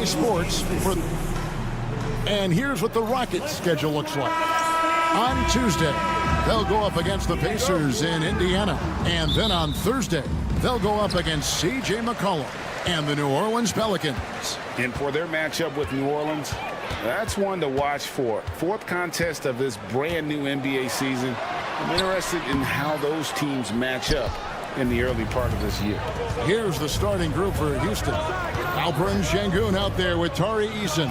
Sports and here's what the Rockets schedule looks like. On Tuesday, they'll go up against the Pacers in Indiana, and then on Thursday, they'll go up against C.J. McCollum and the New Orleans Pelicans. And for their matchup with New Orleans, that's one to watch for. Fourth contest of this brand new NBA season. I'm interested in how those teams match up in the early part of this year. Here's the starting group for Houston. Alperen Şengün out there with Tari Eason.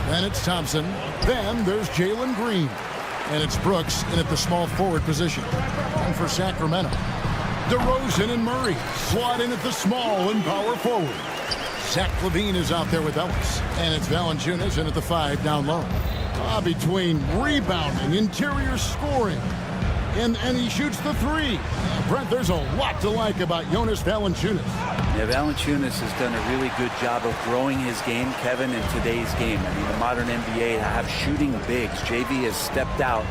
Then it's Thompson. Then there's Jalen Green. And it's Brooks in at the small forward position. And for Sacramento, DeRozan and Murray slot in at the small and power forward. Zach LaVine is out there with Ellis. And it's Valanciunas in at the 5 down low. Between rebounding, interior scoring, and he shoots the 3. Brent, there's a lot to like about Jonas Valanciunas. Yeah, Valanciunas has done a really good job of growing his game, Kevin, in today's game. I mean, the modern NBA have shooting bigs. JV has stepped out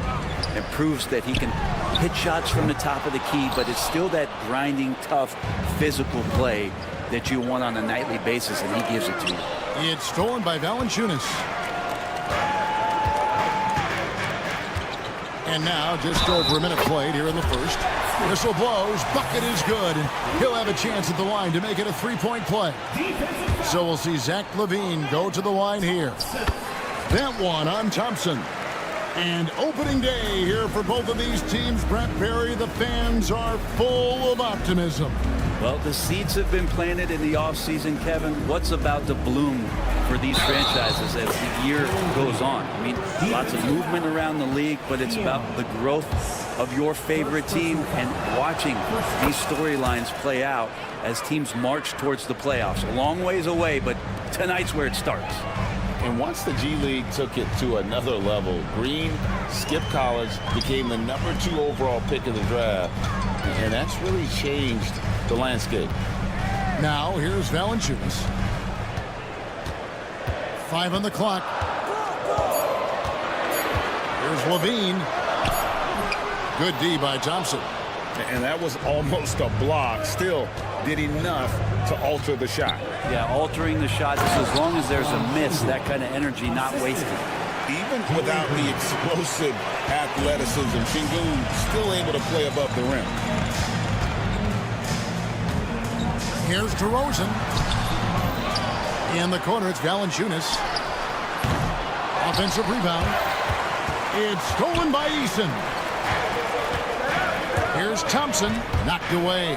and proves that he can hit shots from the top of the key, but it's still that grinding, tough, physical play that you want on a nightly basis, and he gives it to you. It's stolen by Valanciunas. And now just over a minute played here in the first. Whistle blows, bucket is good, and he'll have a chance at the line to make it a 3-point play. So we'll see Zach LaVine go to the line here. That one on Thompson. And opening day here for both of these teams, Brent Barry, the fans are full of optimism. Well, the seeds have been planted in the offseason, Kevin. What's about to bloom for these franchises as the year goes on? I mean, lots of movement around the league, but it's about the growth of your favorite team and watching these storylines play out as teams march towards the playoffs. A long ways away, but tonight's where it starts. And once the G League took it to another level, Green skipped college, became the #2 overall pick of the draft, and that's really changed the landscape. Now here's Valanciunas. 5 on the clock. Here's LaVine. Good D by Thompson. And that was almost a block. Still did enough to alter the shot. Yeah, altering the shot, just as long as there's a miss, that kind of energy not wasted. Even without the explosive athleticism, Şengün still able to play above the rim. Here's DeRozan. In the corner, it's Valanciunas. Offensive rebound. It's stolen by Eason. Here's Thompson, knocked away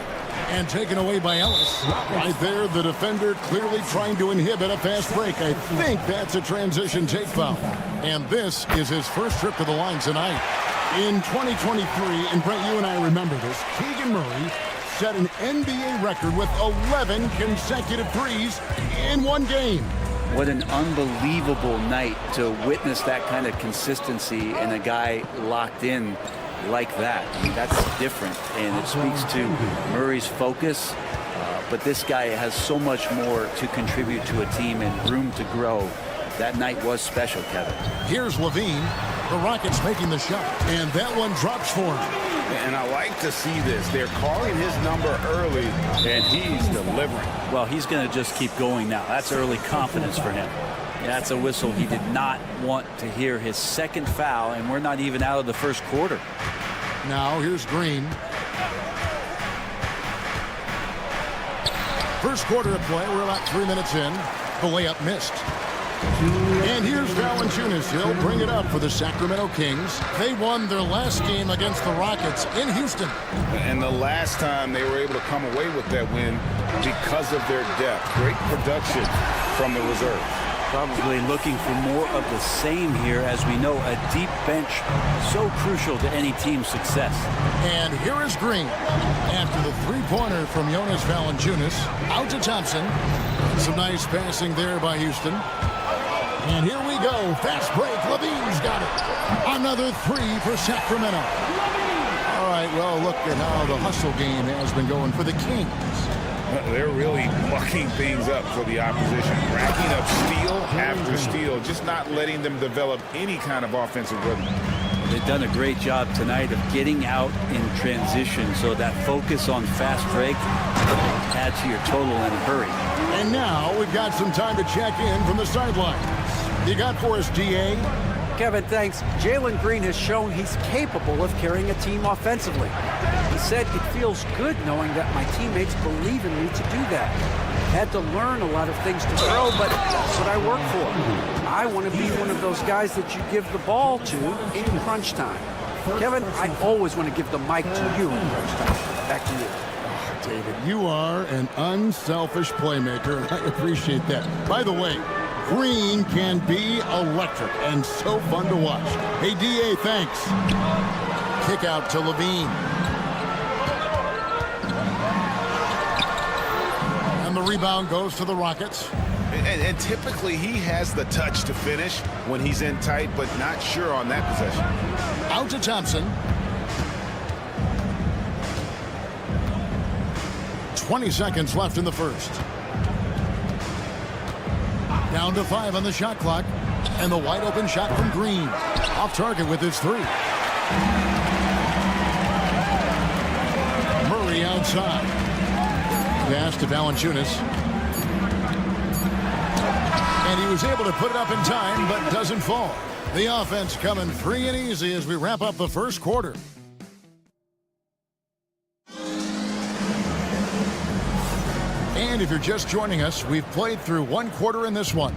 and taken away by Ellis. Right there, the defender clearly trying to inhibit a fast break. I think that's a transition take foul. And this is his first trip to the line tonight. In 2023, and Brent, you and I remember this, Keegan Murray set an NBA record with 11 consecutive threes in one game. What an unbelievable night to witness that kind of consistency and a guy locked in like that. I mean, that's different, and it speaks to Murray's focus. But this guy has so much more to contribute to a team and room to grow. That night was special, Kevin. Here's Levine. The Rockets making the shot, and that one drops for him. And I like to see this. They're calling his number early, and he's delivering. Well, he's going to just keep going now. That's early confidence for him. That's a whistle he did not want to hear. His second foul, and we're not even out of the first quarter. Now here's Green. First quarter of play. We're about 3 minutes in. The layup missed. And here's Valanciunas. He'll bring it up for the Sacramento Kings. They won their last game against the Rockets in Houston. And the last time they were able to come away with that win because of their depth. Great production from the reserve. Probably looking for more of the same here. As we know, a deep bench so crucial to any team's success. And here is Green. After the three-pointer from Jonas Valanciunas, out to Thompson. Some nice passing there by Houston. And here we go. Fast break. Levine's got it. Another three for Sacramento. All right, well, look at how the hustle game has been going for the Kings. They're really mucking things up for the opposition. Racking up steal after steal. Just not letting them develop any kind of offensive rhythm. They've done a great job tonight of getting out in transition. So that focus on fast break adds to your total in a hurry. And now we've got some time to check in from the sidelines. You got for us, DA? Kevin, thanks. Jalen Green has shown he's capable of carrying a team offensively. He said it feels good knowing that my teammates believe in me to do that. Had to learn a lot of things to throw, but that's what I work for. I want to be one of those guys that you give the ball to in crunch time. Kevin, I always want to give the mic to you in crunch time. Back to you. David, you are an unselfish playmaker, and I appreciate that. By the way, Green can be electric and so fun to watch. Hey, DA, thanks. Kick out to Levine. And the rebound goes to the Rockets. And typically he has the touch to finish when he's in tight, but not sure on that possession. Out to Thompson. 20 seconds left in the first. Down to 5 on the shot clock. And the wide open shot from Green. Off target with his three. Murray outside. Pass to Valanciunas. And he was able to put it up in time, but doesn't fall. The offense coming free and easy as we wrap up the first quarter. And if you're just joining us, we've played through one quarter in this one.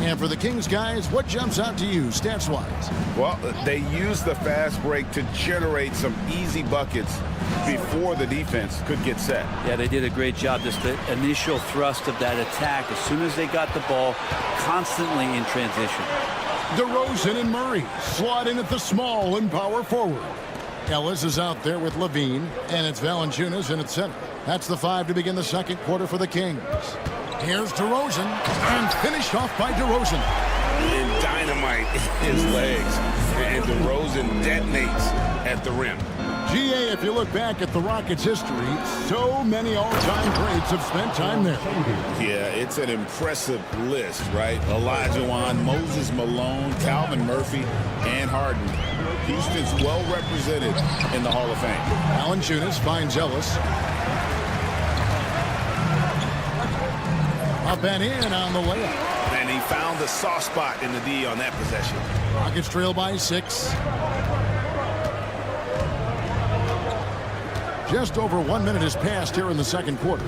And for the Kings guys, what jumps out to you stats-wise? Well, they used the fast break to generate some easy buckets before the defense could get set. Yeah, they did a great job. Just the initial thrust of that attack, as soon as they got the ball, constantly in transition. DeRozan and Murray slot in at the small and power forward. Ellis is out there with Levine, and it's Valanciunas in at center. That's the 5 to begin the second quarter for the Kings. Here's DeRozan, and finished off by DeRozan. And dynamite in his legs. And DeRozan detonates at the rim. GA, if you look back at the Rockets' history, so many all-time greats have spent time there. Yeah, it's an impressive list, right? Olajuwon, Moses Malone, Calvin Murphy, and Harden. Houston's well represented in the Hall of Fame. Valanciunas finds Ellis. Up and in on the layup. And he found the soft spot in the D on that possession. Rockets trail by 6. Just over 1 minute has passed here in the second quarter.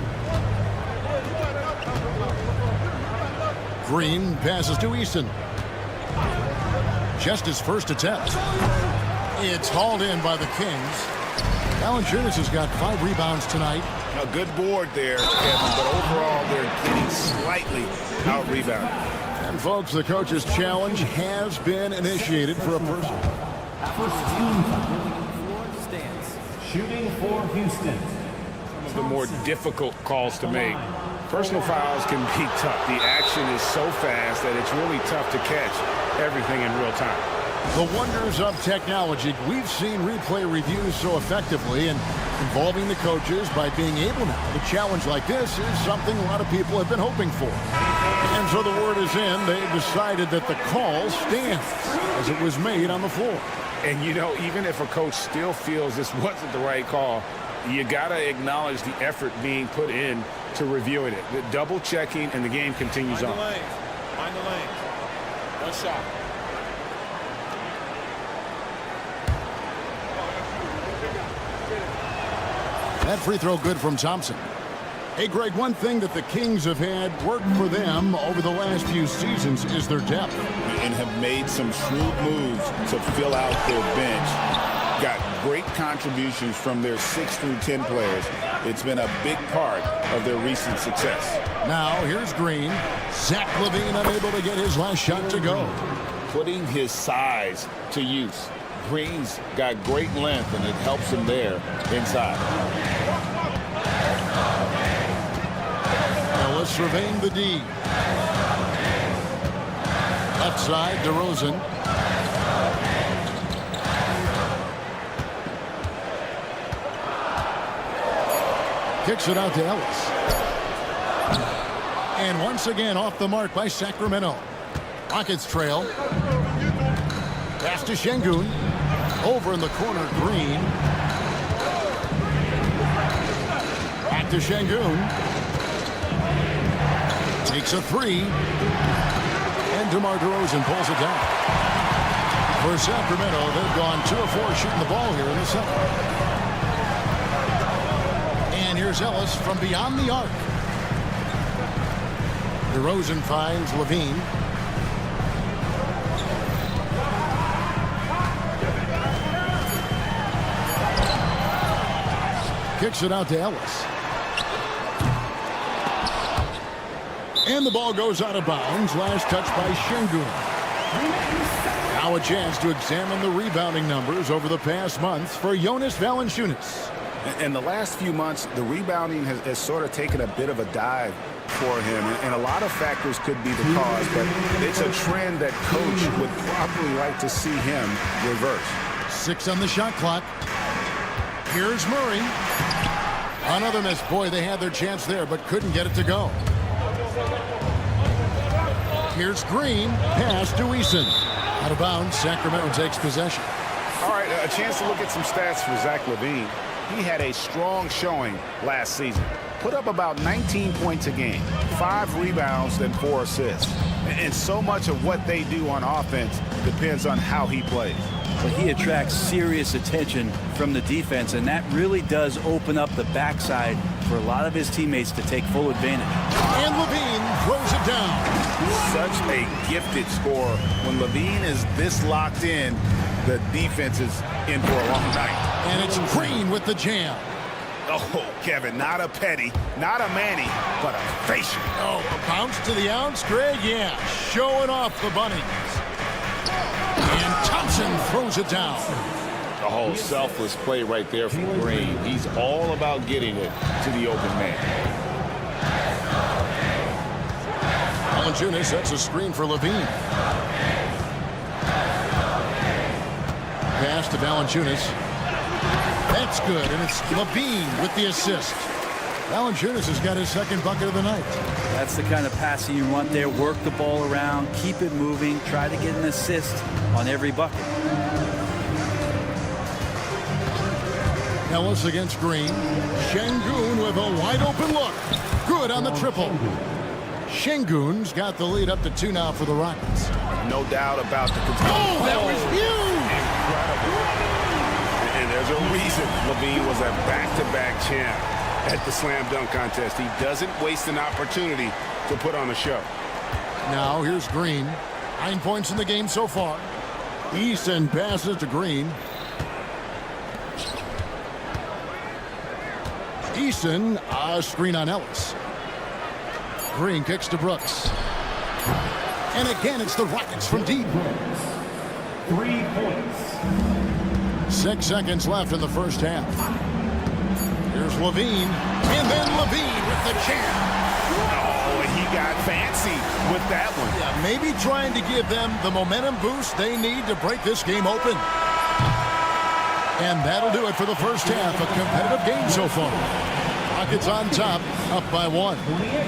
Green passes to Eason. Just his first attempt. It's hauled in by the Kings. Valanciunas has got 5 rebounds tonight. A good board there, Kevin, but overall they're getting slightly out-rebounded. And folks, the coach's challenge has been initiated for a person. First team stands. Shooting for Houston. some of the more difficult calls to make. Personal fouls can be tough. The action is so fast that it's really tough to catch everything in real time. The wonders of technology. We've seen replay reviews so effectively, and involving the coaches by being able now to challenge like this is something a lot of people have been hoping for. And so the word is in. They decided that the call stands as it was made on the floor. And, you know, even if a coach still feels this wasn't the right call, you got to acknowledge the effort being put in to reviewing it. The double checking, and the game continues on. Mind the lane. No shot. That free throw good from Thompson. Hey, Greg, one thing that the Kings have had work for them over the last few seasons is their depth. And have made some shrewd moves to fill out their bench. Got great contributions from their 6 through 10 players. It's been a big part of their recent success. Now, here's Green. Zach LaVine unable to get his last shot to go. Putting his size to use. Green's got great length, and it helps him there inside. Ellis surveying the D. Left side, DeRozan. Kicks it out to Ellis. And once again off the mark by Sacramento. Rockets trail. Pass to Şengün. Over in the corner, Green. Back to Şengün. Takes a three. And DeMar DeRozan pulls it down. For Sacramento, they've gone 2 of 4 shooting the ball here in the second. And here's Ellis from beyond the arc. DeRozan finds LaVine. Kicks it out to Ellis. And the ball goes out of bounds. Last touch by Şengün. Now a chance to examine the rebounding numbers over the past month for Jonas Valanciunas. In the last few months, the rebounding has sort of taken a bit of a dive for him. And a lot of factors could be the cause, but it's a trend that coach would probably like to see him reverse. 6 on the shot clock. Here's Murray. Another miss. Boy, they had their chance there, but couldn't get it to go. Here's Green. Pass to Eason. Out of bounds. Sacramento takes possession. All right, a chance to look at some stats for Zach LaVine. He had a strong showing last season. Put up about 19 points a game, 5 rebounds, and 4 assists. And so much of what they do on offense depends on how he plays. But he attracts serious attention from the defense, and that really does open up the backside for a lot of his teammates to take full advantage. And LaVine throws it down. Such a gifted scorer. When LaVine is this locked in, the defense is in for a long night. And it's Green with the jam. Oh, Kevin, not a petty, not a Manny, but a facial. Oh, a bounce to the ounce, Greg? Yeah, showing off the bunnies. And Thompson throws it down. The whole selfless play right there from Green. He's all about getting it to the open man. Valanciunas sets a screen for LaVine. Pass to Valanciunas. That's good, and it's LaVine with the assist. Valanciunas has got his second bucket of the night. That's the kind of passing you want there. Work the ball around, keep it moving, try to get an assist on every bucket. Ellis against Green. Şengün with a wide open look. Good on the triple. Şengün's got the lead up to 2 now for the Rockets. No doubt about the control. Oh, that was huge! Incredible. And there's a reason LaVine was a back-to-back champ at the slam dunk contest. He doesn't waste an opportunity to put on a show. Now here's Green. 9 points in the game so far. Eason passes to Green. Eason, a screen on Ellis. Green kicks to Brooks. And again, it's the Rockets from deep. 3 points. 6 seconds left in the first half. Here's Levine, and then Levine with the jam. Oh, and he got fancy with that one. Yeah, maybe trying to give them the momentum boost they need to break this game open. And that'll do it for the first half. A competitive game so far. Rockets on top, up by 1.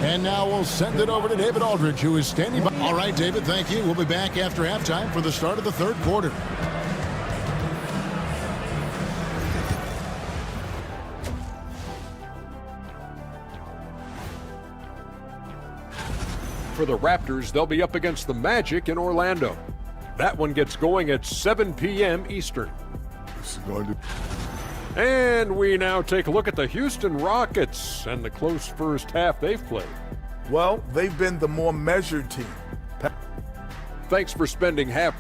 And now we'll send it over to David Aldridge, who is standing by. All right, David, thank you. We'll be back after halftime for the start of the third quarter. For the Raptors, they'll be up against the Magic in Orlando. That one gets going at 7 p.m. Eastern. And we now take a look at the Houston Rockets and the close first half they've played. Well, they've been the more measured team. Thanks for spending half.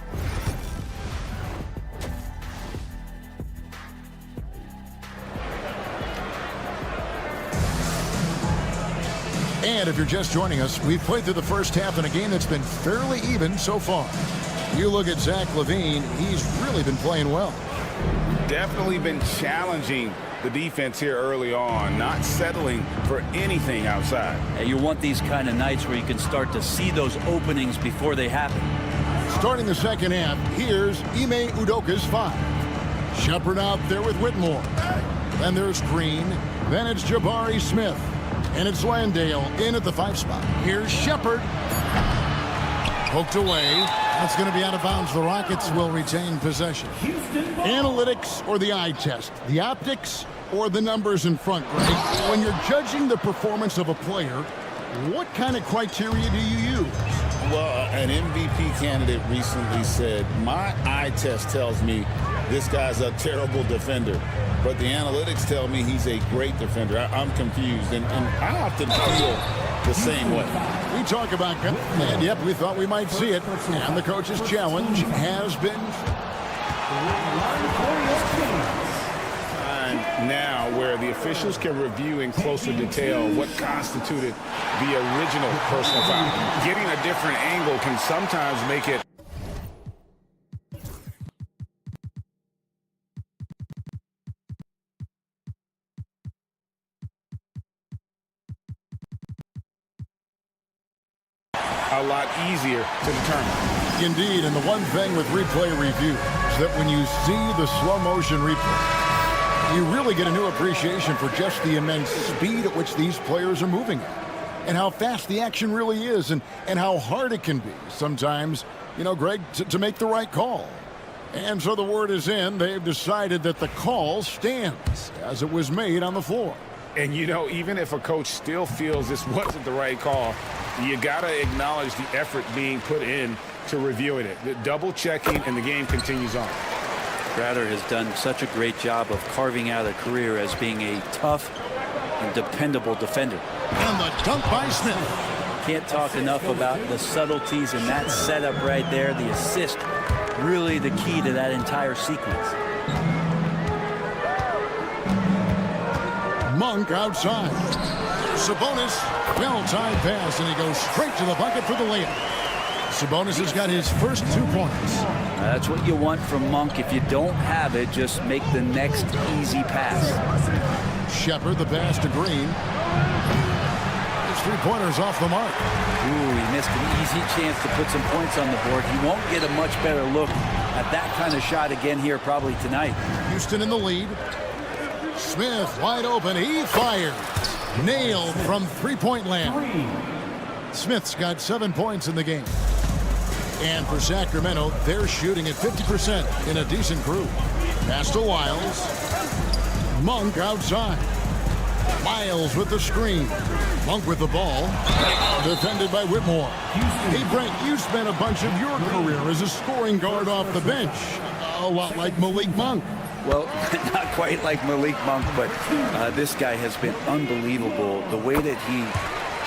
And if you're just joining us, we've played through the first half in a game that's been fairly even so far. You look at Zach LaVine, he's really been playing well. Definitely been challenging the defense here early on, not settling for anything outside. And you want these kind of nights where you can start to see those openings before they happen. Starting the second half, here's Ime Udoka's 5. Shepard out there with Whitmore. Then there's Green. Then it's Jabari Smith. And it's Landale in at the 5 spot. Here's Shepard. Poked away. That's going to be out of bounds. The Rockets will retain possession. Analytics or the eye test? The optics or the numbers in front, Greg? When you're judging the performance of a player, what kind of criteria do you use? Well, an MVP candidate recently said, my eye test tells me this guy's a terrible defender, but the analytics tell me he's a great defender. I'm confused, and I often feel the same way. We talk about, and yep, we thought we might see it, and the coach's challenge has been. Time now where the officials can review in closer detail what constituted the original personal foul. Getting a different angle can sometimes make it a lot easier to determine. Indeed, and the one thing with replay review is that when you see the slow motion replay, you really get a new appreciation for just the immense speed at which these players are moving at, and how fast the action really is, and how hard it can be sometimes, you know, Greg, to make the right call. And so the word is in. They've decided that the call stands as it was made on the floor. And, you know, even if a coach still feels this wasn't the right call, you got to acknowledge the effort being put in to reviewing it. The double checking, and the game continues on. Crowder has done such a great job of carving out a career as being a tough and dependable defender. And the dunk by Smith. Can't talk enough about the subtleties in that setup right there. The assist, really the key to that entire sequence. Monk outside. Sabonis, well-timed pass, and he goes straight to the bucket for the layup. Sabonis has got his first 2 points. That's what you want from Monk. If you don't have it, just make the next easy pass. Shepard, the pass to Green. His 3-pointers off the mark. Ooh, he missed an easy chance to put some points on the board. He won't get a much better look at that kind of shot again here probably tonight. Houston in the lead. Smith wide open. He fires. Nailed from 3-point land. Smith's got 7 points in the game. And for Sacramento, they're shooting at 50% in a decent group. Pass to Wiles. Monk outside. Miles with the screen. Monk with the ball. Defended by Whitmore. Hey, Brent, you spent a bunch of your career as a scoring guard off the bench. A lot like Malik Monk. Well, not quite like Malik Monk, but this guy has been unbelievable. The way that he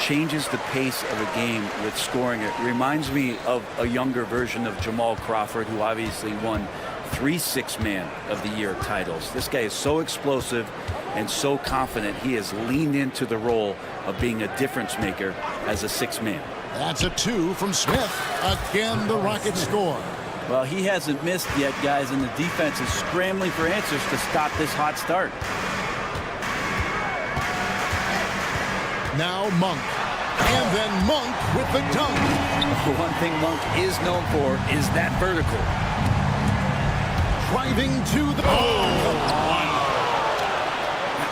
changes the pace of a game with scoring. It reminds me of a younger version of Jamal Crawford, who obviously won 3 Six-Man of the Year titles. This guy is so explosive and so confident. He has leaned into the role of being a difference maker as a 6-man. That's a 2 from Smith. Again, the Rockets score. Well, he hasn't missed yet, guys, and the defense is scrambling for answers to stop this hot start. Now Monk. And then Monk with the dunk. The one thing Monk is known for is that vertical. Driving to the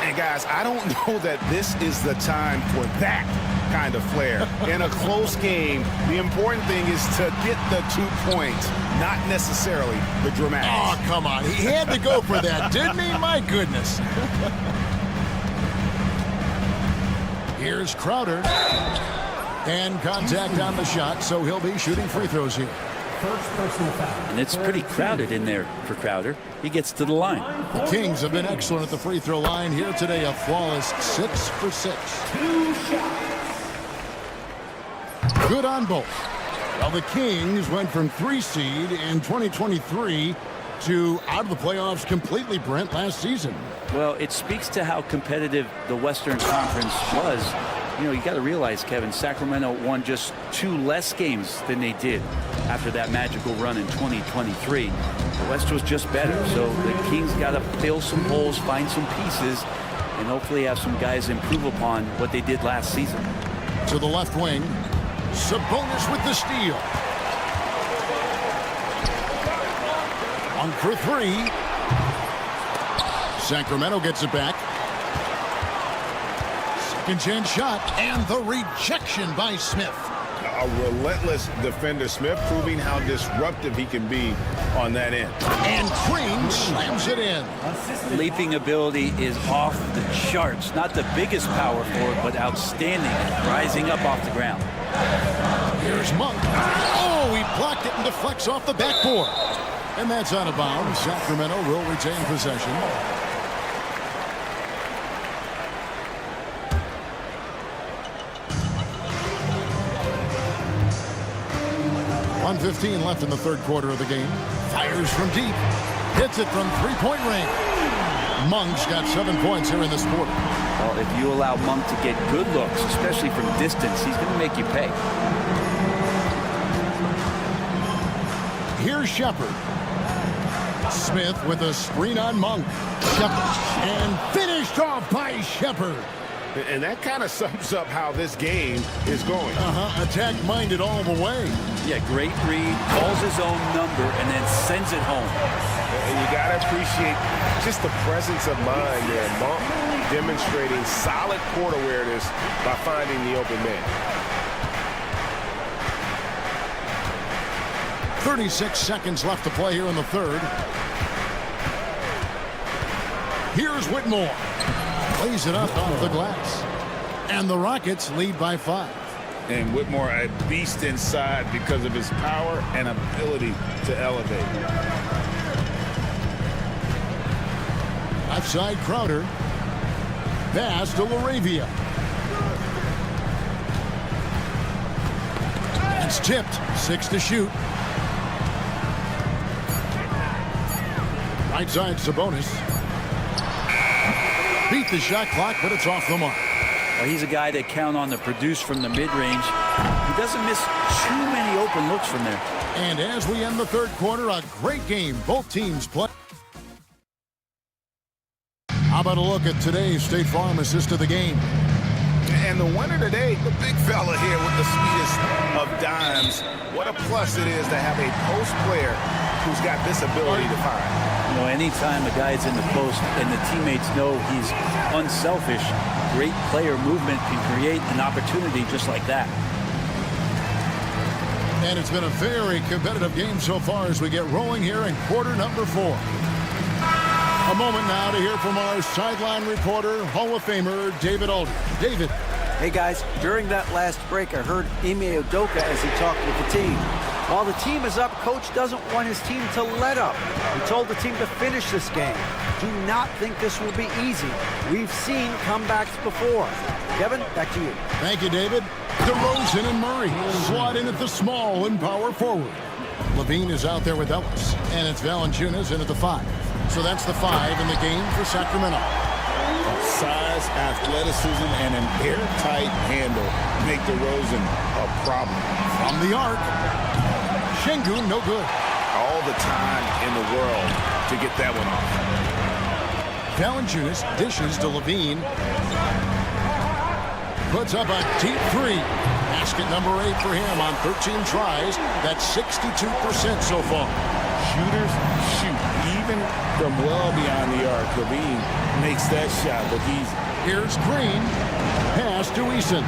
And guys, I don't know that this is the time for that kind of flair. In a close game, the important thing is to get the 2 points, not necessarily the dramatics. Oh, come on. He had to go for that, didn't he? My goodness. Here's Crowder. And contact on the shot, so he'll be shooting free throws here. First personal foul. And it's pretty crowded in there for Crowder. He gets to the line. The Kings have been excellent at the free throw line here today. A flawless 6 for 6. 2 shots. Good on both. Well, the Kings went from 3 seed in 2023 to out of the playoffs completely, Brent, last season. Well, it speaks to how competitive the Western Conference was. You know, you got to realize, Kevin, Sacramento won just 2 less games than they did after that magical run in 2023. The West was just better, so the Kings got to fill some holes, find some pieces, and hopefully have some guys improve upon what they did last season. To the left wing, Sabonis with the steal. On for 3. Sacramento gets it back. Second chance shot, and the rejection by Smith. A relentless defender, Smith, proving how disruptive he can be on that end. And Green slams it in. Leaping ability is off the charts. Not the biggest power forward, but outstanding, rising up off the ground. Here's Monk. Oh, he blocked it and deflects off the backboard. And that's out of bounds. Sacramento will retain possession. 1:15 left in the third quarter of the game. Fires from deep. Hits it from three-point range. Monk's got 7 points here in this quarter. Well, if you allow Monk to get good looks, especially from distance, he's going to make you pay. Here's Shepard. Smith with a screen on Monk. Shepard. And finished off by Shepard. And that kind of sums up how this game is going. Attack-minded all the way. Yeah, great read, calls his own number, and then sends it home. And you got to appreciate just the presence of mind there. Monk demonstrating solid court awareness by finding the open man. 36 seconds left to play here in the third. Here's Whitmore. Plays it up off the glass. And the Rockets lead by 5. And Whitmore a beast inside because of his power and ability to elevate. Outside Crowder. Pass to LaRavia. It's tipped. 6 to shoot. Right side Sabonis. Beat the shot clock, but it's off the mark. Well, he's a guy that count on to produce from the mid-range. He doesn't miss too many open looks from there. And as we end the third quarter, a great game. Both teams play. How about a look at today's State Farm assist of the game? And the winner today, the big fella here with the sweetest of dimes. What a plus it is to have a post player who's got this ability to find. You know, anytime a guy's in the post and the teammates know he's unselfish, great player movement can create an opportunity just like that. And it's been a very competitive game so far as we get rolling here in quarter number 4. A moment now to hear from our sideline reporter, Hall of Famer David Aldridge. David. Hey guys, during that last break, I heard Ime Udoka as he talked with the team. While the team is up, Coach doesn't want his team to let up. He told the team to finish this game. Do not think this will be easy. We've seen comebacks before. Kevin, back to you. Thank you, David. DeRozan and Murray slot in at the small and power forward. Levine is out there with Ellis, and it's Valanciunas in at the 5. So that's the 5 in the game for Sacramento. Size, athleticism, and an airtight handle make DeRozan a problem. From the arc, Şengün no good. All the time in the world to get that one off. Valanciunas dishes to Levine. puts up a deep three. Basket number 8 for him on 13 tries. That's 62% so far. Shooters shoot, even from well beyond the arc. Levine makes that shot, but Here's Green. Pass to Eason.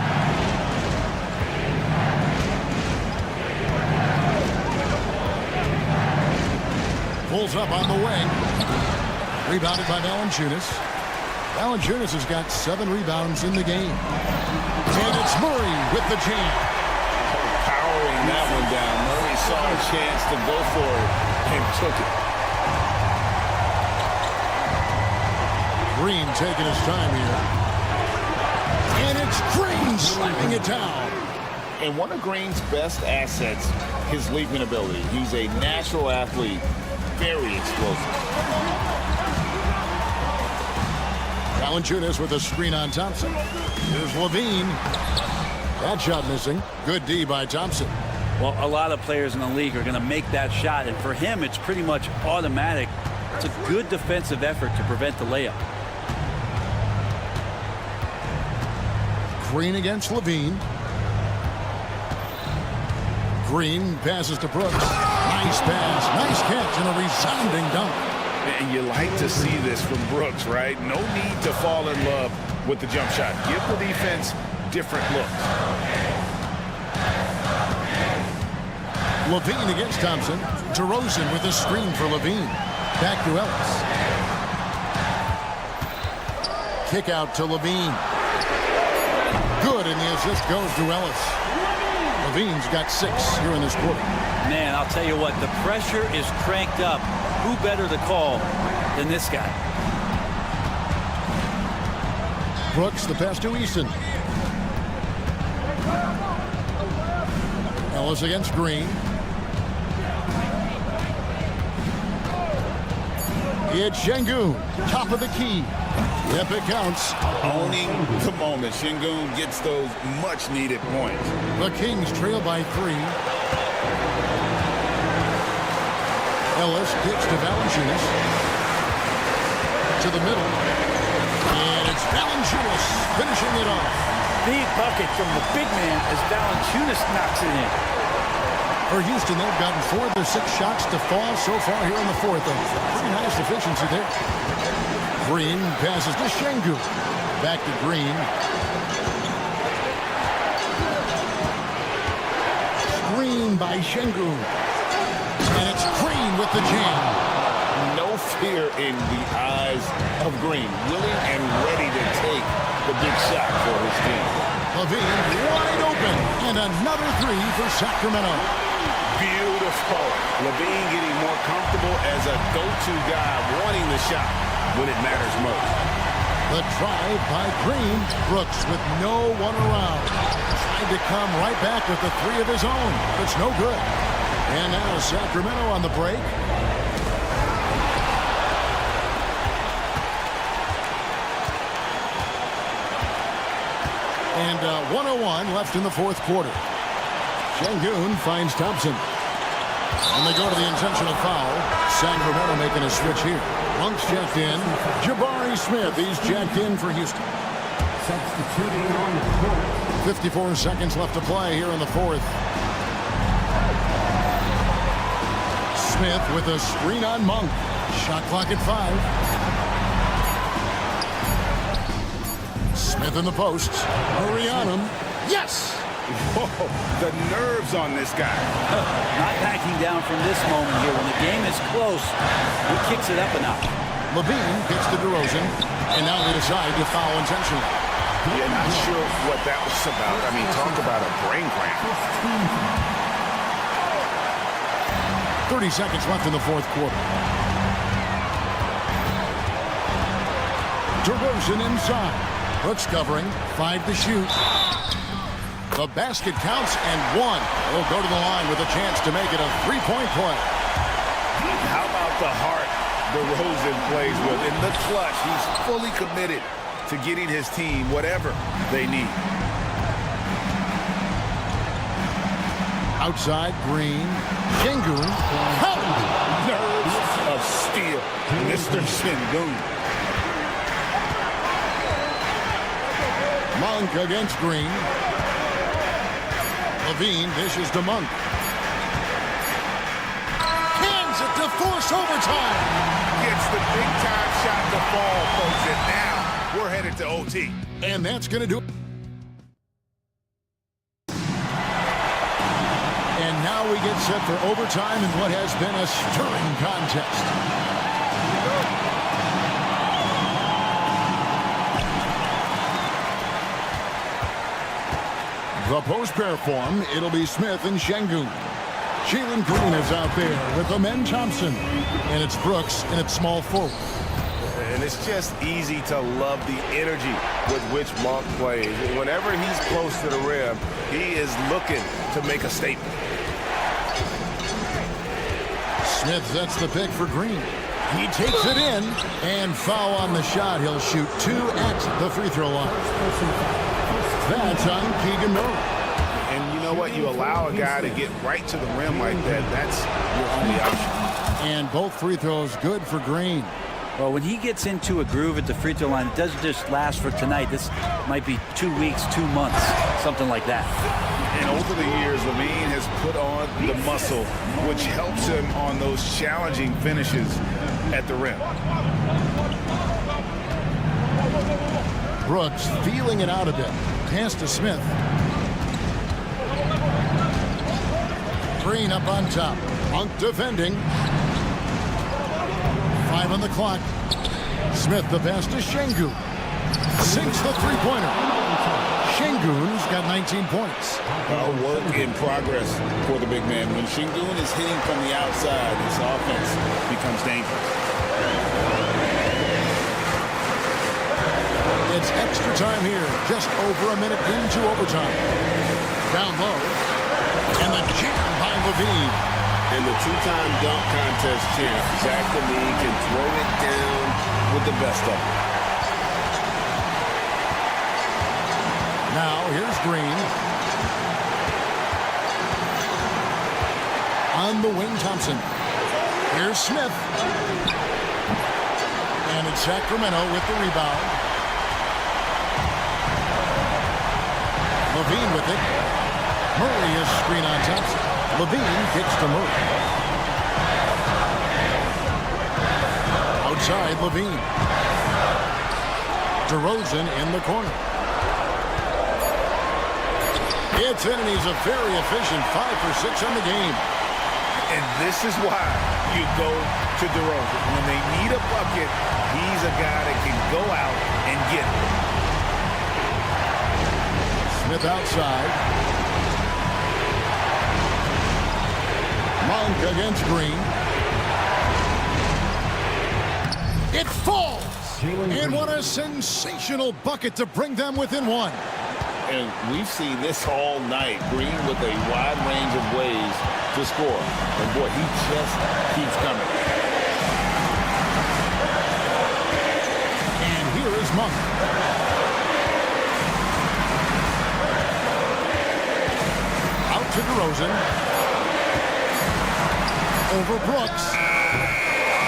Pulls up on the wing. Rebounded by Valanciunas. Valanciunas has got 7 rebounds in the game. And it's Murray with the jam. powering that one down. Murray saw a chance to go for it and took it. Green taking his time here. And it's Green slamming it down. And one of Green's best assets, his leaping ability. He's a natural athlete, very explosive. Valanciunas with a screen on Thompson. Here's Levine. That shot missing. Good D by Thompson. Well, a lot of players in the league are going to make that shot, and for him, it's pretty much automatic. It's a good defensive effort to prevent the layup. Green against Levine. Green passes to Brooks. Nice pass, nice catch, and a resounding dunk. And you like to see this from Brooks, right? No need to fall in love with the jump shot. Give the defense different looks. Levine against Thompson. DeRozan with a screen for Levine. Back to Ellis. Kick out to Levine. Good, and the assist goes to Ellis. Levine's got 6 here in this quarter. Man, I'll tell you what, the pressure is cranked up. Who better to call than this guy? Brooks, the pass to Eason. Ellis against Green. It's Şengün, top of the key. Yep, it counts. Owning the moment. Şengün gets those much-needed points. The Kings trail by 3. Ellis kicks to Valanciunas. To the middle. And it's Valanciunas finishing it off. Big bucket from the big man as Valanciunas knocks it in. For Houston, they've gotten 4 of their 6 shots to fall so far here in the 4th. Pretty nice efficiency there. Green passes to Şengün. Back to Green. Screen by Şengün. And it's Green with the jam. No fear in the eyes of Green. Willing and ready to take the big shot for his team. Levine wide open. And another 3 for Sacramento. Beautiful. Levine getting more comfortable as a go-to guy, wanting the shot when it matters most. The drive by Green. Brooks with no one around. Tried to come right back with the 3 of his own. It's no good. And now Sacramento on the break. And 1:01 left in the 4th quarter. Şengün finds Thompson. And they go to the intentional foul. Sacramento making a switch here. Monk's checked in. Jabari Smith, he's checked in for Houston. Substituting on the court. 54 seconds left to play here in the 4th. Smith with a screen on Monk. Shot clock at 5. Smith in the post. Hurry on him. Yes! Whoa, the nerves on this guy. Not backing down from this moment here. When the game is close, he kicks it up a notch. Levine gets to DeRozan, and now they decide to foul intentionally. Yeah, not sure what that was about. I mean, talk about a brain cramp. 30 seconds left in the 4th quarter. DeRozan inside. Brooks covering. 5 to shoot. The basket counts and 1. He'll go to the line with a chance to make it a 3-point play. How about the heart DeRozan plays with? In the clutch, he's fully committed to getting his team whatever they need. Outside, Green. Şengün. Nerves of steel. Mr. Şengün. Monk against Green. Levine dishes to Monk. Hands it to force overtime. Gets the big-time shot to fall, folks, and now we're headed to OT. And that's going to do it. And now we get set for overtime in what has been a stirring contest. The post-pair form, it'll be Smith and Şengün. Jalen Green is out there with Amen Thompson. And it's Brooks in its small forward. And it's just easy to love the energy with which Monk plays. Whenever he's close to the rim, he is looking to make a statement. Smith sets the pick for Green. He takes it in, and foul on the shot. He'll shoot 2 at the free throw line. That's on Keegan Murray. And you know what? You allow a guy to get right to the rim like that. That's your only option. And both free throws good for Green. Well, when he gets into a groove at the free throw line, it doesn't just last for tonight. This might be 2 weeks, 2 months, something like that. And over the years, Levine has put on the muscle, which helps him on those challenging finishes at the rim. Brooks feeling it out a bit. Pass to Smith. Green up on top. Monk defending. 5 on the clock. Smith the pass to Şengün. Sinks the three-pointer. Şengün's got 19 points. A work in progress for the big man. When Şengün is hitting from the outside, his offense becomes dangerous. It's extra time here, just over a minute into overtime. Down low, and the jam by Levine. And the two-time dunk contest champ, Zach Levine, can throw it down with the best of them. Now, here's Green. On the wing, Thompson. Here's Smith. And it's Sacramento with the rebound. Levine with it. Murray is screen on Thompson. Levine kicks to Murray. Outside, Levine. DeRozan in the corner. It's in, and he's a very efficient 5 for 6 on the game. And this is why you go to DeRozan. When they need a bucket, he's a guy that can go out and get it. Smith outside. Monk against Green. It falls! And what a sensational bucket to bring them within 1. And we've seen this all night. Green with a wide range of ways to score. And boy, he just keeps coming. And here is Monk. Out to DeRozan. Over Brooks.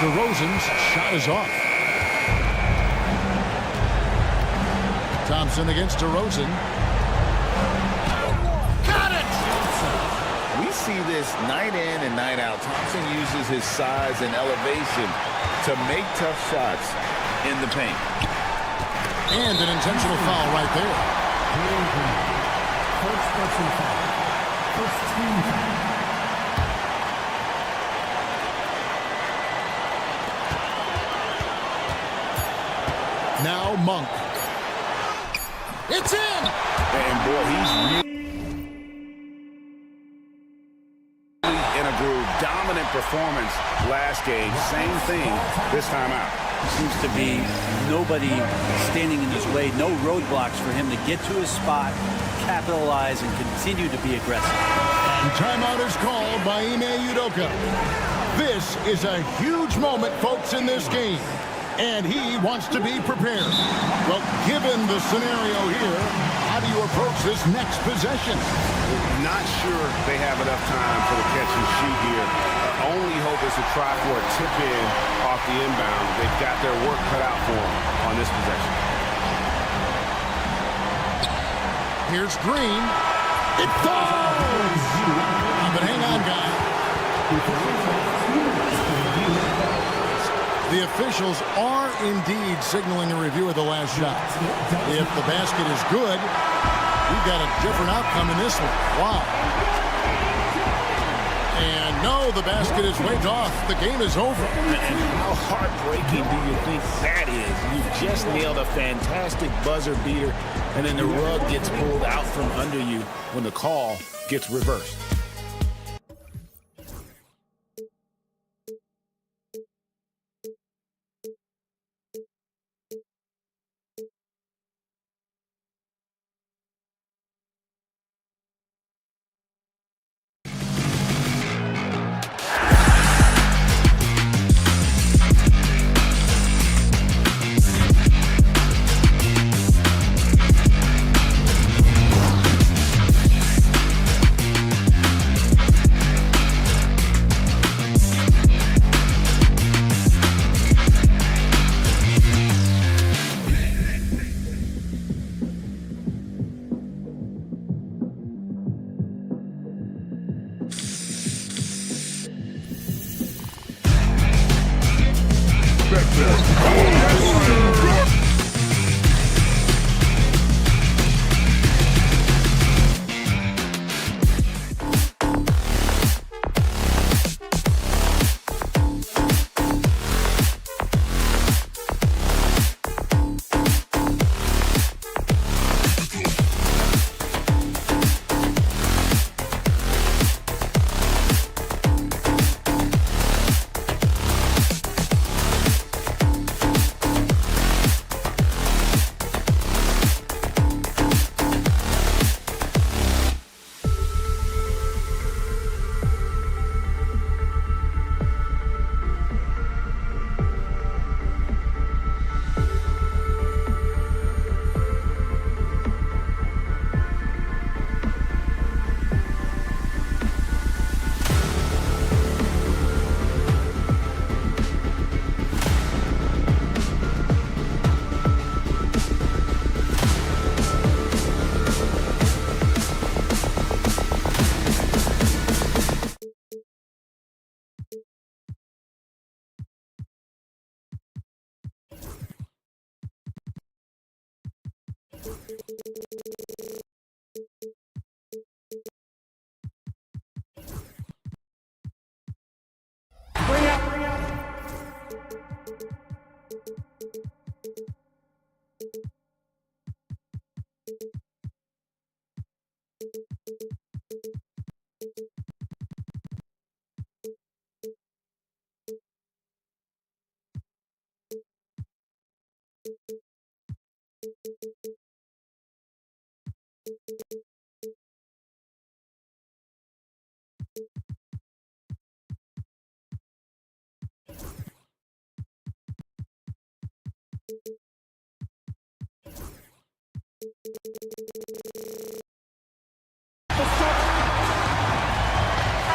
DeRozan's shot is off. Thompson against DeRozan. Got it! We see this night in and night out. Thompson uses his size and elevation to make tough shots in the paint. And an intentional foul right there. First person foul. First team foul. Now Monk. It's in! And boy, he's really in a groove. Dominant performance last game. Same thing this time out. Seems to be nobody standing in his way, no roadblocks for him to get to his spot, capitalize, and continue to be aggressive. And timeout is called by EuroCup. This is a huge moment, folks, in this game. And he wants to be prepared. Well, given the scenario here, how do you approach this next possession? Not sure they have enough time for the catch and shoot here. Only hope is to try for a tip in off the inbound. They've got their work cut out for them on this possession. Here's Green. It falls! But hang on, guy. The officials are indeed signaling a review of the last shot. If the basket is good, we've got a different outcome in this one. Wow. And no, the basket is waved off. The game is over. And how heartbreaking do you think that is? You just nailed a fantastic buzzer beater, and then the rug gets pulled out from under you when the call gets reversed.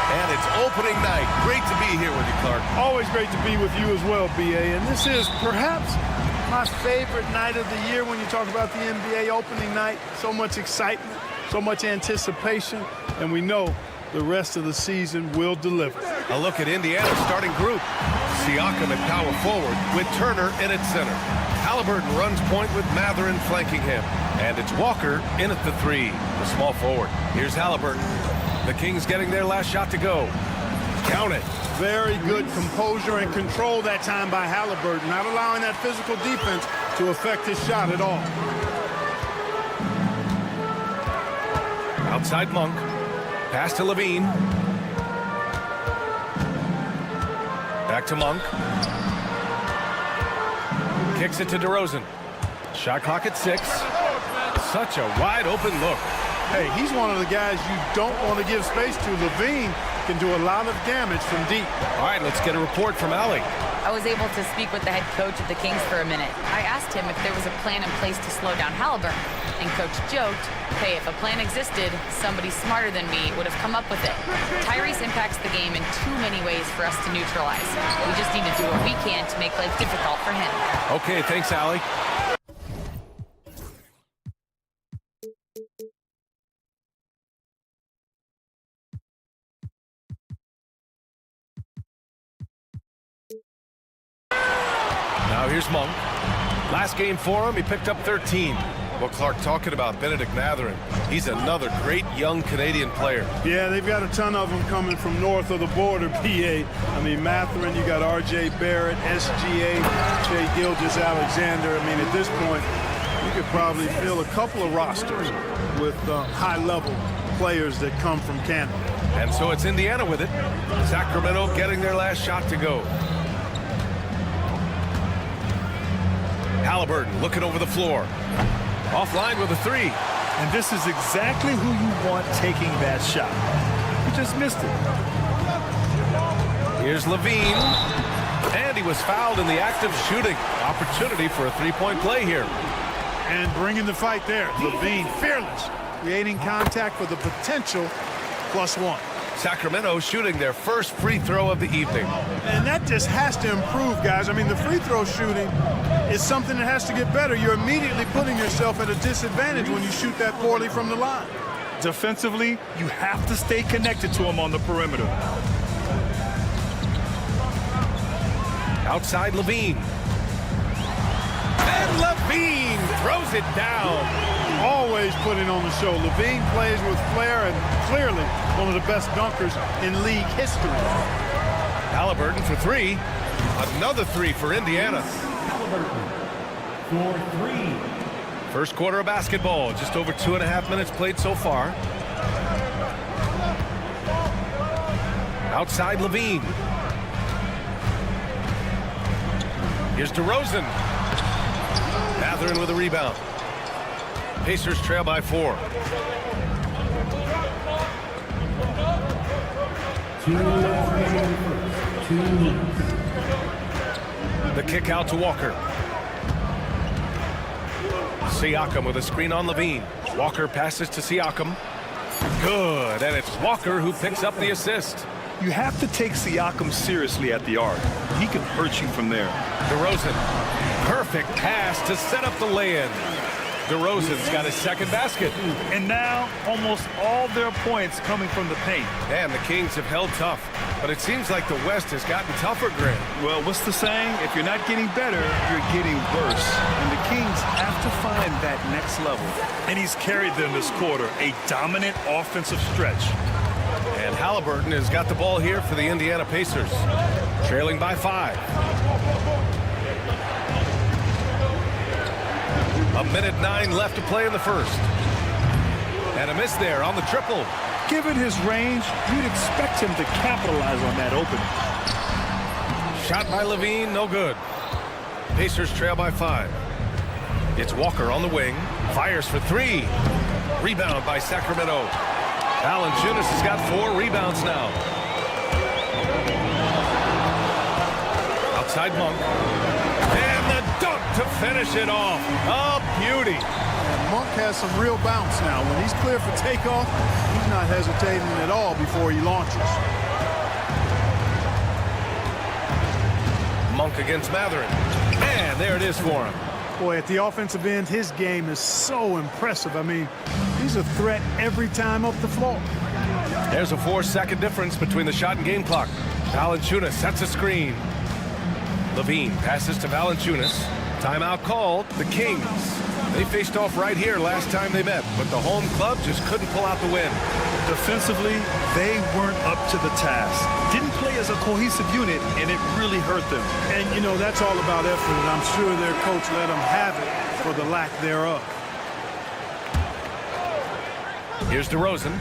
And it's opening night. Great to be here with you, Clark. Always great to be with you as well, BA. And this is perhaps my favorite night of the year when you talk about the NBA opening night. So much excitement, so much anticipation, and we know the rest of the season will deliver. A look at Indiana's starting group. Siakam at power forward with Turner in at center. Halliburton runs point with Matherin flanking him. And it's Walker in at the three, the small forward. Here's Halliburton. The Kings getting their last shot to go. Count it. Very good composure and control that time by Halliburton, not allowing that physical defense to affect his shot at all. Outside Monk. Pass to Levine. Back to Monk. Kicks it to DeRozan. Shot clock at 6. Such a wide open look. Hey, he's one of the guys you don't want to give space to. Levine can do a lot of damage from deep. All right, let's get a report from Allie. I was able to speak with the head coach of the Kings for a minute. I asked him if there was a plan in place to slow down Halliburton, and Coach joked, hey, if a plan existed, somebody smarter than me would have come up with it. Tyrese impacts the game in too many ways for us to neutralize. We just need to do what we can to make life difficult for him. Okay, thanks, Allie. here's Monk. Last game for him, he picked up 13. Well, Clark, talking about Benedict Mathurin, he's another great young Canadian player. Yeah, they've got a ton of them coming from north of the border, PA. I mean, Mathurin, you got R.J. Barrett, SGA, Shai Gilgeous-Alexander. I mean, at this point, you could probably fill a couple of rosters with high-level players that come from Canada. And so it's Indiana with it. Sacramento getting their last shot to go. Halliburton looking over the floor. Offline with a three. And this is exactly who you want taking that shot. He just missed it. Here's Levine. And he was fouled in the act of shooting. Opportunity for a three-point play here. And bringing the fight there. Levine, fearless. Creating contact for the potential +1. Sacramento shooting their first free throw of the evening. And that just has to improve, guys. I mean, the free throw shooting is something that has to get better. You're immediately putting yourself at a disadvantage when you shoot that poorly from the line. Defensively, you have to stay connected to him on the perimeter. Outside Levine. And Levine throws it down. Always putting on the show. Levine plays with flair and clearly one of the best dunkers in league history. Halliburton for three. Another three for Indiana. Halliburton for three. First quarter of basketball. Just over 2.5 minutes played so far. Outside Levine. Here's DeRozan. Mathurin with a rebound. Pacers trail by 4. The kick out to Walker. Siakam with a screen on Levine. Walker passes to Siakam. Good, and it's Walker who picks up the assist. You have to take Siakam seriously at the arc. He can hurt you from there. DeRozan, perfect pass to set up the lay-in. DeRozan's got his second basket. And now, almost all their points coming from the paint. And the Kings have held tough. But it seems like the West has gotten tougher, Grant. Well, what's the saying? If you're not getting better, you're getting worse. And the Kings have to find that next level. And he's carried them this quarter, a dominant offensive stretch. And Halliburton has got the ball here for the Indiana Pacers. Trailing by 5. 1:09 left to play in the first. And a miss there on the triple. Given his range, you'd expect him to capitalize on that opening. Shot by Levine, no good. Pacers trail by 5. It's Walker on the wing. Fires for 3. Rebound by Sacramento. Valanciunas has got 4 rebounds now. Outside Monk. And the dunk to finish it off. A beauty. And Monk has some real bounce now. When he's clear for takeoff, he's not hesitating at all before he launches. Monk against Mathurin. And there it is for him. Boy, at the offensive end, his game is so impressive. I mean, he's a threat every time up the floor. There's a 4-second difference between the shot and game clock. Valanciunas sets a screen. Levine passes to Valanciunas. Timeout called. The Kings. They faced off right here last time they met, but the home club just couldn't pull out the win. Defensively, they weren't up to the task. Didn't play as a cohesive unit, and it really hurt them. And, you know, that's all about effort, and I'm sure their coach let them have it for the lack thereof. Here's DeRozan.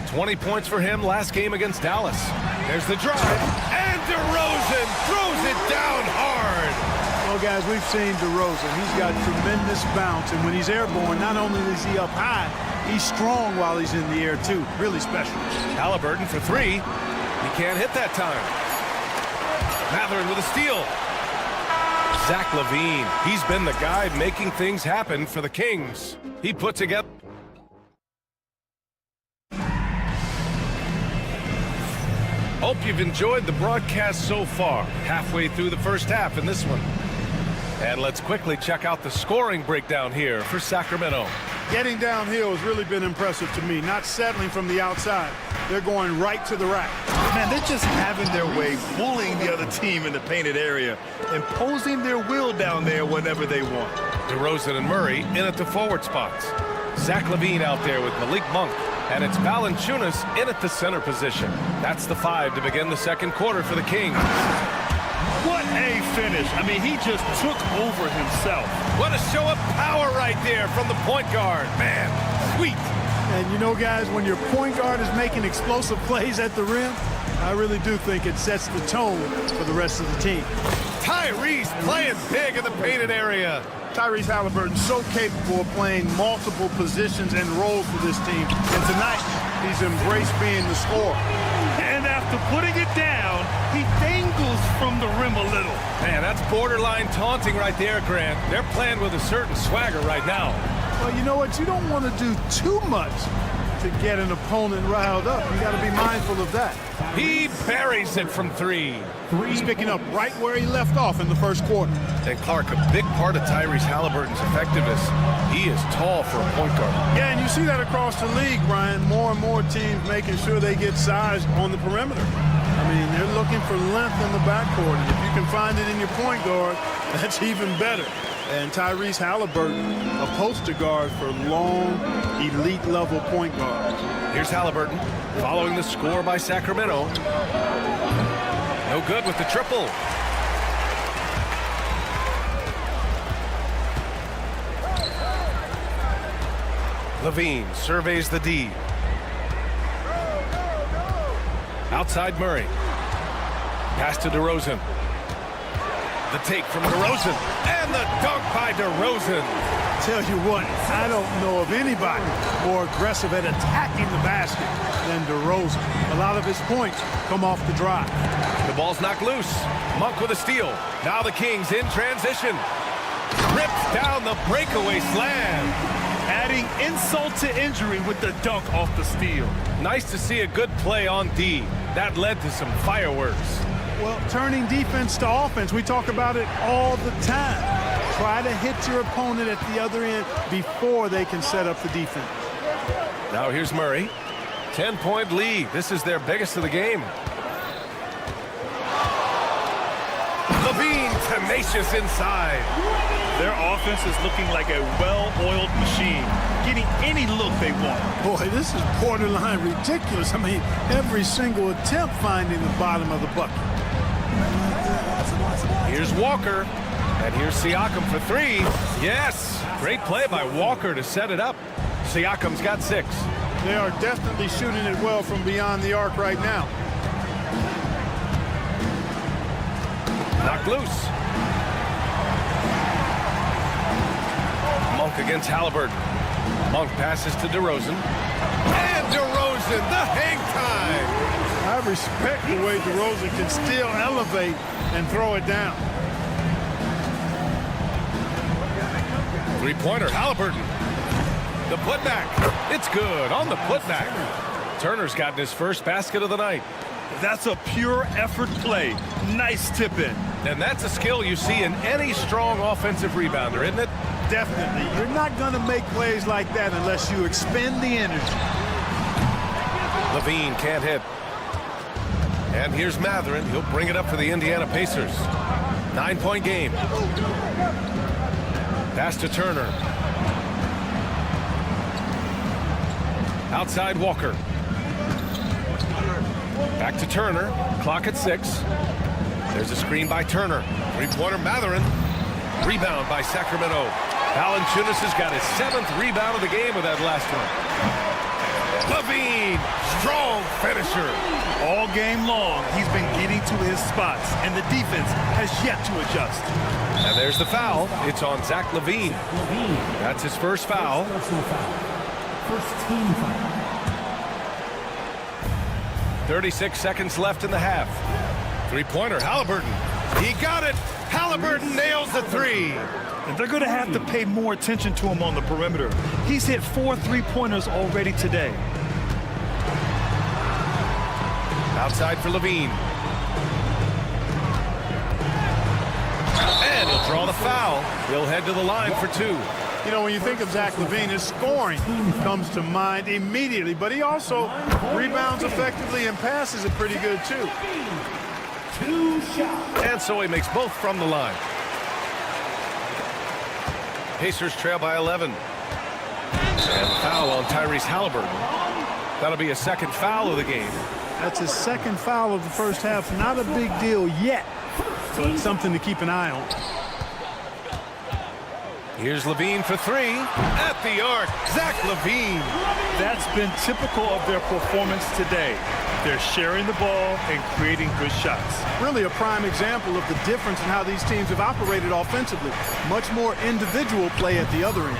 20 points for him last game against Dallas. There's the drive, and DeRozan throws it down hard. Well, guys, we've seen DeRozan. He's got tremendous bounce, and when he's airborne, not only is he up high, he's strong while he's in the air, too. Really special. Halliburton for 3. He can't hit that time. Mathurin with a steal. Zach LaVine, he's been the guy making things happen for the Kings. He put together. Hope you've enjoyed the broadcast so far. Halfway through the first half in this one. And let's quickly check out the scoring breakdown here for Sacramento. Getting downhill has really been impressive to me. Not settling from the outside. They're going right to the rack. Man, they're just having their way, bullying the other team in the painted area, imposing their will down there whenever they want. DeRozan and Murray in at the forward spots. Zach LaVine out there with Malik Monk. And it's Valanciunas in at the center position. That's the 5 to begin the second quarter for the Kings. What a finish. I mean, he just took over himself. What a show of power right there from the point guard. Man, sweet. And you know, guys, when your point guard is making explosive plays at the rim, I really do think it sets the tone for the rest of the team. Tyrese playing big in the painted area. Tyrese Halliburton so capable of playing multiple positions and roles for this team. And tonight, he's embraced being the scorer. And after putting it down, he dangles from the rim a little. Man, that's borderline taunting right there, Grant. They're playing with a certain swagger right now. Well, you know what? You don't want to do too much to get an opponent riled up. You got to be mindful of that. He buries it from 3. He's picking up right where he left off in the first quarter. And Clark, a big part of Tyrese Halliburton's effectiveness, he is tall for a point guard. Yeah, and you see that across the league, Brian. More and more teams making sure they get size on the perimeter. I mean, they're looking for length in the backcourt. And if you can find it in your point guard, that's even better. And Tyrese Halliburton, a poster guard for long, elite-level point guards. Here's Halliburton following the score by Sacramento. No good with the triple. LaVine surveys the D. Outside Murray. Pass to DeRozan. The take from DeRozan. And the dunk by DeRozan. Tell you what, I don't know of anybody more aggressive at attacking the basket than DeRozan. A lot of his points come off the drive. The ball's knocked loose. Monk with a steal. Now the Kings in transition. Rips down the breakaway slam. Adding insult to injury with the dunk off the steal. Nice to see a good play on D. That led to some fireworks. Well, turning defense to offense, we talk about it all the time. Try to hit your opponent at the other end before they can set up the defense. Now here's Murray. 10-point lead. This is their biggest of the game. LaVine tenacious inside. Their offense is looking like a well-oiled machine, getting any look they want. Boy, this is borderline ridiculous. I mean, every single attempt finding the bottom of the bucket. Here's Walker. And here's Siakam for 3. Yes! Great play by Walker to set it up. Siakam's got 6. They are definitely shooting it well from beyond the arc right now. Knocked loose. Monk against Halliburton. Monk passes to DeRozan. And DeRozan, the hang time! I respect the way DeRozan can still elevate and throw it down. Three-pointer, Halliburton. The putback. It's good on the putback. Turner's gotten his first basket of the night. That's a pure effort play. Nice tip in. And that's a skill you see in any strong offensive rebounder, isn't it? Definitely. You're not going to make plays like that unless you expend the energy. LaVine can't hit. And here's Mathurin. He'll bring it up for the Indiana Pacers. 9-point game. Pass to Turner. Outside Walker. Back to Turner. Clock at 6. There's a screen by Turner. Three-pointer Mathurin. Rebound by Sacramento. Valanciunas has got his 7th rebound of the game with that last one. LaVine, strong finisher. All game long, he's been getting to his spots, and the defense has yet to adjust. And there's the foul. It's on Zach LaVine. That's his first foul. First team foul. 36 seconds left in the half. Three-pointer, Halliburton. He got it. Halliburton nails the 3. And they're going to have to pay more attention to him on the perimeter. He's hit 4 three-pointers already today. Outside for LaVine. And he'll draw the foul. He'll head to the line for 2. You know, when you think of Zach LaVine, his scoring comes to mind immediately, but he also rebounds effectively and passes it pretty good, too. And so he makes both from the line. Pacers trail by 11. And foul on Tyrese Halliburton. That'll be a second foul of the game. That's his second foul of the first half. Not a big deal yet, but it's something to keep an eye on. Here's LaVine for three. At the arc, Zach LaVine. That's been typical of their performance today. They're sharing the ball and creating good shots. Really a prime example of the difference in how these teams have operated offensively. Much more individual play at the other end.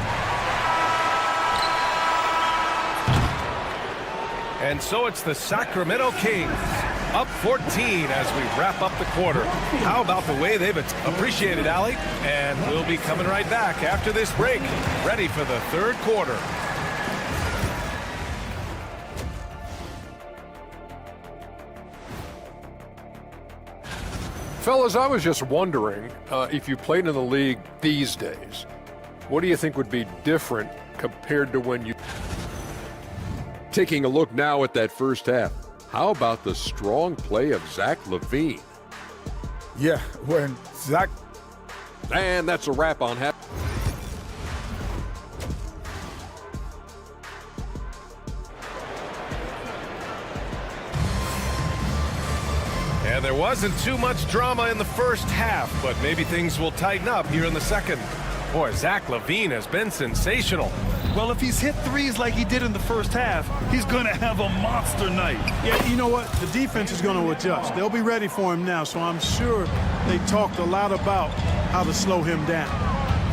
And so it's the Sacramento Kings up 14 as we wrap up the quarter. How about the way they've appreciated, Allie? And we'll be coming right back after this break, ready for the third quarter. Fellas, I was just wondering if you played in the league these days, what do you think would be different compared to when you... Taking a look now at that first half, how about the strong play of Zach LaVine? Yeah, when Zach... And that's a wrap on half. And there wasn't too much drama in the first half, but maybe things will tighten up here in the second. Boy, Zach LaVine has been sensational. Well, if he's hit threes like he did in the first half, he's going to have a monster night. Yeah, you know what? The defense is going to adjust. They'll be ready for him now, so I'm sure they talked a lot about how to slow him down.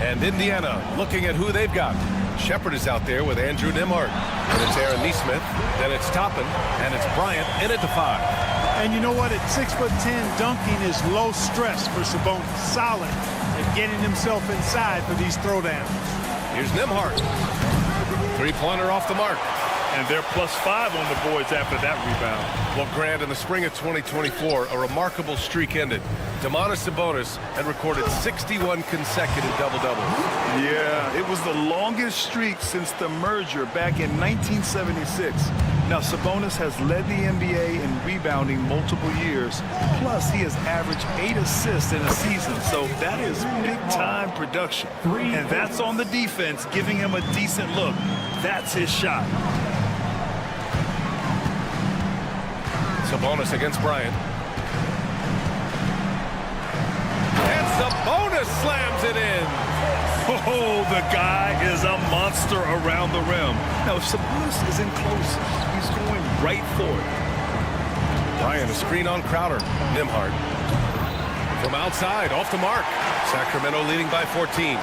And Indiana looking at who they've got. Shepard is out there with Andrew Nembhard. And it's Aaron Nesmith, then it's Toppin, and it's Bryant in at the 5. And you know what? At 6'10", dunking is low stress for Sabonis. Solid at getting himself inside for these throwdowns. Here's Nembhard. Three-pointer off the mark. And they're +5 on the boards after that rebound. Well, Grant, in the spring of 2024, a remarkable streak ended. Domantas Sabonis had recorded 61 consecutive double-doubles. Yeah, it was the longest streak since the merger back in 1976. Now, Sabonis has led the NBA in rebounding multiple years. Plus, he has averaged 8 assists in a season. So that is big-time production. And that's on the defense, giving him a decent look. That's his shot. Sabonis against Bryant. And Sabonis slams it in. Oh, the guy is a monster around the rim. Now, if Sabonis is in close, he's going right for it. Bryant, a screen on Crowder. Nembhard. From outside, off the mark. Sacramento leading by 14.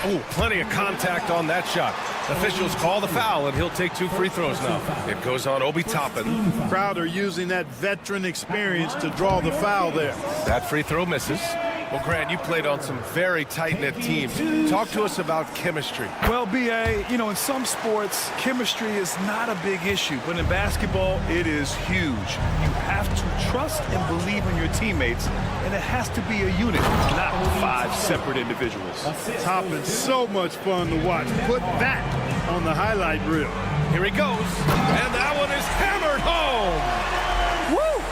Oh, plenty of contact on that shot. Officials call the foul, and he'll take 2 free throws now. It goes on Obi Toppin. Crowder using that veteran experience to draw the foul there. That free throw misses. Well, Grant, you played on some very tight-knit teams. Talk to us about chemistry. Well, B.A., you know, in some sports, chemistry is not a big issue. But in basketball, it is huge. You have to trust and believe in your teammates, and it has to be a unit, not 5 separate individuals. Toppin's so much fun to watch. Put that on the highlight reel. Here he goes, and that one is hammered home. Woo!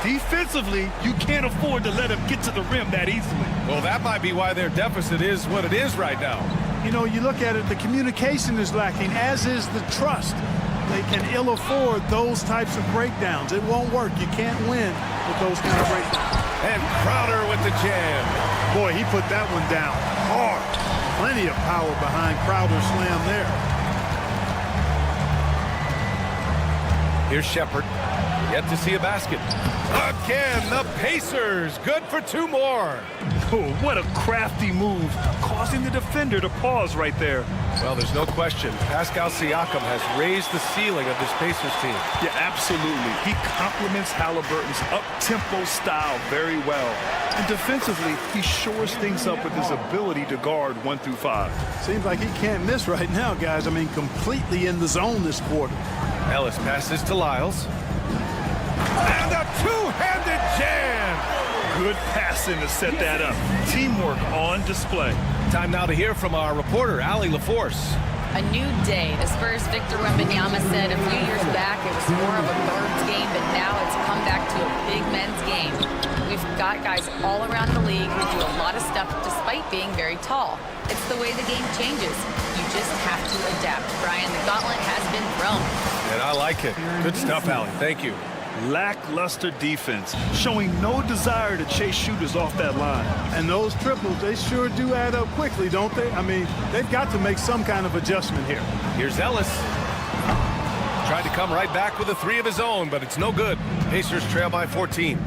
Defensively, you can't afford to let him get to the rim that easily. Well, that might be why their deficit is what it is right now. You know, you look at it, the communication is lacking, as is the trust. They can ill afford those types of breakdowns. It won't work. You can't win with those kind of breakdowns. And Crowder with the jam. Boy, he put that one down hard. Plenty of power behind Crowder's slam there. Here's Shepard. Yet to see a basket. Again, the Pacers. Good for 2 more. Oh, what a crafty move, causing the defender to pause right there. Well, there's no question. Pascal Siakam has raised the ceiling of this Pacers team. Yeah, absolutely. He complements Halliburton's up-tempo style very well. And defensively, he shores things up with his ability to guard 1 through 5. Seems like he can't miss right now, guys. I mean, completely in the zone this quarter. Ellis passes to Lyles. And a two-handed jam. Good passing to set that up. Teamwork on display. Time now to hear from our reporter, Allie LaForce. A new day. The Spurs' Victor Wembanyama said a few years back it was more of a guards game, but now it's come back to a big men's game. We've got guys all around the league who do a lot of stuff despite being very tall. It's the way the game changes. You just have to adapt. Brian, the gauntlet has been thrown. And I like it. Good stuff, Allie. Thank you. Lackluster defense, showing no desire to chase shooters off that line. And those triples, they sure do add up quickly, don't they? I mean, they've got to make some kind of adjustment here. Here's Ellis. Tried to come right back with a 3 of his own, but it's no good. Pacers trail by 14.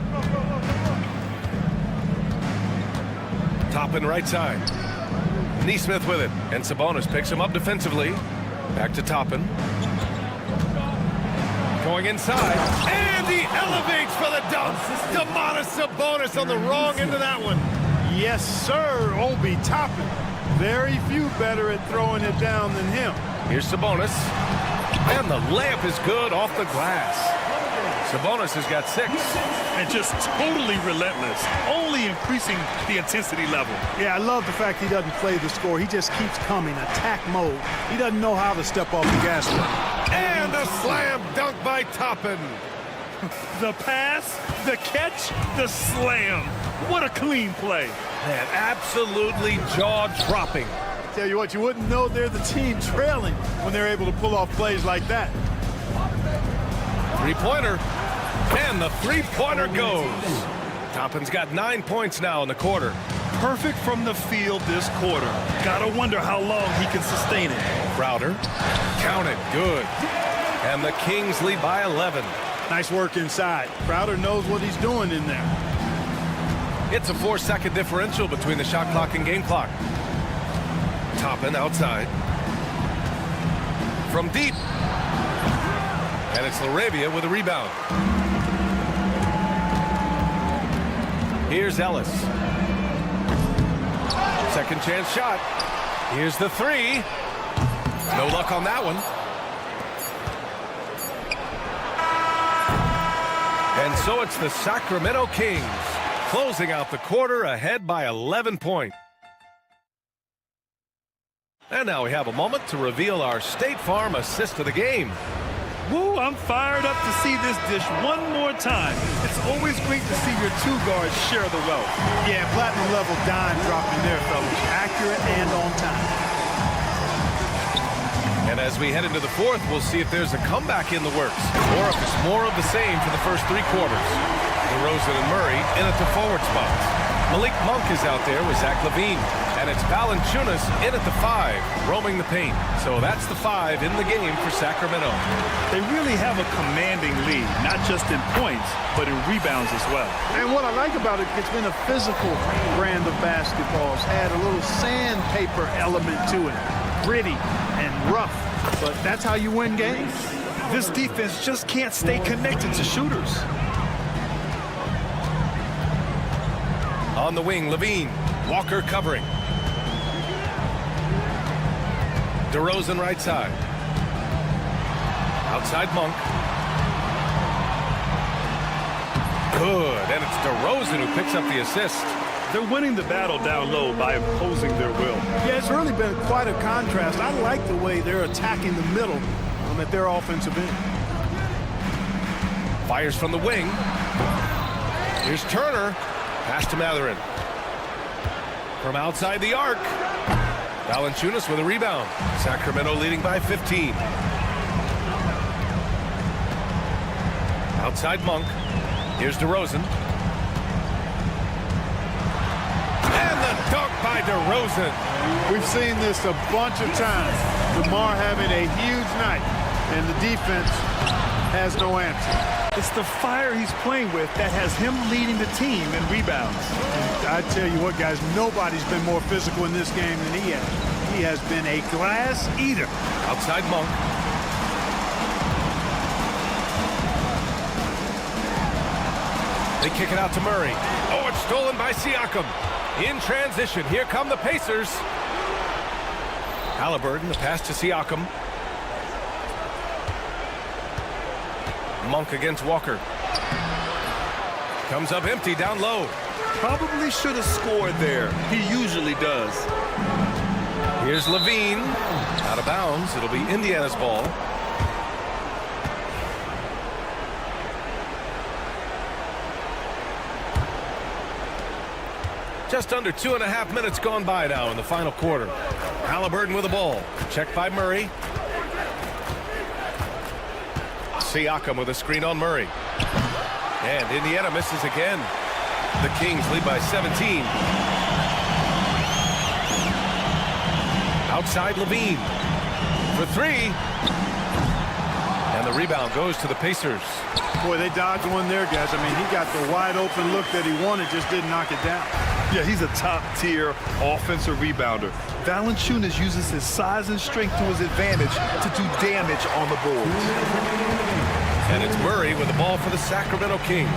Toppin right side. Neesmith with it, and Sabonis picks him up defensively. Back to Toppin. Going inside, and he elevates for the dunk. Domantas Sabonis on the wrong end of that one. Yes, sir, Obi Toppin. Very few better at throwing it down than him. Here's Sabonis, and the layup is good off the glass. Sabonis has got 6. And just totally relentless, only increasing the intensity level. Yeah, I love the fact he doesn't play the score. He just keeps coming, attack mode. He doesn't know how to step off the gas pedal. And a slam dunk by Toppin. The pass, the catch, the slam. What a clean play. Man, absolutely jaw-dropping. Tell you what, you wouldn't know they're the team trailing when they're able to pull off plays like that. Three-pointer. And the three-pointer goes. Toppin's got 9 points now in the quarter. Perfect from the field this quarter. Gotta wonder how long he can sustain it. Crowder. Count it. Good. And the Kings lead by 11. Nice work inside. Crowder knows what he's doing in there. It's a 4-second differential between the shot clock and game clock. Toppin outside. From deep. And it's LaRavia with a rebound. Here's Ellis. Second chance shot. Here's the 3. No luck on that one. And so it's the Sacramento Kings closing out the quarter ahead by 11 points. And now we have a moment to reveal our State Farm assist of the game. Woo, I'm fired up to see this dish one more time. It's always great to see your 2 guards share the wealth. Yeah, platinum level dime dropping there, fellas. Accurate and on time. And as we head into the 4th, we'll see if there's a comeback in the works, or if it's more of the same for the first 3 quarters. DeRozan and Murray in at the forward spots. Malik Monk is out there with Zach LaVine. And it's Valanciunas in at the 5, roaming the paint. So that's the 5 in the game for Sacramento. They really have a commanding lead, not just in points, but in rebounds as well. And what I like about it, it's been a physical brand of basketball. It's had a little sandpaper element to it. Gritty and rough, but that's how you win games. This defense just can't stay connected to shooters. On the wing, LaVine. Walker covering. DeRozan right side. Outside Monk. Good, and it's DeRozan who picks up the assist. They're winning the battle down low by imposing their will. Yeah, it's really been quite a contrast. I like the way they're attacking the middle at their offensive end. Fires from the wing. Here's Turner. Pass to Mathurin. From outside the arc. Valanciunas with a rebound. Sacramento leading by 15. Outside Monk. Here's DeRozan. And the dunk by DeRozan. We've seen this a bunch of times. DeMar having a huge night, and the defense has no answer. It's the fire he's playing with that has him leading the team in rebounds. And I tell you what, guys, nobody's been more physical in this game than he has. He has been a glass eater. Outside Monk. They kick it out to Murray. Oh, it's stolen by Siakam. In transition, here come the Pacers. Halliburton, the pass to Siakam. Monk against Walker. Comes up empty down low. Probably should have scored there. He usually does. Here's Levine. Out of bounds. It'll be Indiana's ball. Just under 2.5 minutes gone by now in the final quarter. Halliburton with the ball. Checked by Murray. Siakam with a screen on Murray. And Indiana misses again. The Kings lead by 17. Outside Levine for three. And the rebound goes to the Pacers. Boy, they dodged one there, guys. I mean, he got the wide open look that he wanted, just didn't knock it down. Yeah, he's a top-tier offensive rebounder. Valanciunas uses his size and strength to his advantage to do damage on the boards. And it's Murray with the ball for the Sacramento Kings.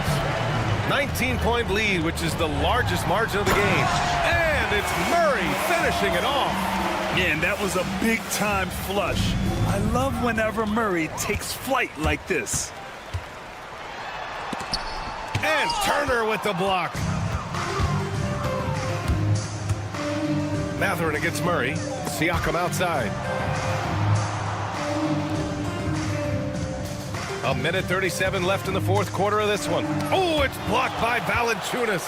19-point lead, which is the largest margin of the game. And it's Murray finishing it off. Yeah, and that was a big-time flush. I love whenever Murray takes flight like this. And Turner with the block. Mathurin against Murray. Siakam outside. A minute 37 left in the fourth quarter of this one. Oh, it's blocked by Valanciunas.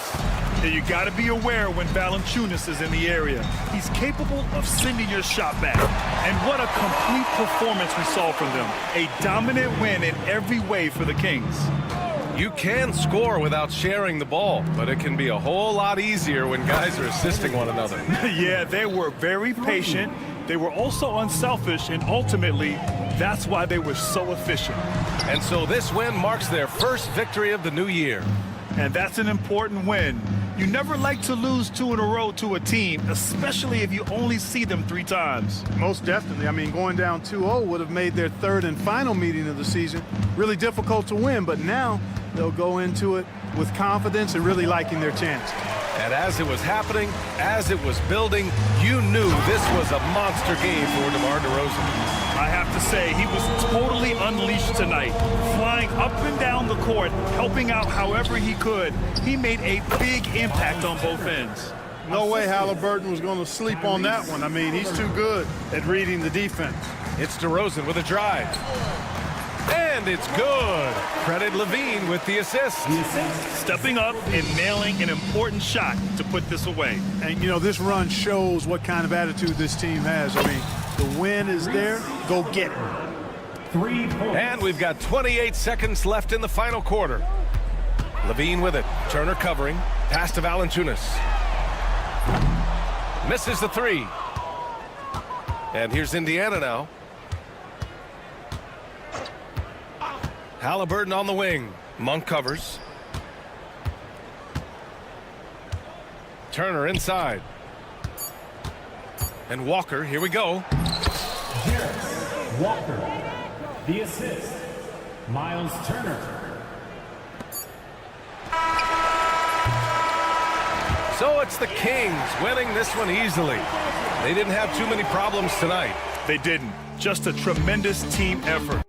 Yeah, you got to be aware when Valanciunas is in the area. He's capable of sending your shot back. And what a complete performance we saw from them. A dominant win in every way for the Kings. You can score without sharing the ball, but it can be a whole lot easier when guys are assisting one another. Yeah, they were very patient. They were also unselfish, and ultimately, that's why they were so efficient. And so this win marks their first victory of the new year. And that's an important win. You never like to lose 2 in a row to a team, especially if you only see them 3 times. Most definitely. I mean, going down 2-0 would have made their third and final meeting of the season really difficult to win, but now they'll go into it with confidence and really liking their chance. And as it was happening, as it was building, you knew this was a monster game for DeMar DeRozan. I have to say, he was totally unleashed tonight, flying up and down the court, helping out however he could. He made a big impact on both ends. No way Halliburton was going to sleep on that one. I mean, he's too good at reading the defense. It's DeRozan with a drive. And it's good. Credit Levine with the assist. Stepping up and nailing an important shot to put this away. And, you know, this run shows what kind of attitude this team has. I mean, the win is there. Go get it. 3 points. And we've got 28 seconds left in the final quarter. Levine with it. Turner covering. Pass to Valanciunas. Misses the 3. And here's Indiana now. Halliburton on the wing. Monk covers. Turner inside. And Walker, here we go. Walker, the assist. Miles Turner. So it's the Kings winning this one easily. They didn't have too many problems tonight. They didn't. Just a tremendous team effort.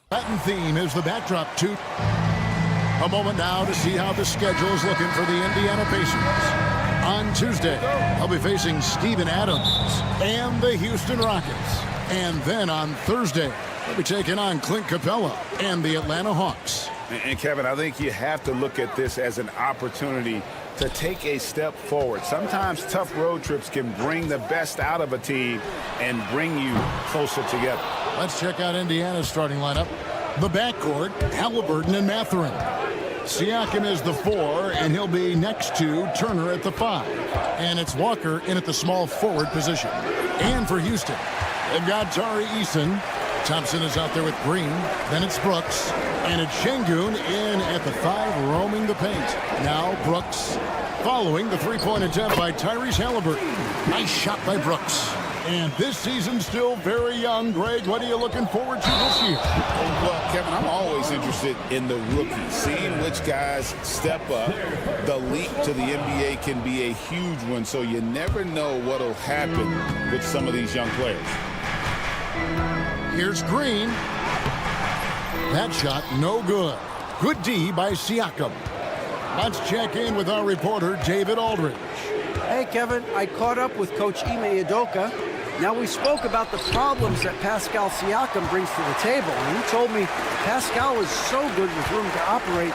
Latin theme is the backdrop to a moment now to see how the schedule is looking for the Indiana Pacers. On Tuesday, they'll be facing Steven Adams and the Houston Rockets. And then on Thursday, they'll be taking on Clint Capella and the Atlanta Hawks. And Kevin, I think you have to look at this as an opportunity to take a step forward. Sometimes tough road trips can bring the best out of a team and bring you closer together. Let's check out Indiana's starting lineup. The backcourt, Halliburton and Mathurin. Siakam is the 4, and he'll be next to Turner at the 5. And it's Walker in at the small forward position. And for Houston, they've got Tari Eason. Thompson is out there with Green. Then it's Brooks. And it's Şengün in at the 5, roaming the paint. Now Brooks following the three-point attempt by Tyrese Halliburton. Nice shot by Brooks. And this season's still very young. Greg, what are you looking forward to this year? Well, Kevin, I'm always interested in the rookies, seeing which guys step up. The leap to the NBA can be a huge one, so you never know what will happen with some of these young players. Here's Green. That shot, no good. Good D by Siakam. Let's check in with our reporter, David Aldridge. Hey, Kevin, I caught up with Coach Ime Udoka. Now, we spoke about the problems that Pascal Siakam brings to the table, and he told me Pascal is so good with room to operate,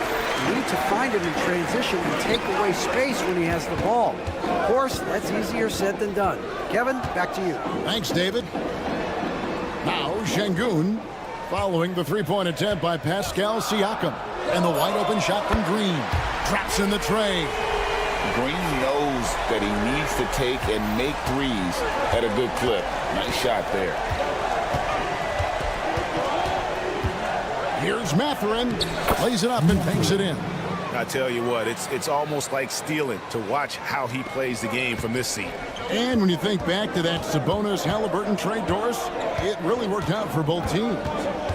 you need to find him in transition and take away space when he has the ball. Of course, that's easier said than done. Kevin, back to you. Thanks, David. Now, Şengün following the three-point attempt by Pascal Siakam. And the wide-open shot from Green. Traps in the tray. Green knows that he needs to take and make threes at a good clip. Nice shot there. Here's Mathurin. Plays it up and banks it in. I tell you what, it's almost like stealing to watch how he plays the game from this seat. And when you think back to that Sabonis-Halliburton trade, Doris, it really worked out for both teams.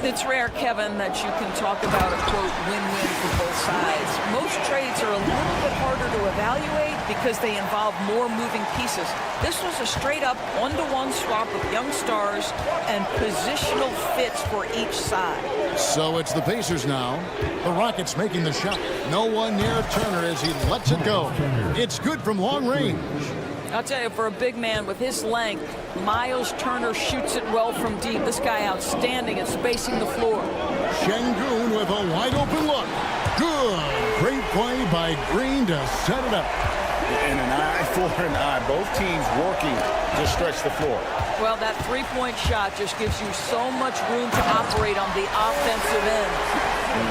It's rare, Kevin, that you can talk about a, quote, win-win for both sides. Most trades are a little bit harder to evaluate because they involve more moving pieces. This was a straight-up one-to-one swap of young stars and positional fits for each side. So it's the Pacers now. The Rockets making the shot. No one near Turner as he lets it go. It's good from long range. I'll tell you, for a big man with his length, Miles Turner shoots it well from deep. This guy outstanding at spacing the floor. Şengün with a wide-open look. Good. Great play by Green to set it up. And an eye for an eye. Both teams working to stretch the floor. Well, that three-point shot just gives you so much room to operate on the offensive end.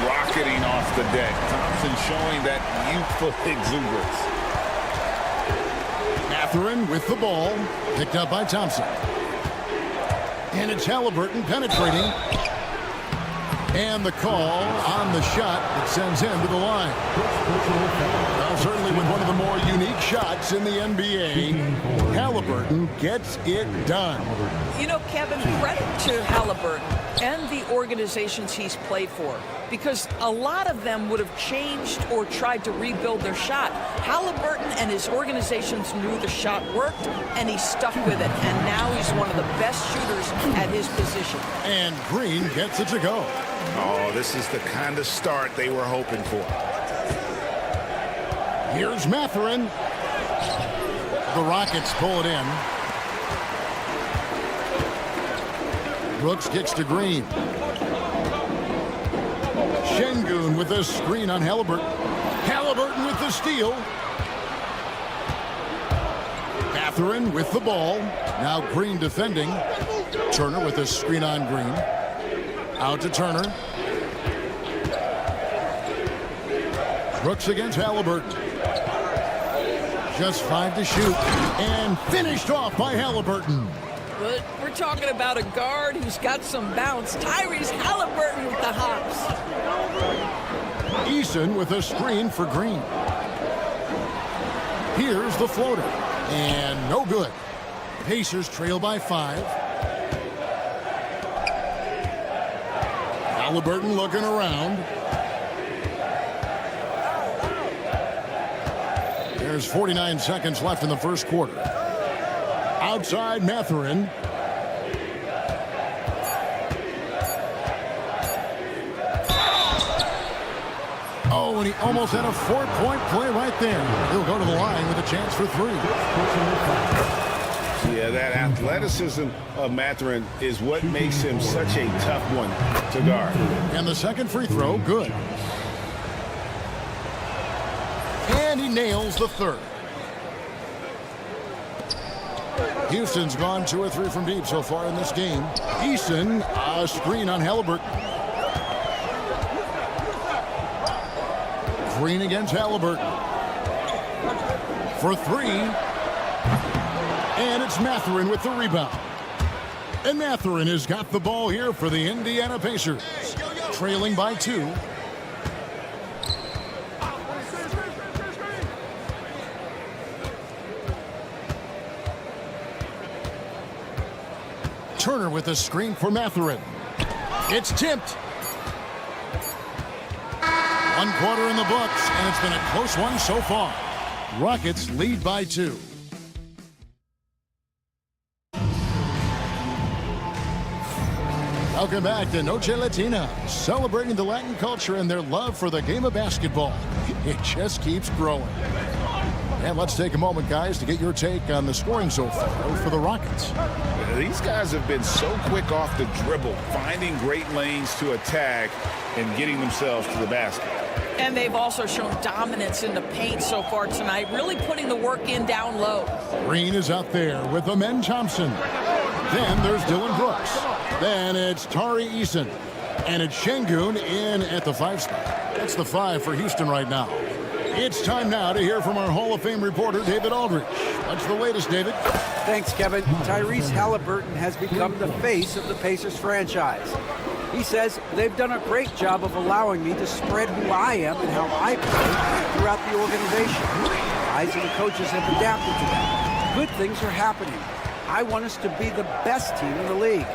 Rocketing off the deck. Thompson showing that youthful exuberance. Mathurin with the ball. Picked up by Thompson. And it's Halliburton penetrating. And the call on the shot that sends him to the line. Well, certainly with one of the more unique shots in the NBA, Halliburton gets it done. You know, Kevin, credit to Halliburton and the organizations he's played for, because a lot of them would have changed or tried to rebuild their shot. Halliburton and his organizations knew the shot worked, and he stuck with it. And now he's one of the best shooters at his position. And Green gets it to go. Oh, this is the kind of start they were hoping for. Here's Mathurin. The Rockets pull it in. Brooks kicks to Green. Şengün with a screen on Halliburton. Halliburton with the steal. Mathurin with the ball. Now Green defending. Turner with a screen on Green. Out to Turner. Brooks against Halliburton. Just 5 to shoot. And finished off by Halliburton. But we're talking about a guard who's got some bounce. Tyrese Halliburton with the hops. Eason with a screen for Green. Here's the floater. And no good. Pacers trail by 5. Halliburton looking around. There's 49 seconds left in the first quarter. Outside Mathurin. Oh, and he almost had a 4-point play right there. He'll go to the line with a chance for 3. Yeah, that athleticism of Mathurin is what makes him such a tough one to guard. And the second free throw, good. And he nails the third. Houston's gone 2 or 3 from deep so far in this game. Eason, a screen on Halliburton. Green against Halliburton. For 3. And it's Mathurin with the rebound. And Mathurin has got the ball here for the Indiana Pacers. Trailing by 2. Turner with a screen for Mathurin. It's tipped. 1 quarter in the books, and it's been a close one so far. Rockets lead by 2. Welcome back to Noche Latina, celebrating the Latin culture and their love for the game of basketball. It just keeps growing. And let's take a moment, guys, to get your take on the scoring so far for the Rockets. These guys have been so quick off the dribble, finding great lanes to attack and getting themselves to the basket. And they've also shown dominance in the paint so far tonight, really putting the work in down low. Green is out there with Amen Thompson. Then there's Dylan Brooks. Then it's Tari Eason. And it's Şengün in at the 5 spot. That's the 5 for Houston right now. It's time now to hear from our Hall of Fame reporter, David Aldridge. What's the latest, David? Thanks, Kevin. Tyrese Halliburton has become the face of the Pacers franchise. He says they've done a great job of allowing me to spread who I am and how I play throughout the organization. Guys and the coaches have adapted to that. Good things are happening. I want us to be the best team in the league.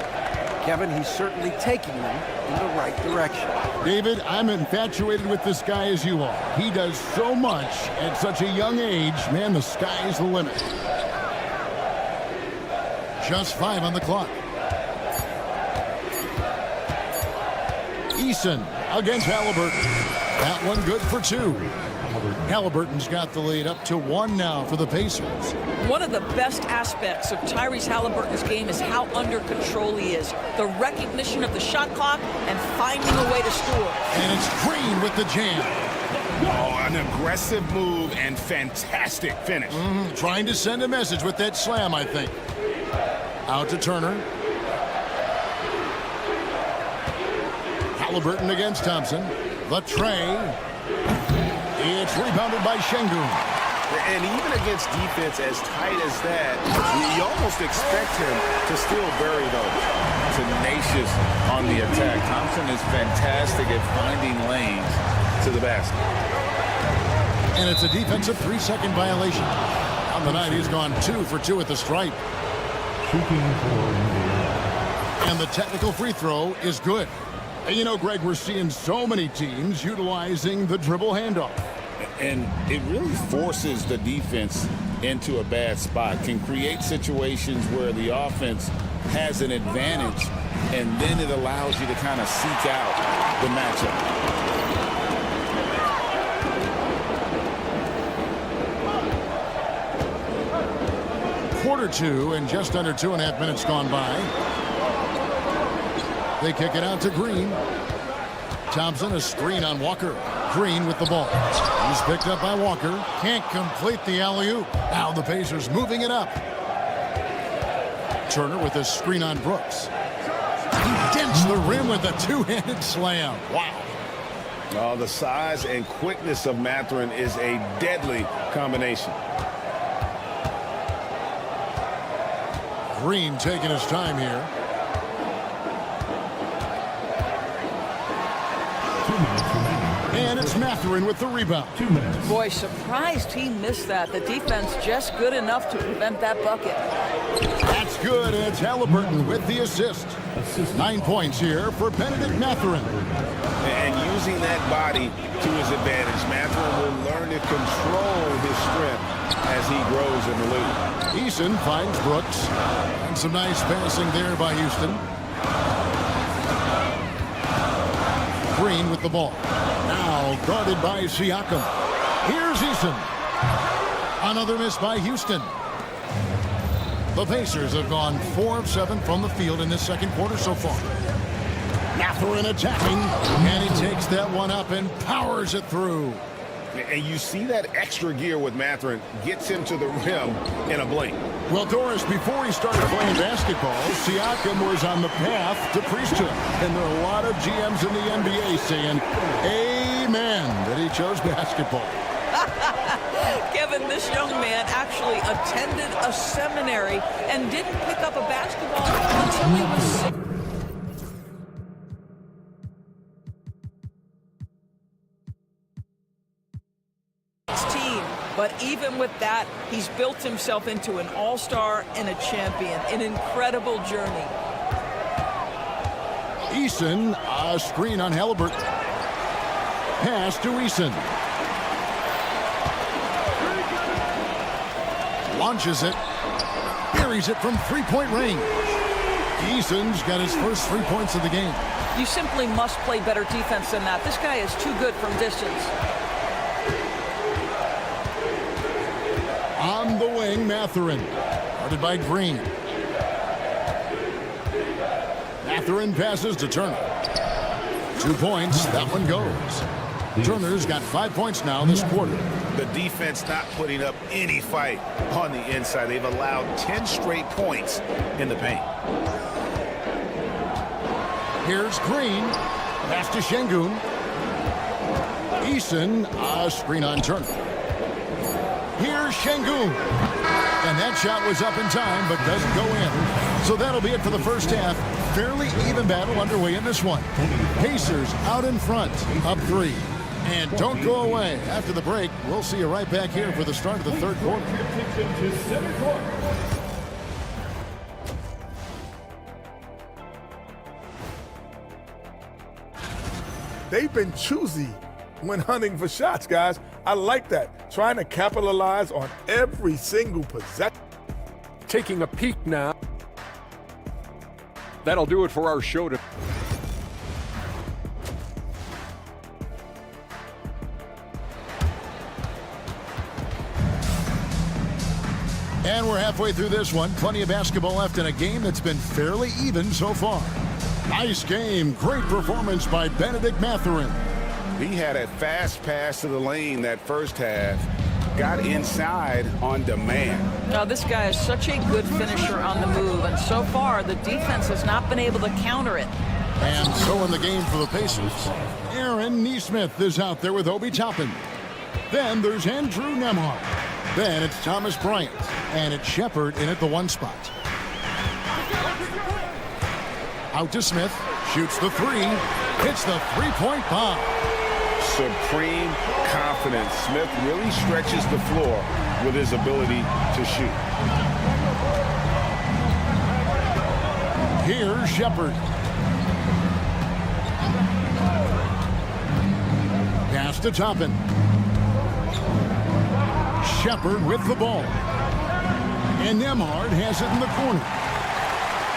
Kevin, he's certainly taking them in the right direction. David, I'm infatuated with this guy as you are. He does so much at such a young age. Man, the sky's the limit. Just 5 on the clock. Eason against Halliburton. That one good for 2. Halliburton's got the lead up to 1 now for the Pacers. One of the best aspects of Tyrese Halliburton's game is how under control he is. The recognition of the shot clock and finding a way to score. And it's Green with the jam. Oh, an aggressive move and fantastic finish. Trying to send a message with that slam, I think. Out to Turner. Halliburton against Thompson. The tray. It's rebounded by Şengün. And even against defense as tight as that, you almost expect him to still bury those. Tenacious on the attack. Thompson is fantastic at finding lanes to the basket. And it's a defensive 3-second violation. On the night, he's gone 2 for 2 at the stripe. And the technical free throw is good. And you know, Greg, we're seeing so many teams utilizing the dribble handoff. And it really forces the defense into a bad spot, can create situations where the offense has an advantage, and then it allows you to kind of seek out the matchup. Quarter 2 and just under 2.5 minutes gone by. They kick it out to Green. Thompson, a screen on Walker. Green with the ball. He's picked up by Walker. Can't complete the alley-oop. Now the Pacers moving it up. Turner with a screen on Brooks. He dents the rim with a 2-handed slam. Wow. Oh, the size and quickness of Mathurin is a deadly combination. Green taking his time here. And it's Mathurin with the rebound. 2 minutes. Boy, surprised he missed that. The defense just good enough to prevent that bucket. That's good, and it's Halliburton with the assist. 9 points here for Benedict Mathurin. And using that body to his advantage, Mathurin will learn to control his strength as he grows in the league. Eason finds Brooks. And some nice passing there by Houston. Green with the ball. Now guarded by Siakam. Here's Eason. Another miss by Houston. The Pacers have gone 4 of 7 from the field in this second quarter so far. Mathurin attacking, and he takes that one up and powers it through. And you see that extra gear with Mathurin gets him to the rim in a blink. Well, Doris, before he started playing basketball, Siakam was on the path to priesthood. And there are a lot of GMs in the NBA saying, amen, that he chose basketball. Kevin, this young man actually attended a seminary and didn't pick up a basketball until he was 16. But even with that, he's built himself into an all-star and a champion. An incredible journey. Eason, a screen on Halliburton. Pass to Eason. Launches it. Buries it from three-point range. Eason's got his first 3 points of the game. You simply must play better defense than that. This guy is too good from distance. On the wing, Mathurin. Guarded by Green. Mathurin passes to Turner. 2 points. That one goes. Turner's got 5 points now this quarter. The defense not putting up any fight on the inside. They've allowed 10 straight points in the paint. Here's Green. Pass to Şengün. Eason, a screen on Turner. Here's Şengün. And that shot was up in time, but doesn't go in. So that'll be it for the first half. Fairly even battle underway in this one. Pacers out in front, up 3. And don't go away. After the break, we'll see you right back here for the start of the third quarter. They've been choosy when hunting for shots, guys. I like that. Trying to capitalize on every single possession. Taking a peek now. That'll do it for our show today. And we're halfway through this one. Plenty of basketball left in a game that's been fairly even so far. Nice game. Great performance by Benedict Mathurin. He had a fast pass to the lane that first half. Got inside on demand. Now, this guy is such a good finisher on the move, and so far the defense has not been able to counter it. And so in the game for the Pacers, Aaron Nesmith is out there with Obi Toppin. Then there's Andrew Nemo. Then it's Thomas Bryant. And it's Shepard in at the 1 spot. Out to Smith. Shoots the 3. Hits the three-point bomb. Supreme confidence. Smith really stretches the floor with his ability to shoot. Here's Shepard. Pass to Toppin. Shepard with the ball. And Nembhard has it in the corner.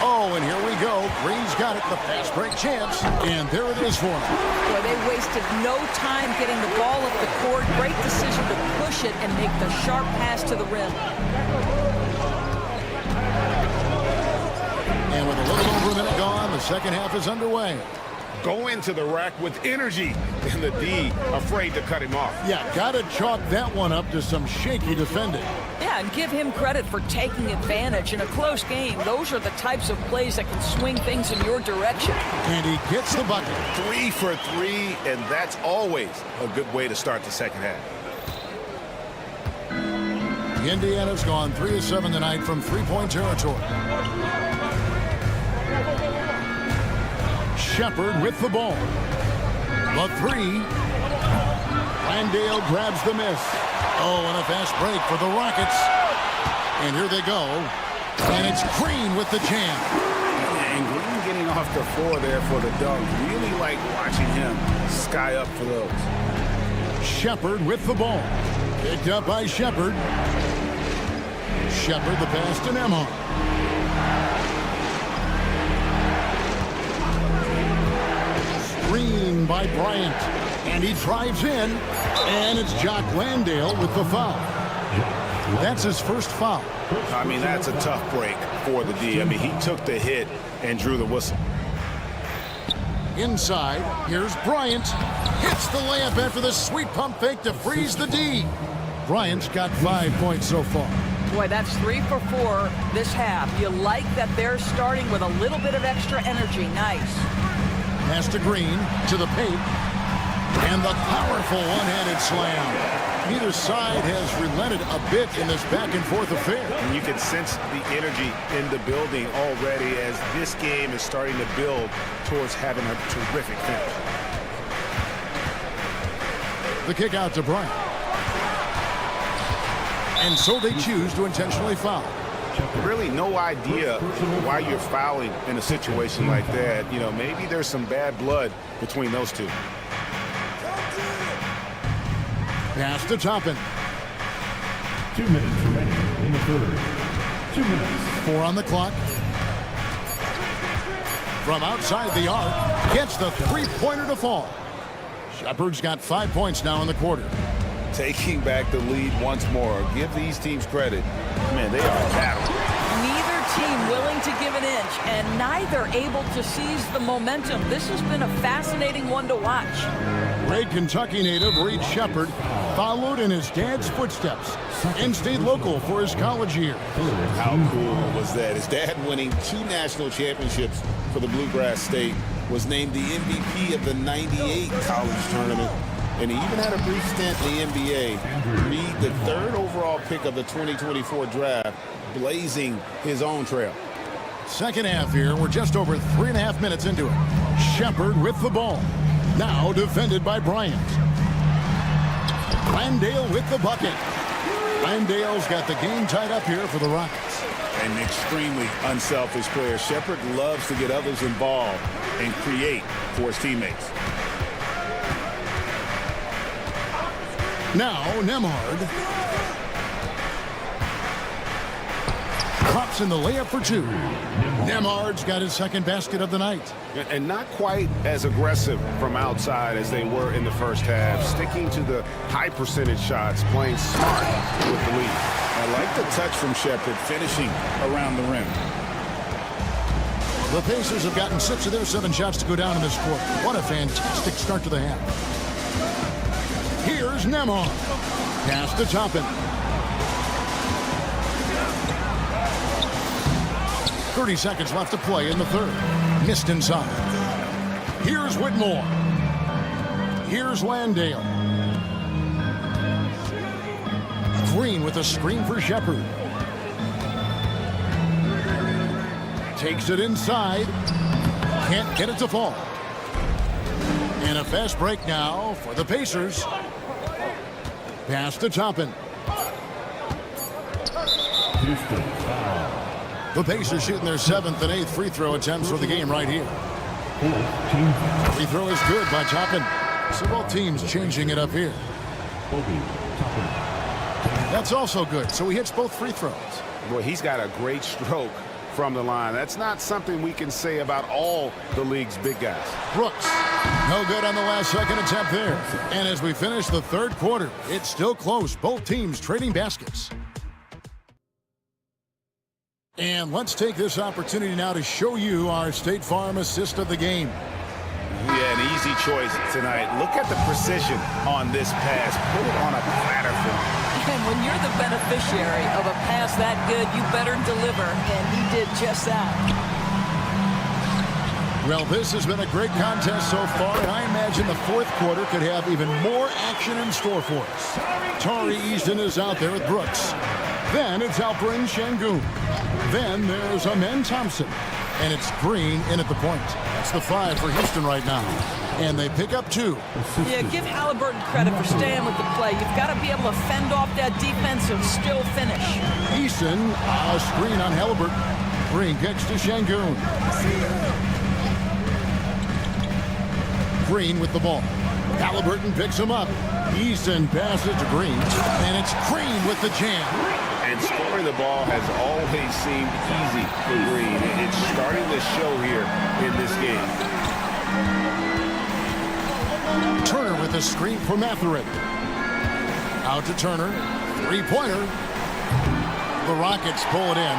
Oh, and here we go. Green's got it, the fast break chance. And there it is for him. Boy, they wasted no time getting the ball up the court. Great decision to push it and make the sharp pass to the rim. And with a little over a minute gone, the second half is underway. Go into the rack with energy, and the D afraid to cut him off. Yeah, got to chalk that one up to some shaky defending. Yeah, and give him credit for taking advantage in a close game. Those are the types of plays that can swing things in your direction. And he gets the bucket. 3 for 3, and that's always a good way to start the second half. Indiana's gone 3 of 7 tonight from three-point territory. Shepard with the ball. The 3. Landale grabs the miss. Oh, and a fast break for the Rockets. And here they go. And it's Green with the jam. And Green getting off the floor there for the dunk. Really like watching him sky up for those. Shepard with the ball. Picked up by Shepard. Shepard the pass to Nemo. Screen by Bryant. And he drives in. And it's Jock Landale with the foul. That's his first foul. I mean, that's a tough break for the D. I mean, he took the hit and drew the whistle. Inside, here's Bryant. Hits the layup after the sweet pump fake to freeze the D. Bryant's got 5 points so far. Boy, that's 3 for 4 this half. You like that they're starting with a little bit of extra energy. Nice. Pass to Green, to the paint. And the powerful one-handed slam. Neither side has relented a bit in this back-and-forth affair. And you can sense the energy in the building already as this game is starting to build towards having a terrific finish. The kick out to Bryant. And so they choose to intentionally foul. Really no idea why you're fouling in a situation like that. You know, maybe there's some bad blood between those two. Pass to Toppin. 2 minutes remaining in the third. 2 minutes. 4 on the clock. From outside the arc, gets the three-pointer to fall. Shepard's got 5 points now in the quarter. Taking back the lead once more. Give these teams credit. Man, they are battling. Neither team willing to give an inch, and neither able to seize the momentum. This has been a fascinating one to watch. Great Kentucky native Reed Shepard followed in his dad's footsteps and stayed local for his college year. How cool was that? His dad winning 2 national championships for the Bluegrass State, was named the MVP of the '98 college tournament, and he even had a brief stint in the NBA. Reed, the 3rd overall pick of the 2024 draft, blazing his own trail. Second half here. We're just over 3.5 minutes into it. Shepard with the ball. Now defended by Bryant. Landale with the bucket. Landale's got the game tied up here for the Rockets. An extremely unselfish player. Shepard loves to get others involved and create for his teammates. Now Nemhard. Drops in the layup for 2. Nemhard's got his second basket of the night. And not quite as aggressive from outside as they were in the first half. Sticking to the high percentage shots, playing smart with the lead. I like the touch from Shepard, finishing around the rim. The Pacers have gotten 6 of their 7 shots to go down in this quarter. What a fantastic start to the half. Here's Nemo. Pass to Toppin. 30 seconds left to play in the third. Missed inside. Here's Whitmore. Here's Landale. Green with a screen for Shepard. Takes it inside. Can't get it to fall. And a fast break now for the Pacers. Pass to Toppin. The Pacers shooting their 7th and 8th free throw attempts for the game right here. Free throw is good by Toppin. So both teams changing it up here. That's also good. So he hits both free throws. Boy, he's got a great stroke from the line. That's not something we can say about all the league's big guys. Brooks, no good on the last second attempt there. And as we finish the third quarter, it's still close. Both teams trading baskets. And let's take this opportunity now to show you our State Farm assist of the game. Yeah, an easy choice tonight. Look at the precision on this pass. Put it on a platter for him. And when you're the beneficiary of a pass that good, you better deliver, and he did just that. Well, this has been a great contest so far, and I imagine the fourth quarter could have even more action in store for us. Tari Easton is out there with Brooks. Then it's Alperen Şengün. Then there's Amen Thompson. And it's Green in at the point. That's the 5 for Houston right now. And they pick up 2. Yeah, give Halliburton credit for staying with the play. You've got to be able to fend off that defense and still finish. Easton, a screen on Halliburton. Green kicks to Şengün. Green with the ball. Halliburton picks him up. Eason passes to Green, and it's Green with the jam. And scoring the ball has always seemed easy for Green. It's starting to show here in this game. Turner with a screen for Matherin. Out to Turner. Three-pointer. The Rockets pull it in.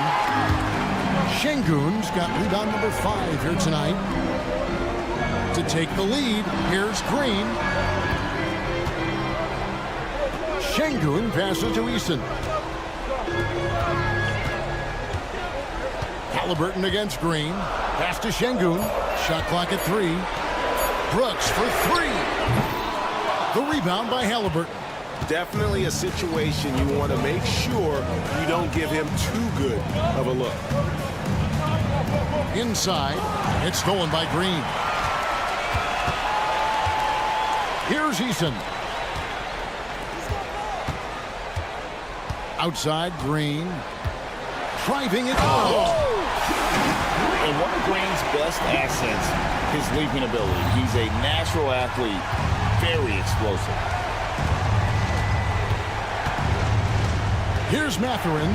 Şengün's got rebound number 5 here tonight. To take the lead, here's Green. Şengün passes to Eason. Halliburton against Green. Pass to Şengün. Shot clock at 3. Brooks for 3. The rebound by Halliburton. Definitely a situation you want to make sure you don't give him too good of a look. Inside, it's stolen by Green. Here's Eason. Outside, Green. Driving it. And one of Green's best assets, his leaping ability. He's a natural athlete, very explosive. Here's Matherin.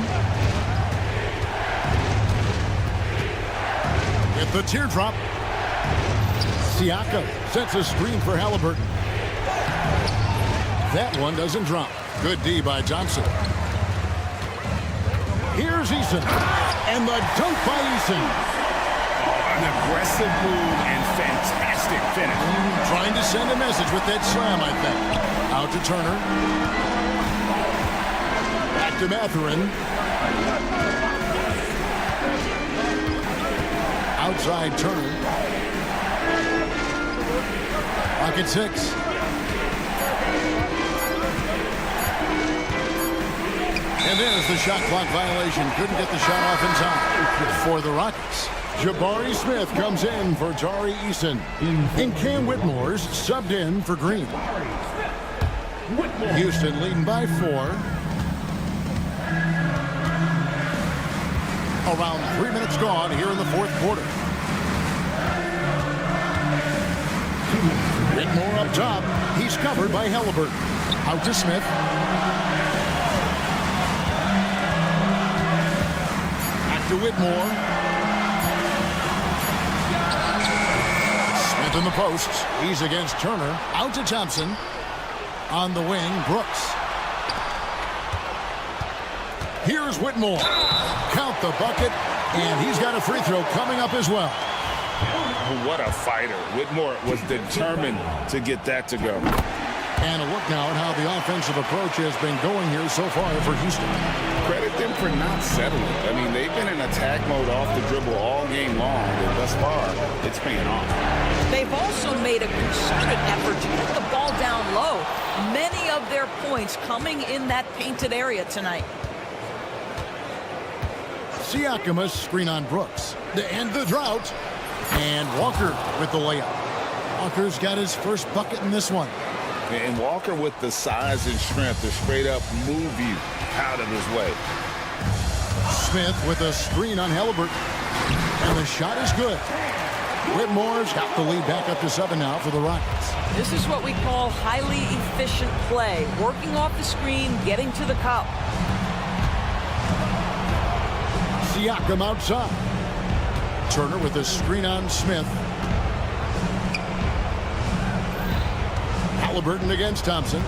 At the teardrop. Siakam sets a screen for Halliburton. That one doesn't drop. Good D by Johnson. Here's Eason. And the dunk by Eason. An aggressive move and fantastic finish. Trying to send a message with that slam, I think. Out to Turner. Back to Matherin. Outside Turner. Pocket 6. And there's the shot clock violation. Couldn't get the shot off in time for the Rockets. Jabari Smith comes in for Tari Eason. And Cam Whitmore's subbed in for Green. Houston leading by 4. Around 3 minutes gone here in the fourth quarter. Whitmore up top. He's covered by Halliburton. Out to Smith. Back to Whitmore. Smith in the posts. He's against Turner. Out to Thompson. On the wing, Brooks. Here's Whitmore. Count the bucket, and he's got a free throw coming up as well. What a fighter. Whitmore was determined to get that to go. And a look now at how the offensive approach has been going here so far for Houston. Credit them for not settling. I mean, they've been in attack mode off the dribble all game long, and thus far, it's paying off. They've also made a concerted effort to get the ball down low. Many of their points coming in that painted area tonight. Siakam a screen on Brooks to end the drought. And Walker with the layup. Walker's got his first bucket in this one. And Walker with the size and strength to straight up move you out of his way. Smith with a screen on Halliburton. And the shot is good. Whitmore's got the lead back up to 7 now for the Rockets. This is what we call highly efficient play. Working off the screen, getting to the cup. Siakam outside. Turner with a screen on Smith. Halliburton against Thompson.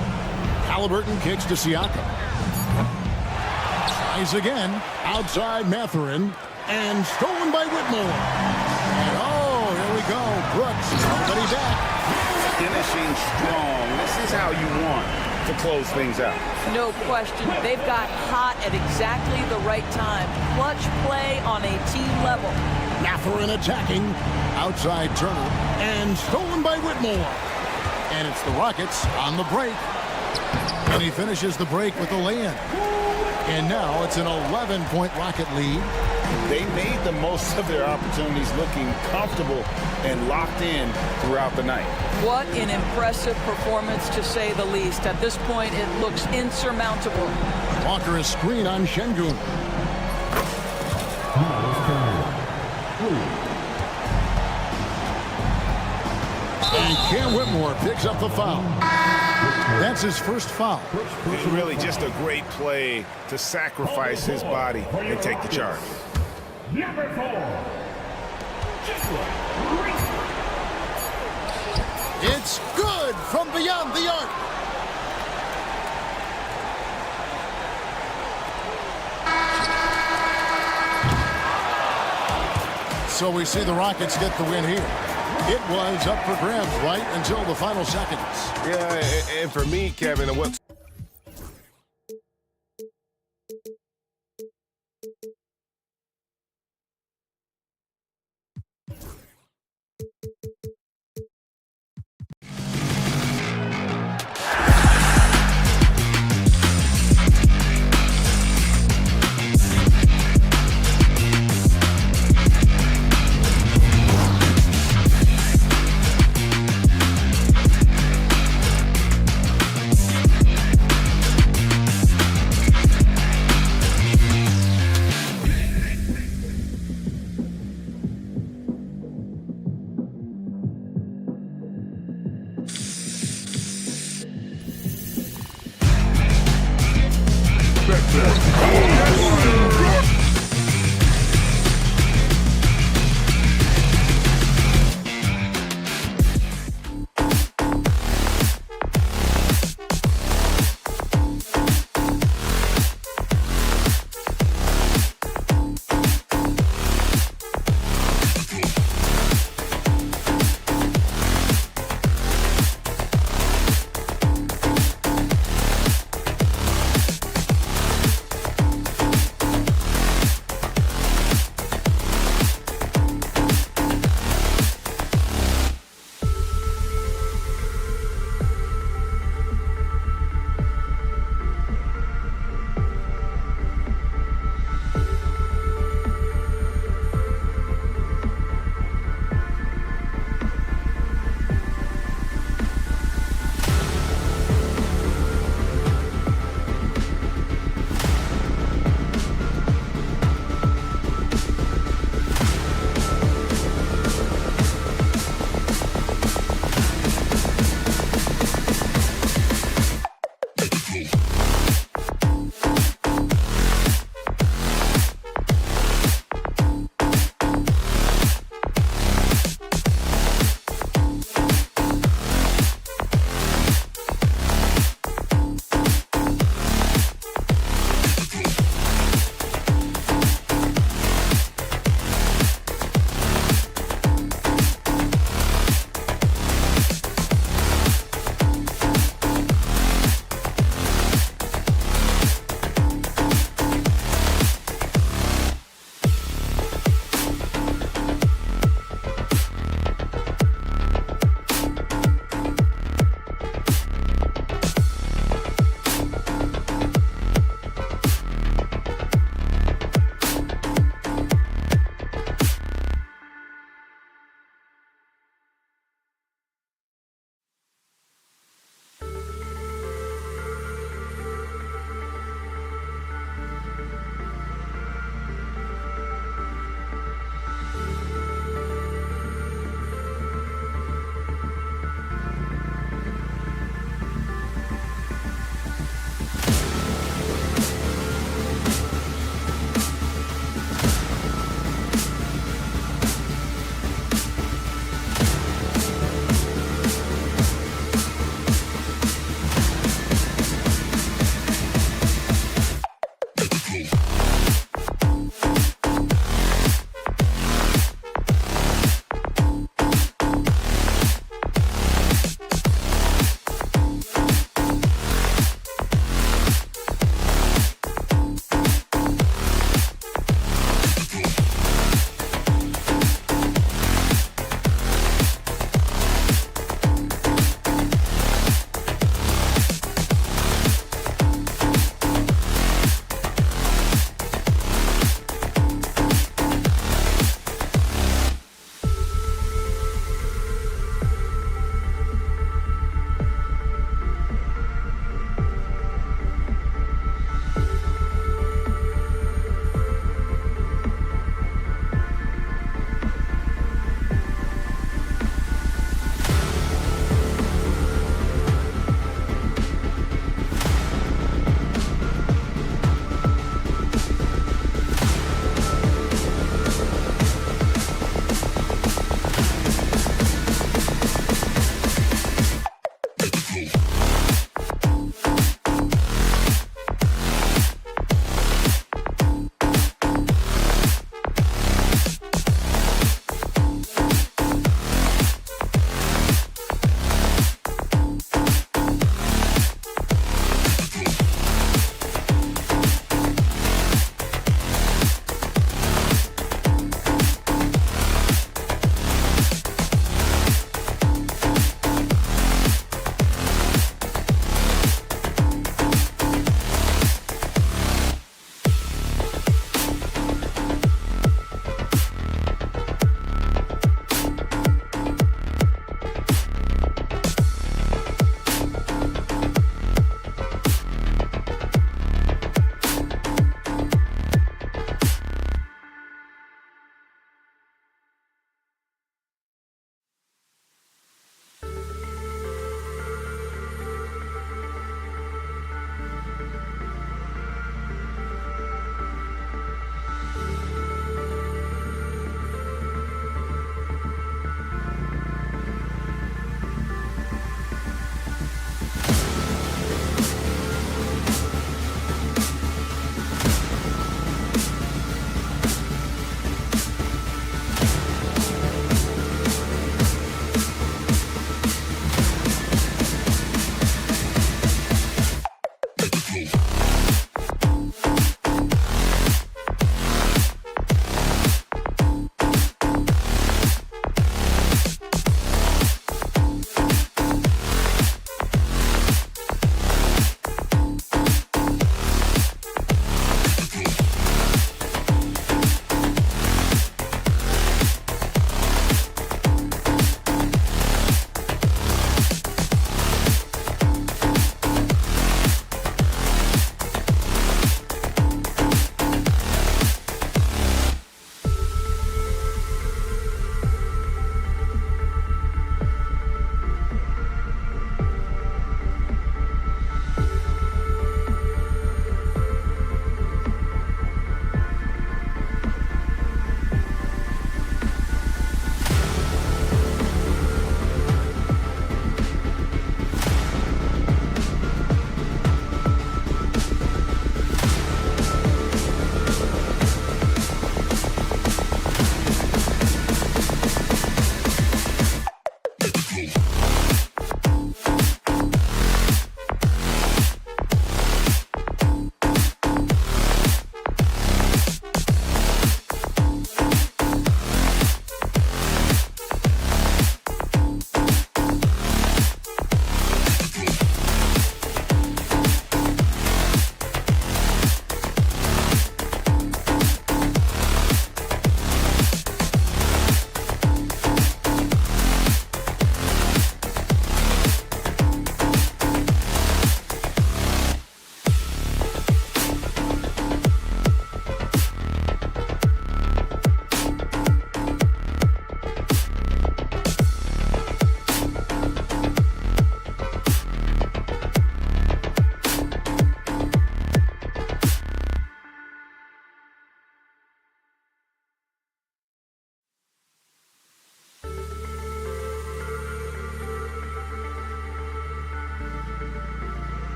Halliburton kicks to Siakam. Tries again. Outside Matherin. And stolen by Whitmore. And oh, here we go. Brooks. Nobody back. Finishing strong. This is how you want to close things out. No question. They've got hot at exactly the right time. Clutch play on a team level. Matherin attacking. Outside Turner. And stolen by Whitmore. And it's the Rockets on the break. And he finishes the break with a lay-in. And now it's an 11-point Rocket lead. They made the most of their opportunities, looking comfortable and locked in throughout the night. What an impressive performance, to say the least. At this point, it looks insurmountable. Walker a screen on Şengün. And Cam Whitmore picks up the foul. That's his first foul. It's really just a great play to sacrifice his body and take the charge. Number 4. It's good from beyond the arc. So we see the Rockets get the win here. It was up for grabs right until the final seconds. Yeah, and for me, Kevin, what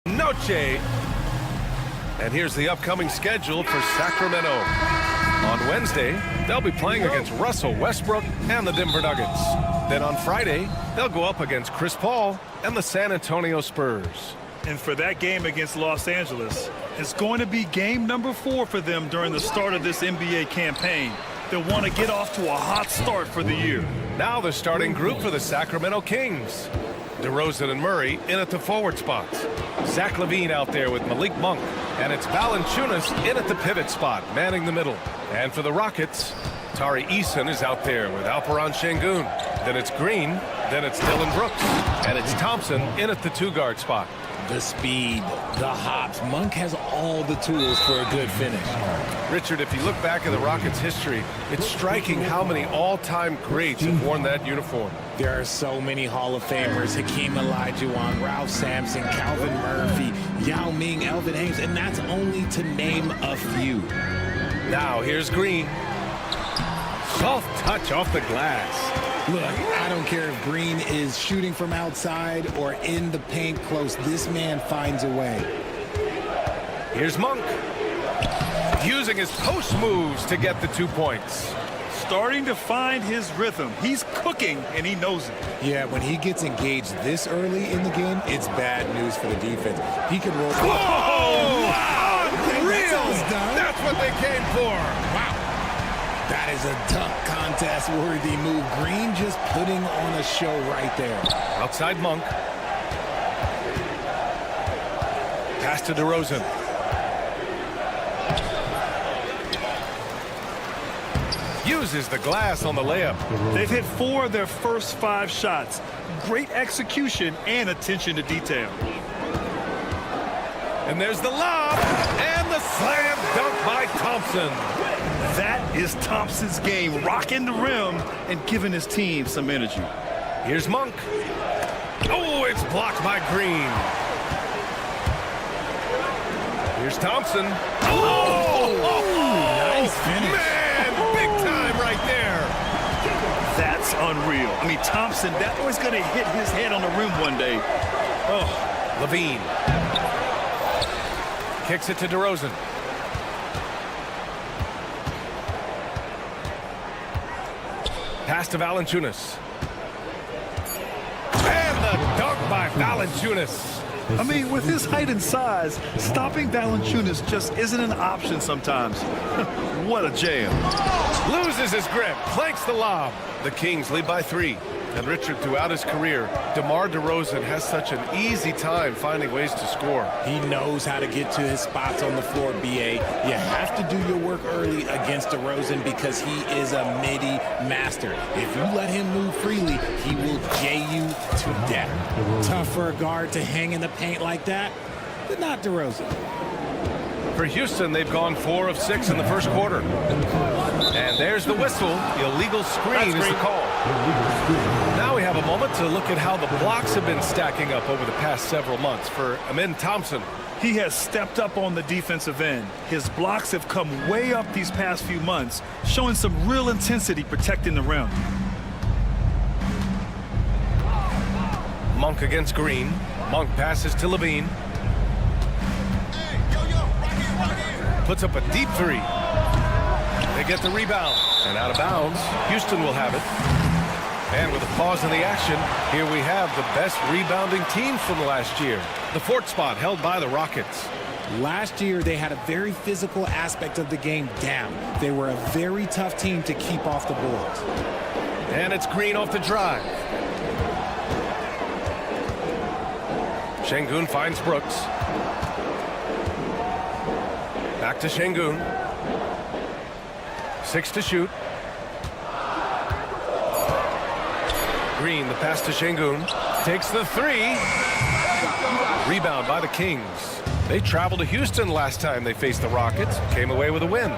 Noche. And here's the upcoming schedule for Sacramento. On Wednesday, they'll be playing against Russell Westbrook and the Denver Nuggets. Then on Friday, they'll go up against Chris Paul and the San Antonio Spurs. And for that game against Los Angeles, it's going to be game number 4 for them during the start of this NBA campaign. They'll want to get off to a hot start for the year. Now the starting group for the Sacramento Kings. DeRozan and Murray in at the forward spots. Zach LaVine out there with Malik Monk. And it's Valanciunas in at the pivot spot, manning the middle. And for the Rockets, Tari Eason is out there with Alperen Şengün. Then it's Green. Then it's Dylan Brooks. And it's Thompson in at the 2-guard spot. The speed, the hops. Monk has all the tools for a good finish. Richard, if you look back at the Rockets' history, it's striking how many all-time greats have worn that uniform. There are so many Hall of Famers. Hakeem Olajuwon, Ralph Sampson, Calvin Murphy, Yao Ming, Elvin Hayes, and that's only to name a few. Now here's Green. Soft touch off the glass. Look, I don't care if Green is shooting from outside or in the paint close. This man finds a way. Here's Monk. Using his post moves to get the 2 points. Starting to find his rhythm. He's cooking, and he knows it. Yeah, when he gets engaged this early in the game, it's bad news for the defense. He can roll. Whoa! Unreal! That's what they came for. Wow. That is a dunk contest-worthy move. Green just putting on a show right there. Outside Monk. Pass to DeRozan. Uses the glass on the layup. They've hit 4 of their first 5 shots. Great execution and attention to detail. And there's the lob and the slam dunk by Thompson. That is Thompson's game, rocking the rim and giving his team some energy. Here's Monk. Oh, it's blocked by Green. Here's Thompson. Nice finish. Man, big time right there. That's unreal. I mean, Thompson, that was going to hit his head on the rim one day. Oh, LaVine. Kicks it to DeRozan. Pass to Valanciunas. And the dunk by Valanciunas. I mean, with his height and size, stopping Valanciunas just isn't an option sometimes. What a jam. Loses his grip, clanks the lob. The Kings lead by 3. And Richard, throughout his career, DeMar DeRozan has such an easy time finding ways to score. He knows how to get to his spots on the floor, BA. You have to do your work early against DeRozan because he is a midi master. If you let him move freely, he will jay you to death. Tough for a guard to hang in the paint like that, but not DeRozan. For Houston, they've gone 4 of 6 in the first quarter. And there's the whistle. Illegal screen is the call. Now we have a moment to look at how the blocks have been stacking up over the past several months for Amin Thompson. He has stepped up on the defensive end. His blocks have come way up these past few months, showing some real intensity protecting the rim. Monk against Green. Monk passes to LaVine. Puts up a deep 3. They get the rebound. And out of bounds, Houston will have it. And with a pause in the action, here we have the best rebounding team from last year. The 4th spot held by the Rockets. Last year, they had a very physical aspect of the game down. They were a very tough team to keep off the boards. And it's Green off the drive. Şengün finds Brooks. Back to Şengün. 6 to shoot. Green, the pass to Şengün. Takes the 3. Rebound by the Kings. They traveled to Houston last time they faced the Rockets. Came away with a win.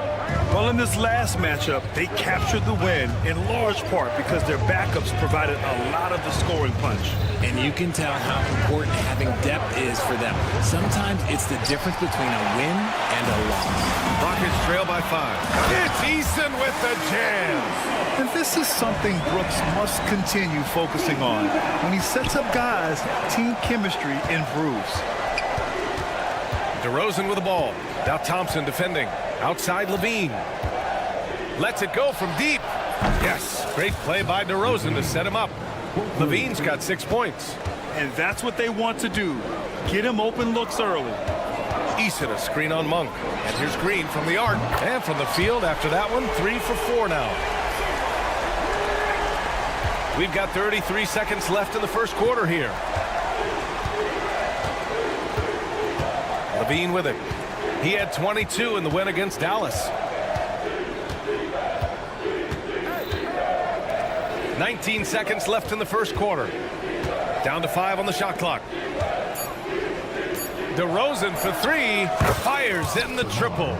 Well, in this last matchup, they captured the win in large part because their backups provided a lot of the scoring punch. And you can tell how important having depth is for them. Sometimes it's the difference between a win and a loss. Rockets trail by 5. It's Eason with the jam. And this is something Brooks must continue focusing on. When he sets up guys, team chemistry improves. DeRozan with the ball. Now Thompson defending. Outside Levine. Lets it go from deep. Yes, great play by DeRozan to set him up. Levine's got 6 points. And that's what they want to do. Get him open looks early. Eason a screen on Monk. And here's Green from the arc. And from the field after that one, 3 for 4 now. We've got 33 seconds left in the first quarter here. Levine with it. He had 22 in the win against Dallas. 19 seconds left in the first quarter. Down to 5 on the shot clock. DeRozan for 3. Fires in the triple.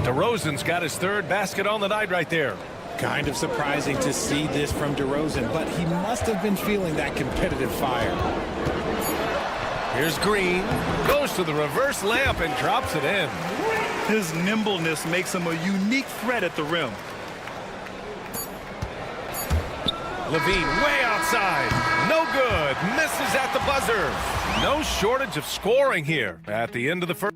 DeRozan's got his 3rd basket on the night right there. Kind of surprising to see this from DeRozan, but he must have been feeling that competitive fire. Here's Green. Goes to the reverse layup and drops it in. His nimbleness makes him a unique threat at the rim. Levine way outside. No good. Misses at the buzzer. No shortage of scoring here at the end of the first.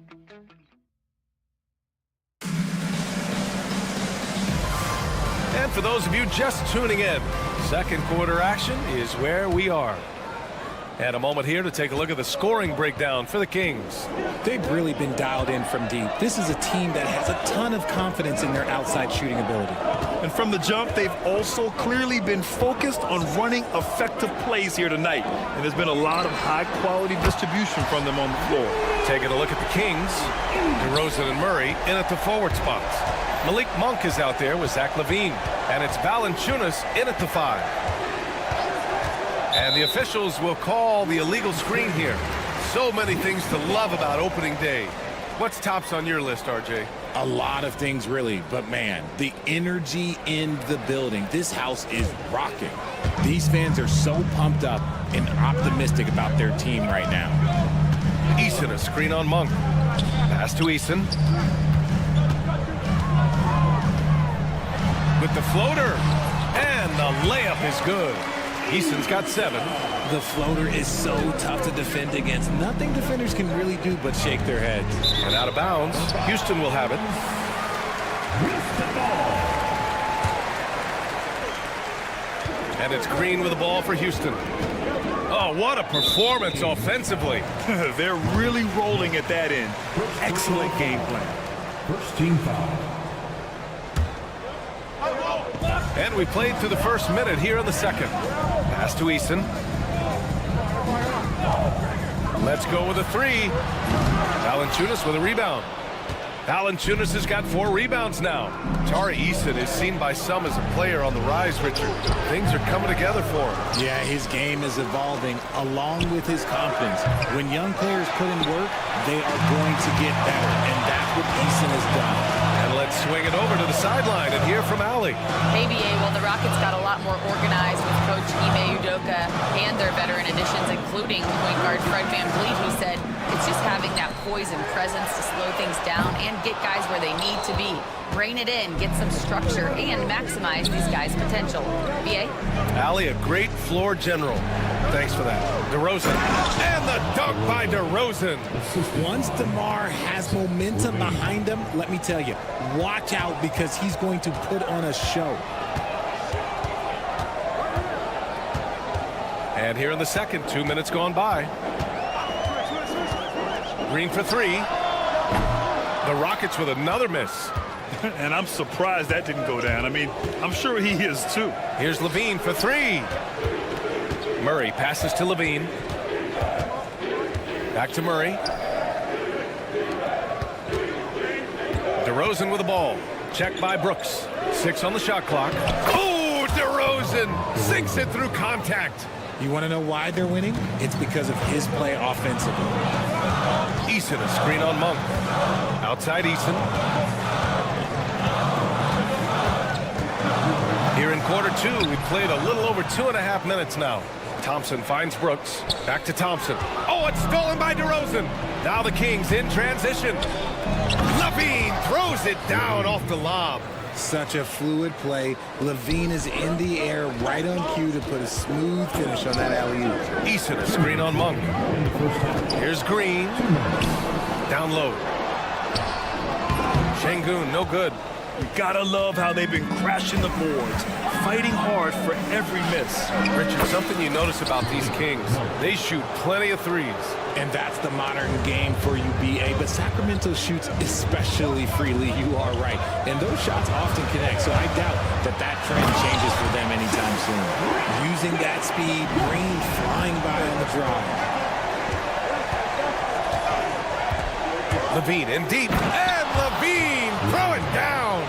And for those of you just tuning in, second quarter action is where we are. And a moment here to take a look at the scoring breakdown for the Kings. They've really been dialed in from deep. This is a team that has a ton of confidence in their outside shooting ability. And from the jump, they've also clearly been focused on running effective plays here tonight. And there's been a lot of high-quality distribution from them on the floor. Taking a look at the Kings, DeRozan and Murray in at the forward spots. Malik Monk is out there with Zach LaVine. And it's Valanciunas in at the 5. And the officials will call the illegal screen here. So many things to love about opening day. What's tops on your list, RJ? A lot of things, really. But, man, the energy in the building. This house is rocking. These fans are so pumped up and optimistic about their team right now. Eason, a screen on Monk. Pass to Eason. With the floater. And the layup is good. Eason's got 7. The floater is so tough to defend against. Nothing defenders can really do but shake their heads. And out of bounds, Houston will have it. And it's Green with the ball for Houston. Oh, what a performance offensively. They're really rolling at that end. Excellent game plan. First team foul. And we played through the first minute here in the second. Pass to Eason. Let's go with a 3. Valanciunas with a rebound. Valanciunas has got 4 rebounds now. Tari Eason is seen by some as a player on the rise, Richard. Things are coming together for him. Yeah, his game is evolving along with his confidence. When young players put in work, they are going to get better, and that's what Eason has done. And let's swing it over to the sideline and hear from Allie. Hey, BA, well, the Rockets got a lot more organized with Coach Ime Udoka and their veteran additions, including point guard Fred VanVleet, who said it's just having that poise and presence to slow things down and get guys where they need to be. Rein it in, get some structure, and maximize these guys' potential. BA? Allie, a great floor general. Thanks for that. DeRozan. And the dunk by DeRozan. Once DeMar has momentum behind him, let me tell you, watch out because he's going to put on a show. And here in the second, 2 minutes gone by. Green for 3. The Rockets with another miss. And I'm surprised that didn't go down. I mean, I'm sure he is too. Here's Levine for 3. Murray passes to Levine. Back to Murray. DeRozan with the ball. Checked by Brooks. 6 on the shot clock. Oh, DeRozan sinks it through contact. You want to know why they're winning? It's because of his play offensively. Eason, a screen on Monk. Outside Eason. quarter two. We've played a little over 2.5 minutes now. Thompson finds Brooks. Back to Thompson. Oh, it's stolen by DeRozan. Now the Kings in transition. Levine throws it down off the lob. Such a fluid play. Levine is in the air right on cue to put a smooth finish on that alley-oop. Eason a screen on Monk. Here's Green. Down low. Şengün, no good. You gotta love how they've been crashing the boards, fighting hard for every miss. Richard, something you notice about these Kings, they shoot plenty of threes. And that's the modern game for you, BA. But Sacramento shoots especially freely. You are right. And those shots often connect, so I doubt that trend changes for them anytime soon. Using that speed, Green flying by on the drive. Levine in deep, and Levine throw it down.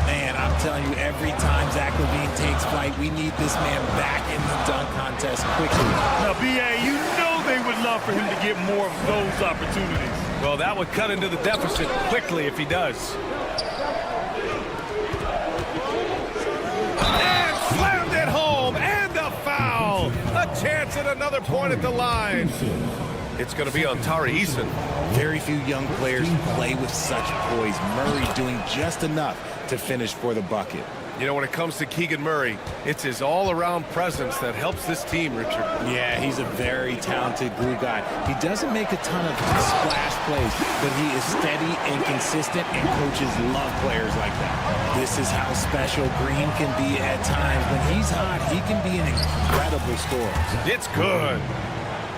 Man, I'm telling you, every time Zach Levine takes flight, we need this man back in the dunk contest quickly. Now, BA, you know they would love for him to get more of those opportunities. Well, that would cut into the deficit quickly if he does. And slammed it home, and a foul. A chance at another point at the line. It's going to be on Tari Eason. Very few young players play with such poise. Murray doing just enough to finish for the bucket. You know, when it comes to Keegan Murray, it's his all-around presence that helps this team, Richard. Yeah, he's a very talented glue guy. He doesn't make a ton of splash plays, but he is steady and consistent, and coaches love players like that. This is how special Green can be at times. When he's hot, he can be an incredible scorer. It's good.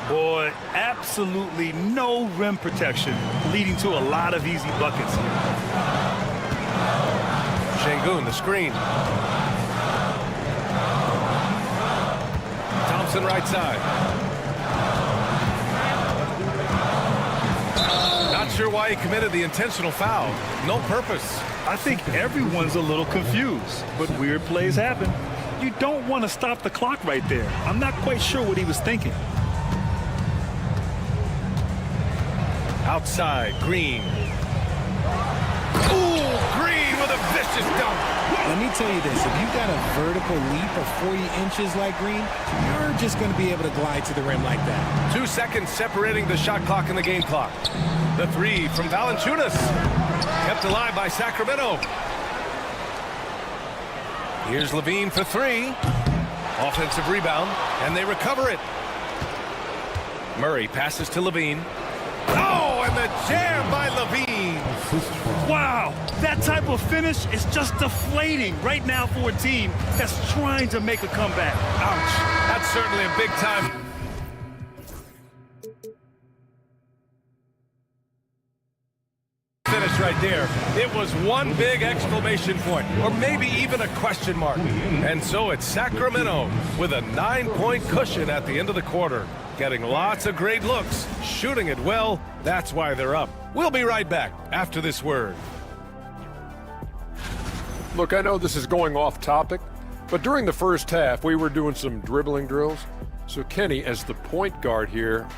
Boy, absolutely no rim protection, leading to a lot of easy buckets here. Şengün, the screen. Thompson right side. Not sure why he committed the intentional foul. No purpose. I think everyone's a little confused, but weird plays happen. You don't want to stop the clock right there. I'm not quite sure what he was thinking. Outside, Green. Ooh, Green with a vicious dunk. Let me tell you this, if you've got a vertical leap of 40 inches like Green, you're just going to be able to glide to the rim like that. 2 seconds separating the shot clock and the game clock. The three from Valanciunas. Kept alive by Sacramento. Here's Levine for three. Offensive rebound, and they recover it. Murray passes to Levine. Oh, and the jam by Levine. Wow, that type of finish is just deflating right now for a team that's trying to make a comeback. Ouch. That's certainly a big time finish right there. It was one big exclamation point, or maybe even a question mark. And so it's Sacramento with a 9-point cushion at the end of the quarter. Getting lots of great looks, shooting it well. That's why they're up. We'll be right back after this word. Look, I know this is going off topic, but during the first half, we were doing some dribbling drills. So Kenny, as the point guard here,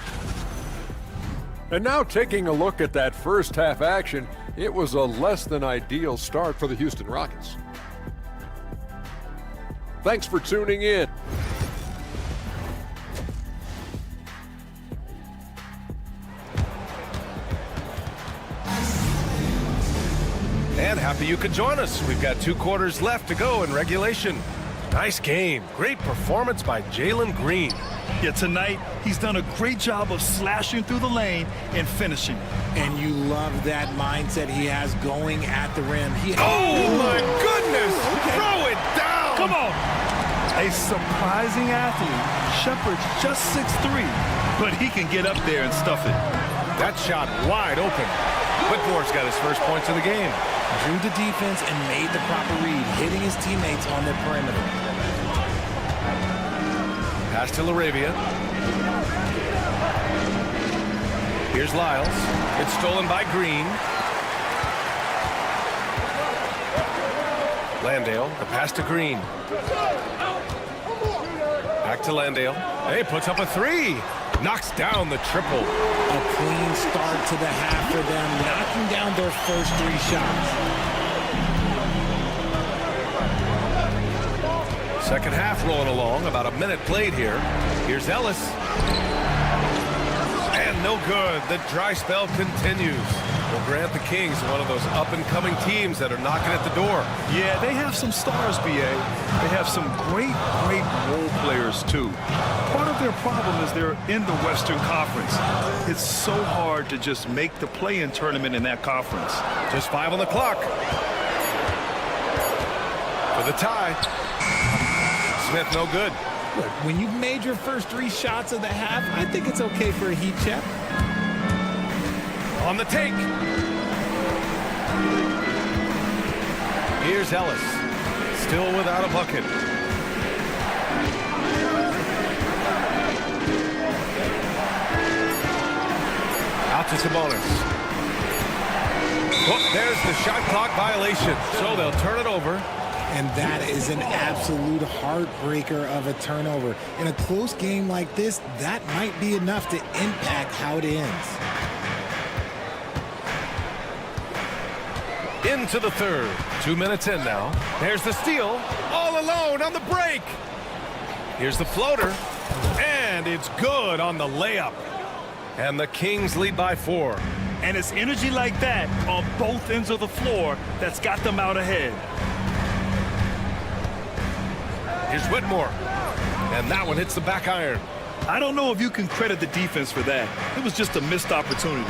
and now taking a look at that first half action, it was a less than ideal start for the Houston Rockets. Thanks for tuning in. And happy you could join us. We've got 2 quarters left to go in regulation. Nice game. Great performance by Jalen Green. Yeah, tonight he's done a great job of slashing through the lane and finishing. And you love that mindset he has going at the rim. Oh, my goodness! Okay. Throw it down! Come on! A surprising athlete. Shepard's just 6'3", but he can get up there and stuff it. That shot wide open. Whitmore's got his first points of the game. Drew the defense and made the proper read, hitting his teammates on the perimeter. Pass to LaRavia. Here's Lyles. It's stolen by Green. Landale, the pass to Green. Back to Landale. Hey, puts up a three. Knocks down the triple. A clean start to the half for them, knocking down their first 3 shots. Second half rolling along, about a minute played here. Here's Ellis. And no good. The dry spell continues. Well, Grant, the Kings, one of those up-and-coming teams that are knocking at the door. Yeah, they have some stars, BA. They have some great role players, too. Part of their problem is they're in the Western Conference. It's so hard to just make the play-in tournament in that conference. Just 5 on the clock. For the tie. Smith, no good. Look, when you've made your first 3 shots of the half, I think it's okay for a heat check. On the take. Here's Ellis. Still without a bucket. Out to Sabonis. Oh, there's the shot clock violation. So they'll turn it over. And that is an absolute heartbreaker of a turnover. In a close game like this, that might be enough to impact how it ends. Into the third. 2 minutes in now. There's the steal. All alone on the break. Here's the floater. And it's good on the layup. And the Kings lead by 4. And it's energy like that on both ends of the floor that's got them out ahead. Here's Whitmore. And that one hits the back iron. I don't know if you can credit the defense for that. It was just a missed opportunity.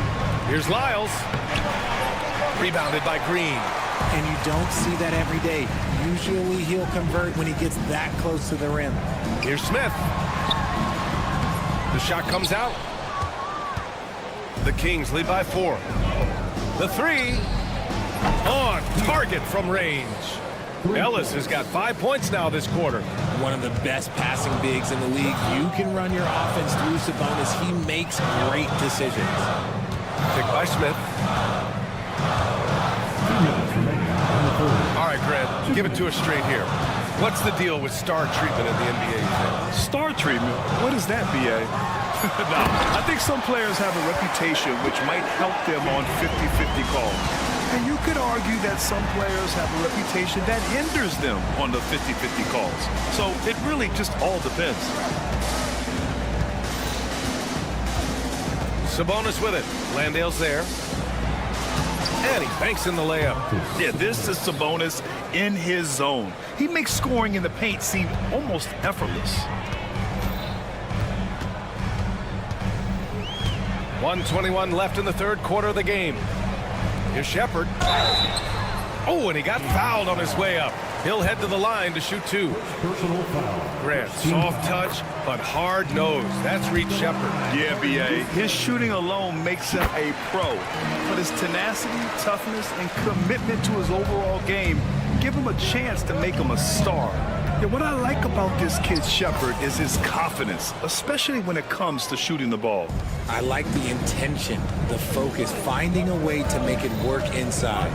Here's Lyles. Rebounded by Green. And you don't see that every day. Usually he'll convert when he gets that close to the rim. Here's Smith. The shot comes out. The Kings lead by 4. The 3 on target from range. Ellis has got 5 points now this quarter. One of the best passing bigs in the league. You can run your offense through Sabonis. He makes great decisions. Picked by Smith. All right, Grant, give it to us straight here. What's the deal with star treatment in the NBA? Star treatment? What is that, BA? No, I think some players have a reputation which might help them on 50-50 calls. And you could argue that some players have a reputation that hinders them on the 50-50 calls. So it really just all depends. Sabonis with it. Landale's there. And he banks in the layup. Yeah, this is Sabonis in his zone. He makes scoring in the paint seem almost effortless. 1:21 left in the third quarter of the game. Here's Shepard. Oh, and he got fouled on his way up. He'll head to the line to shoot 2. Personal foul. Grant, soft touch, but hard nose. That's Reed Shepard. Yeah, BA. His shooting alone makes him a pro. But his tenacity, toughness, and commitment to his overall game give him a chance to make him a star. Yeah, what I like about this kid Shepard is his confidence, especially when it comes to shooting the ball. I like the intention, the focus, finding a way to make it work inside.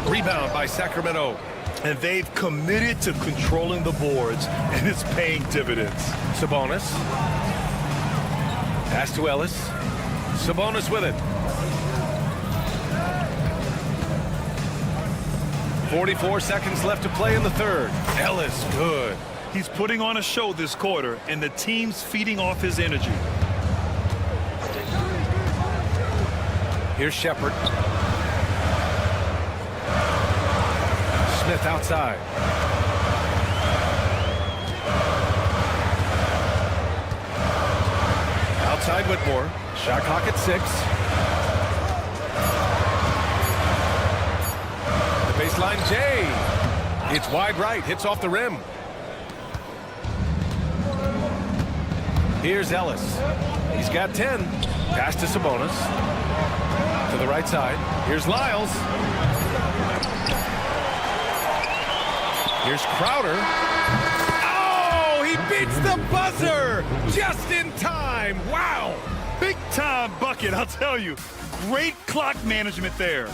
Rebound by Sacramento. And they've committed to controlling the boards, and it's paying dividends. Sabonis. Pass to Ellis. Sabonis with it. 44 seconds left to play in the third. Ellis, good. He's putting on a show this quarter, and the team's feeding off his energy. Here's Shepard. Smith outside. Outside Whitmore. Shot clock at 6. The baseline J. It's wide right. Hits off the rim. Here's Ellis. He's got 10. Pass to Sabonis. To the right side. Here's Lyles. Here's Crowder. Oh, he beats the buzzer just in time. Wow. Big time bucket, I'll tell you. Great clock management there.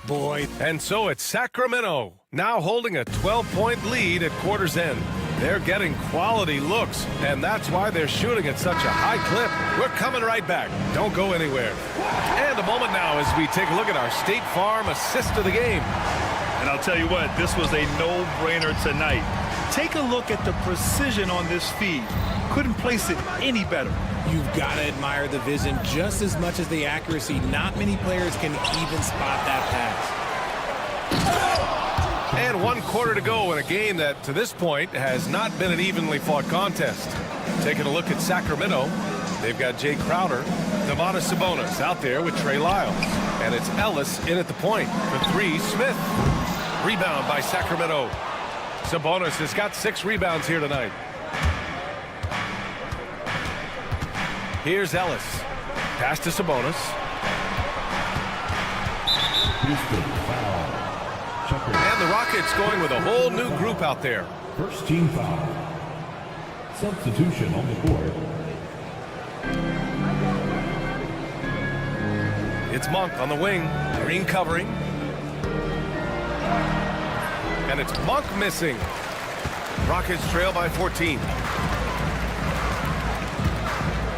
Boy. And so it's Sacramento now holding a 12-point lead at quarter's end. They're getting quality looks, and that's why they're shooting at such a high clip. We're coming right back. Don't go anywhere. And a moment now as we take a look at our State Farm assist of the game. And I'll tell you what, this was a no-brainer tonight. Take a look at the precision on this feed. Couldn't place it any better. You've got to admire the vision just as much as the accuracy. Not many players can even spot that pass. And 1 quarter to go in a game that, to this point, has not been an evenly fought contest. Taking a look at Sacramento, they've got Jay Crowder, Domantas Sabonis out there with Trey Lyles. And it's Ellis in at the point. For 3, Smith. Rebound by Sacramento. Sabonis has got 6 rebounds here tonight. Here's Ellis. Pass to Sabonis. And the Rockets going with a whole new group out there. First team foul. Substitution on the court. It's Monk on the wing. Green covering. And it's Monk missing. Rockets trail by 14.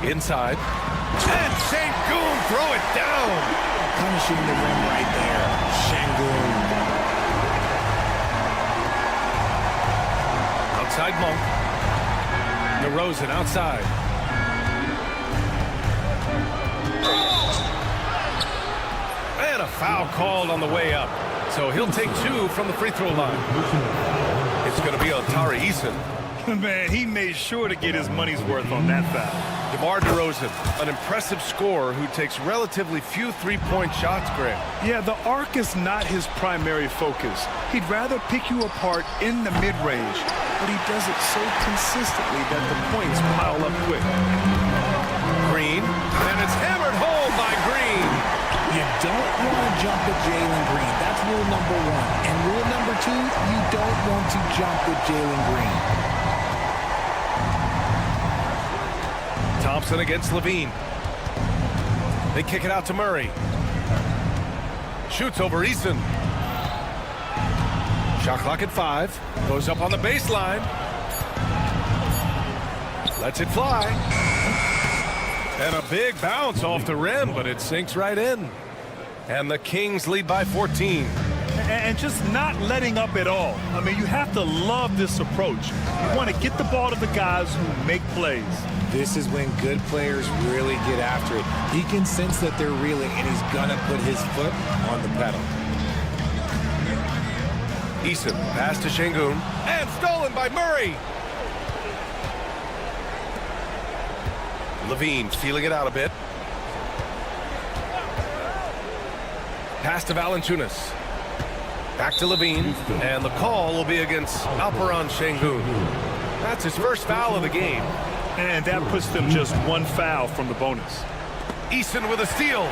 Inside. And Şengün throw it down. Punishing the rim right there. Şengün. Outside Monk. DeRozan outside. And a foul called on the way up. So he'll take 2 from the free throw line. It's going to be on Tari Eason. Man, he made sure to get his money's worth on that foul. DeMar DeRozan, an impressive scorer who takes relatively few three-point shots, Greg. Yeah, the arc is not his primary focus. He'd rather pick you apart in the mid-range, but he does it so consistently that the points pile up quick. Green, and it's hammered home by Green. You don't want to jump at Jalen Green. That's rule number 1. And rule number 2, you don't want to jump with Jalen Green. Thompson against Levine. They kick it out to Murray. Shoots over Eason. Shot clock at 5. Goes up on the baseline. Lets it fly. And a big bounce off the rim, but it sinks right in. And the Kings lead by 14. And just not letting up at all. I mean, you have to love this approach. You want to get the ball to the guys who make plays. This is when good players really get after it. He can sense that they're reeling, and he's going to put his foot on the pedal. Eason, pass to Şengün, and stolen by Murray. Levine feeling it out a bit. Pass to Valanciunas. Back to Levine, and the call will be against Alperen Şengün. That's his first foul of the game. And that puts them just 1 foul from the bonus. Eason with a steal.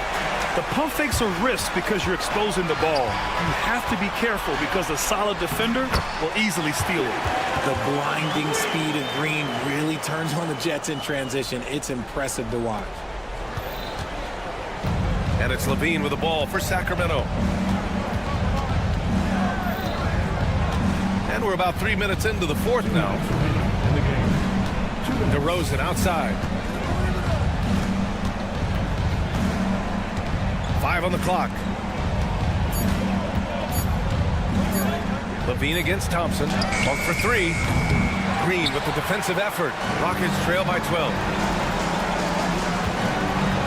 The pump fakes are risks because you're exposing the ball. You have to be careful because a solid defender will easily steal it. The blinding speed of Green really turns on the Jets in transition. It's impressive to watch. And it's Levine with the ball for Sacramento. And we're about 3 minutes into the 4th now. DeRozan outside. 5 on the clock. Levine against Thompson. Monk for 3. Green with the defensive effort. Rockets trail by 12.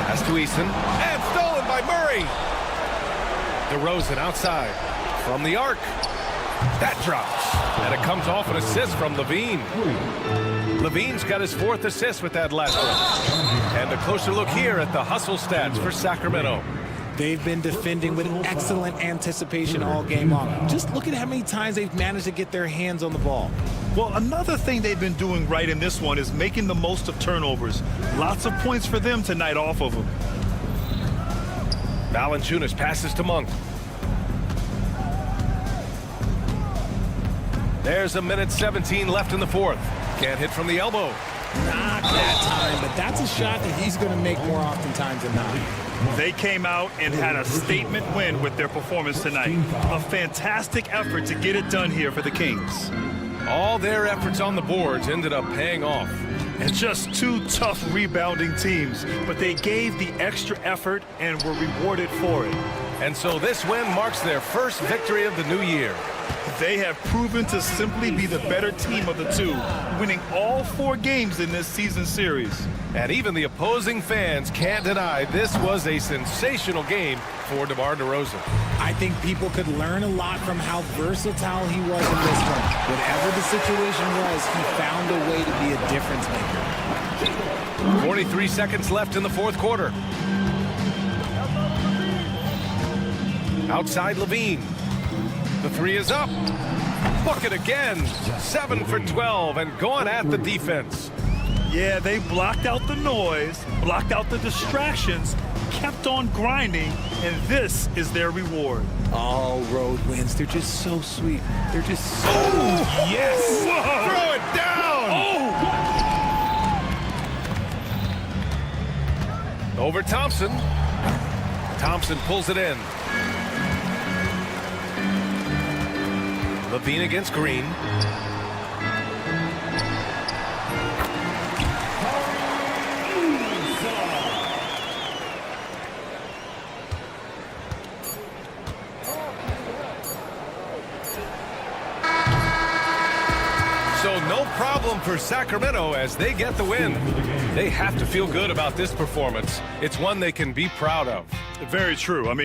Pass to Eason. And stolen by Murray. DeRozan outside. From the arc. That drops. And it comes off an assist from Levine. Levine's got his 4th assist with that last one. And a closer look here at the hustle stats for Sacramento. They've been defending with excellent anticipation all game long. Just look at how many times they've managed to get their hands on the ball. Well, another thing they've been doing right in this one is making the most of turnovers. Lots of points for them tonight off of them. Valanciunas passes to Monk. There's a minute 17 left in the 4th. Can't hit from the elbow. Not that time, but that's a shot that he's going to make more oftentimes than not. They came out and had a statement win with their performance tonight. A fantastic effort to get it done here for the Kings. All their efforts on the boards ended up paying off. And just 2 tough rebounding teams, but they gave the extra effort and were rewarded for it. And so this win marks their first victory of the new year. They have proven to simply be the better team of the two, winning all 4 games in this season series. And even the opposing fans can't deny this was a sensational game for DeMar DeRozan. I think people could learn a lot from how versatile he was in this one. Whatever the situation was, he found a way to be a difference maker. 43 seconds left in the fourth quarter. Outside Levine. The 3 is up. Bucket again. 7 for 12 and going at the defense. Yeah, they blocked out the noise, blocked out the distractions, kept on grinding, and this is their reward. All road wins. They're just so sweet. They're just so... Oh, yes! Whoa. Throw it down! Oh! Over Thompson. Thompson pulls it in. Levine against Green. So no problem for Sacramento as they get the win. They have to feel good about this performance. It's one they can be proud of. Very true. I mean,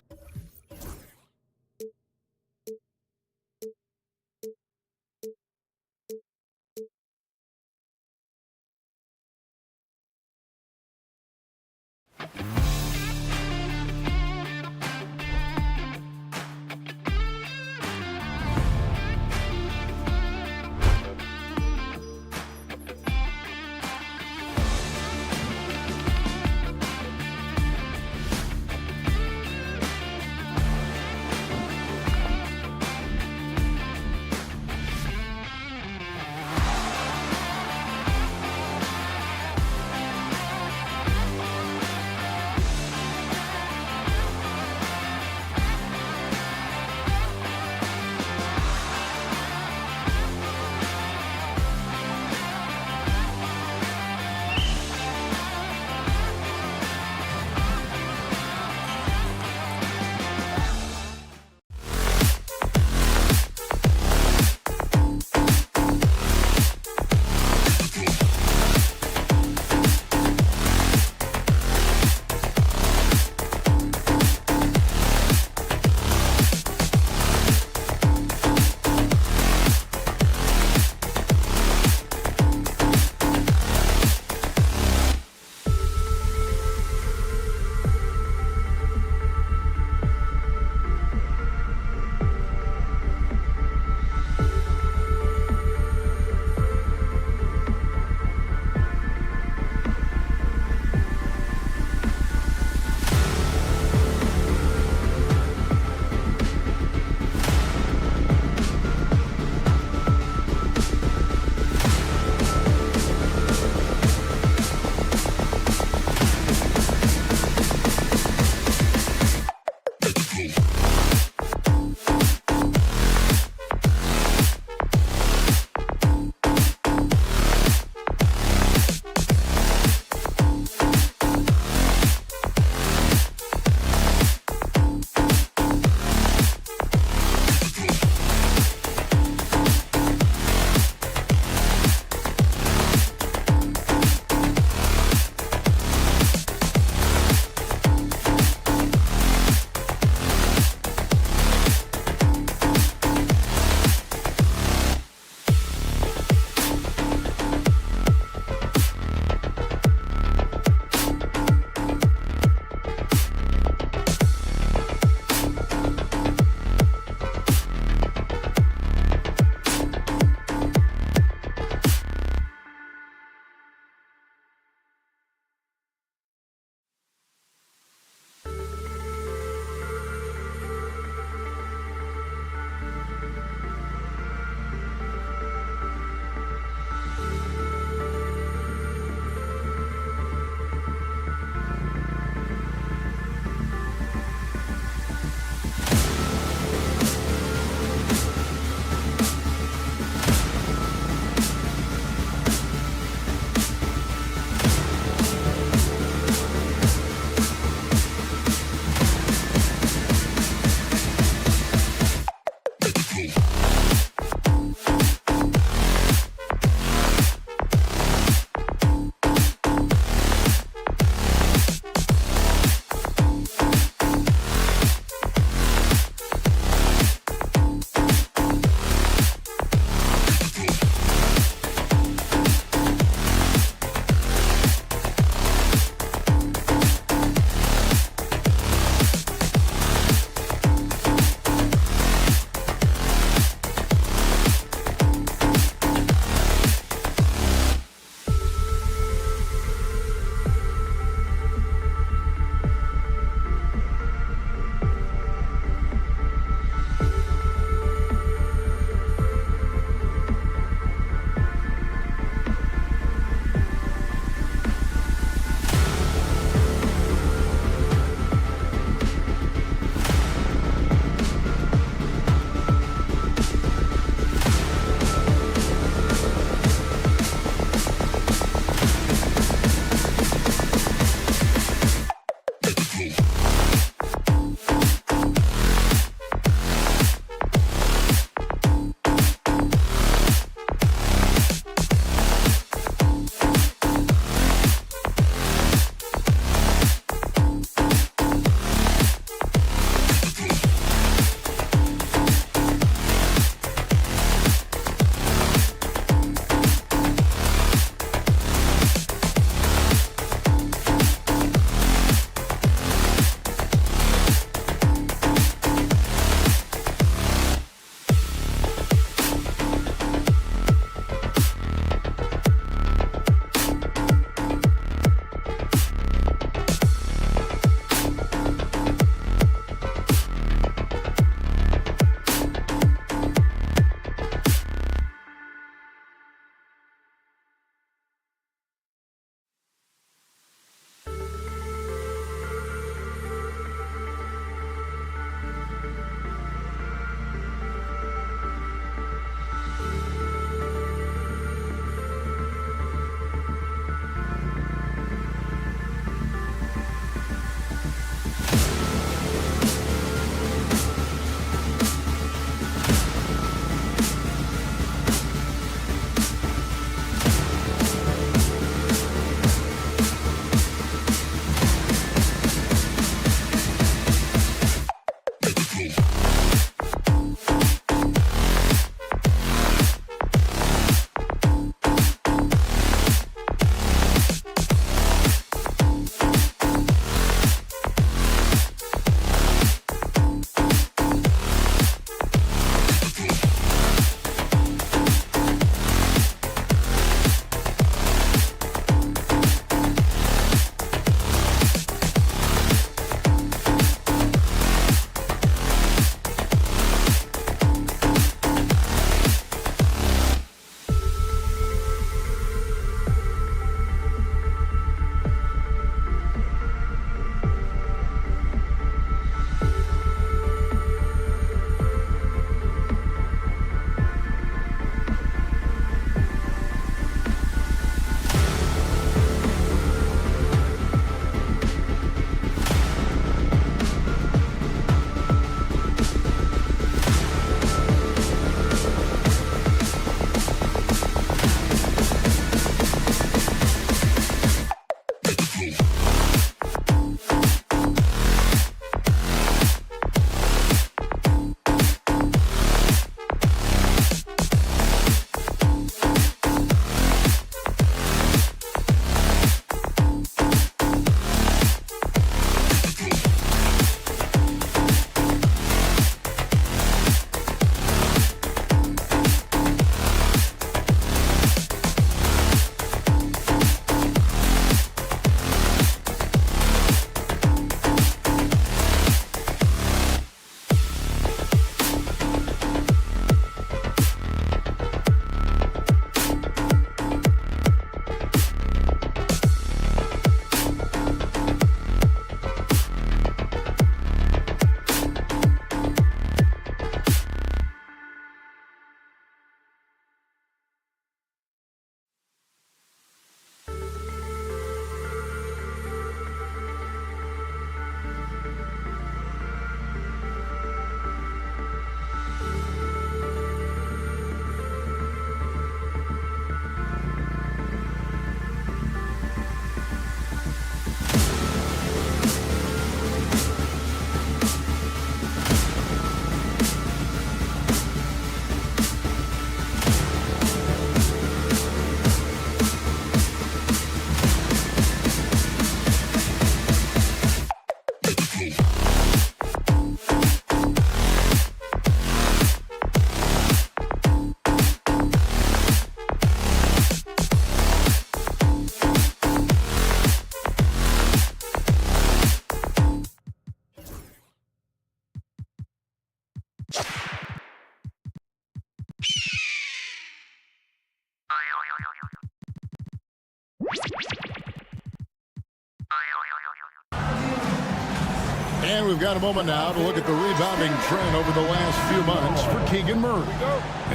And we've got a moment now to look at the rebounding trend over the last few months for Keegan Murray.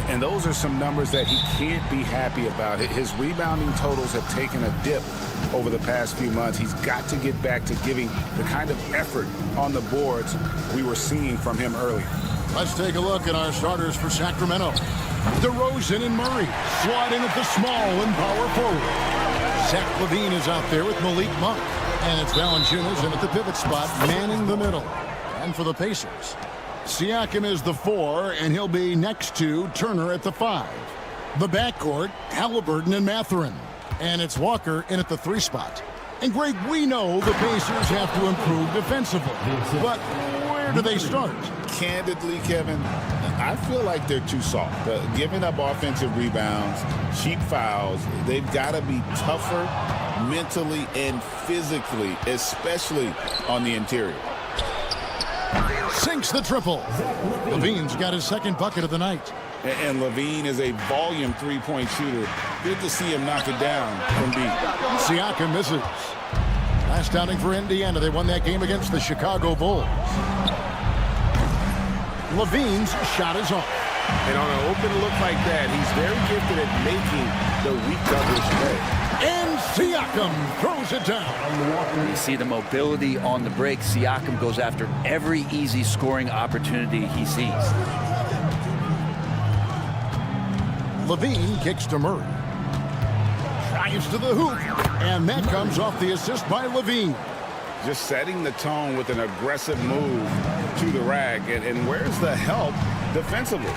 And those are some numbers that he can't be happy about. His rebounding totals have taken a dip over the past few months. He's got to get back to giving the kind of effort on the boards we were seeing from him early. Let's take a look at our starters for Sacramento. DeRozan and Murray sliding at the small and power forward. Zach LaVine is out there with Malik Monk. And it's Valanciunas in at the pivot spot, manning the middle. And for the Pacers, Siakam is the 4, and he'll be next to Turner at the 5. The backcourt, Halliburton and Mathurin. And it's Walker in at the 3 spot. And Greg, we know the Pacers have to improve defensively. But where do they start? Candidly, Kevin, I feel like they're too soft. Giving up offensive rebounds, cheap fouls, they've got to be tougher mentally and physically, especially on the interior. Sinks the triple. LaVine's got his second bucket of the night. And LaVine is a volume three-point shooter. Good to see him knock it down from deep. Siakam misses. Last outing for Indiana. They won that game against the Chicago Bulls. LaVine's shot is off. And on an open look like that, he's very gifted at making the weak coverage play. And Siakam throws it down. You see the mobility on the break. Siakam goes after every easy scoring opportunity he sees. LaVine kicks to Murray. Drives to the hoop. And that comes off the assist by LaVine. Just setting the tone with an aggressive move to the rack. And where's the help defensively?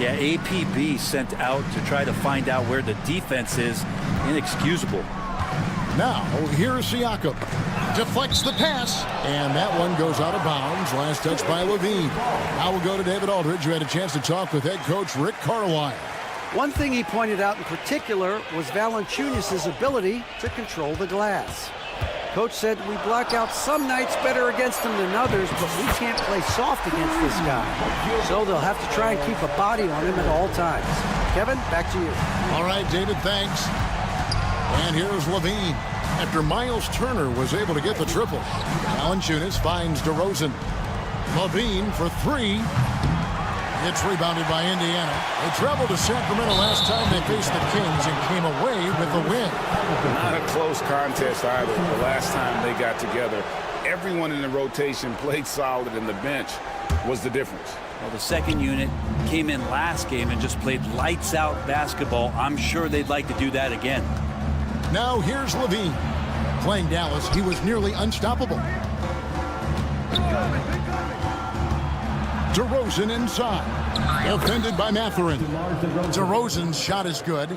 Yeah, APB sent out to try to find out where the defense is. Inexcusable. Now, here's Siakam. Deflects the pass, and that one goes out of bounds. Last touch by LaVine. Now we'll go to David Aldridge, who had a chance to talk with head coach Rick Carlisle. One thing he pointed out in particular was Valanciunas' ability to control the glass. Coach said we block out some nights better against him than others, but we can't play soft against this guy. So they'll have to try and keep a body on him at all times. Kevin, back to you. All right, David, thanks. And here's LaVine. After Miles Turner was able to get the triple, Valanciunas finds DeRozan. LaVine for 3. It's rebounded by Indiana. They traveled to Sacramento last time they faced the Kings and came away with a win. Not a close contest either. The last time they got together, everyone in the rotation played solid, and the bench was the difference. Well, the second unit came in last game and just played lights-out basketball. I'm sure they'd like to do that again. Now here's LaVine. Playing Dallas, he was nearly unstoppable. DeRozan inside. Defended by Mathurin. DeRozan's shot is good.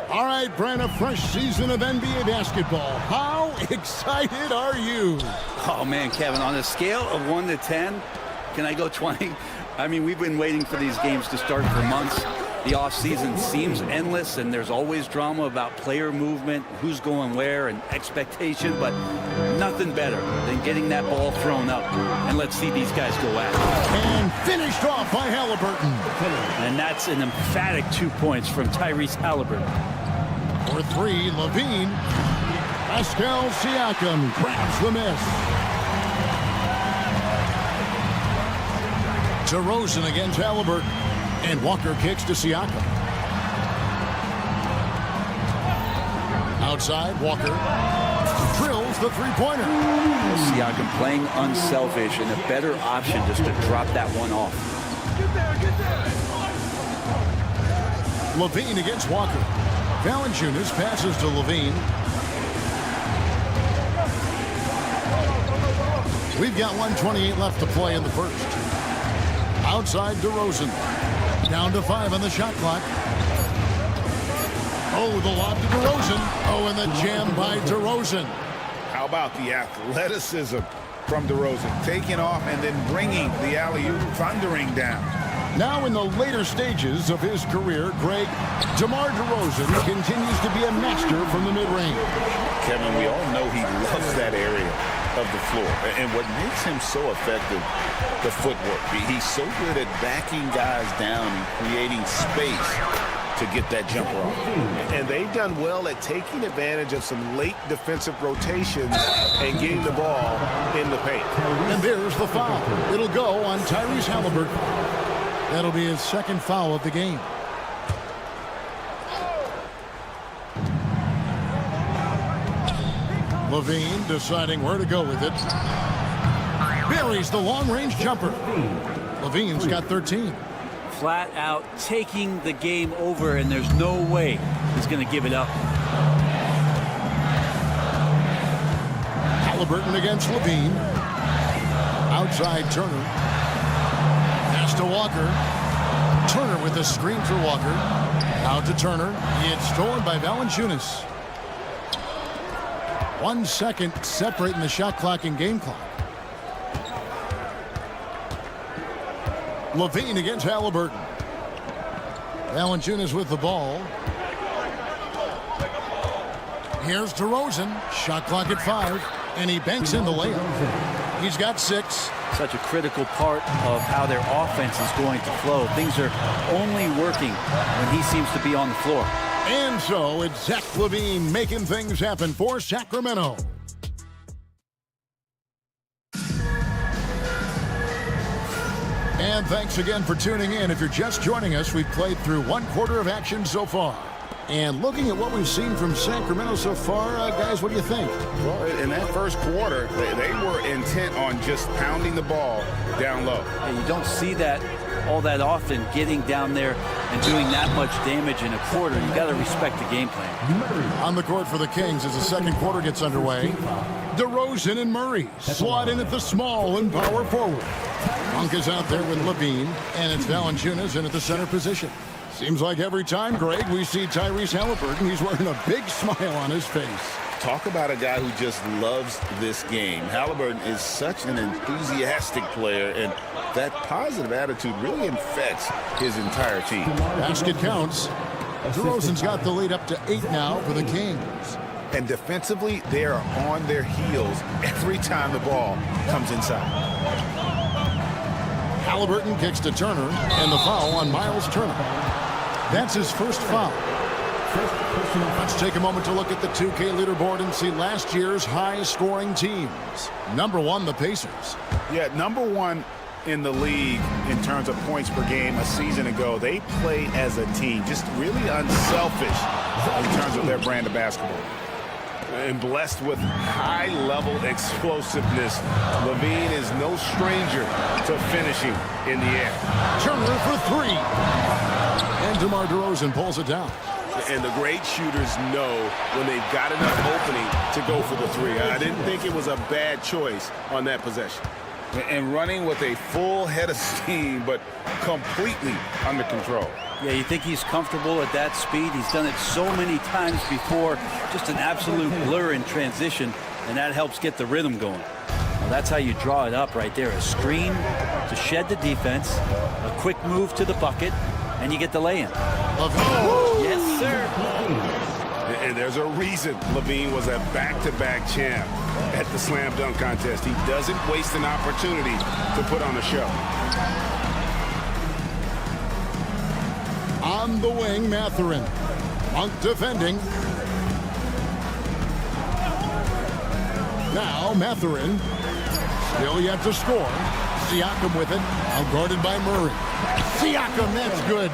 All right, Brent, a fresh season of NBA basketball. How excited are you? Oh, man, Kevin, on a scale of 1 to 10, can I go 20? I mean, we've been waiting for these games to start for months. The offseason seems endless, and there's always drama about player movement, who's going where, and expectation, but nothing better than getting that ball thrown up. And let's see these guys go at it. And finished off by Halliburton. And that's an emphatic 2 points from Tyrese Halliburton. For 3, LaVine. Pascal Siakam grabs the miss. DeRozan against Halliburton. And Walker kicks to Siakam. Outside, Walker drills the three-pointer. Siakam playing unselfish and a better option just to drop that one off. LaVine against Walker. Valanciunas passes to LaVine. We've got 1:28 left to play in the first. Outside, DeRozan. Down to 5 on the shot clock. Oh, the lob to DeRozan. Oh, and the jam by DeRozan. How about the athleticism from DeRozan? Taking off and then bringing the alley-oop thundering down. Now in the later stages of his career, Greg, DeMar DeRozan continues to be a master from the mid-range. Kevin, we all know he loves that area of the floor. And what makes him so effective, the footwork. He's so good at backing guys down and creating space to to get that jumper off. And they've done well at taking advantage of some late defensive rotations and getting the ball in the paint. And there's the foul. It'll go on Tyrese Halliburton. That'll be his second foul of the game. Levine deciding where to go with it. Buries the long-range jumper. Levine's got 13. Flat out taking the game over, and there's no way he's going to give it up. Halliburton against Levine. Outside Turner. Pass to Walker. Turner with a screen for Walker. Out to Turner. It's stolen by Valanciunas. 1 second separating the shot clock and game clock. Levine against Halliburton. Valanciunas with the ball. Here's DeRozan. Shot clock at 5. And he banks in the layup. He's got 6. Such a critical part of how their offense is going to flow. Things are only working when he seems to be on the floor. And so it's Zach LaVine making things happen for Sacramento. And thanks again for tuning in. If you're just joining us, we've played through 1/4 of action so far. And looking at what we've seen from Sacramento so far, guys, what do you think? Well, in that first quarter, they were intent on just pounding the ball down low. And you don't see that all that often, getting down there and doing that much damage in a quarter. You got to respect the game plan. On the court for the Kings as the second quarter gets underway. DeRozan and Murray slot in at the small and power forward. Monk is out there with Levine, and it's Valanciunas in at the center position. Seems like every time, Greg, we see Tyrese Halliburton, he's wearing a big smile on his face. Talk about a guy who just loves this game. Halliburton is such an enthusiastic player, and that positive attitude really infects his entire team. Basket counts. DeRozan's got the lead up to 8 now for the Kings. And defensively, they are on their heels every time the ball comes inside. Halliburton kicks to Turner, and the foul on Miles Turner. That's his first foul. Let's take a moment to look at the 2K leaderboard and see last year's high-scoring teams. Number 1, the Pacers. Yeah, number 1 in the league in terms of points per game a season ago. They play as a team, just really unselfish in terms of their brand of basketball. And blessed with high-level explosiveness, Levine is no stranger to finishing in the air. Turner for 3. And DeMar DeRozan pulls it down. And the great shooters know when they've got enough opening to go for the 3. I didn't think it was a bad choice on that possession. And running with a full head of steam, but completely under control. Yeah, you think he's comfortable at that speed. He's done it so many times before. Just an absolute blur in transition, and that helps get the rhythm going. Well, that's how you draw it up right there. A screen to shed the defense, a quick move to the bucket, and you get the lay-in. Yes, sir. And there's a reason Levine was a back-to-back champ at the slam dunk contest. He doesn't waste an opportunity to put on a show. On the wing, Mathurin. Monk defending. Now Mathurin. Still yet to score. Siakam with it. Now guarded by Murray. Siakam, that's good.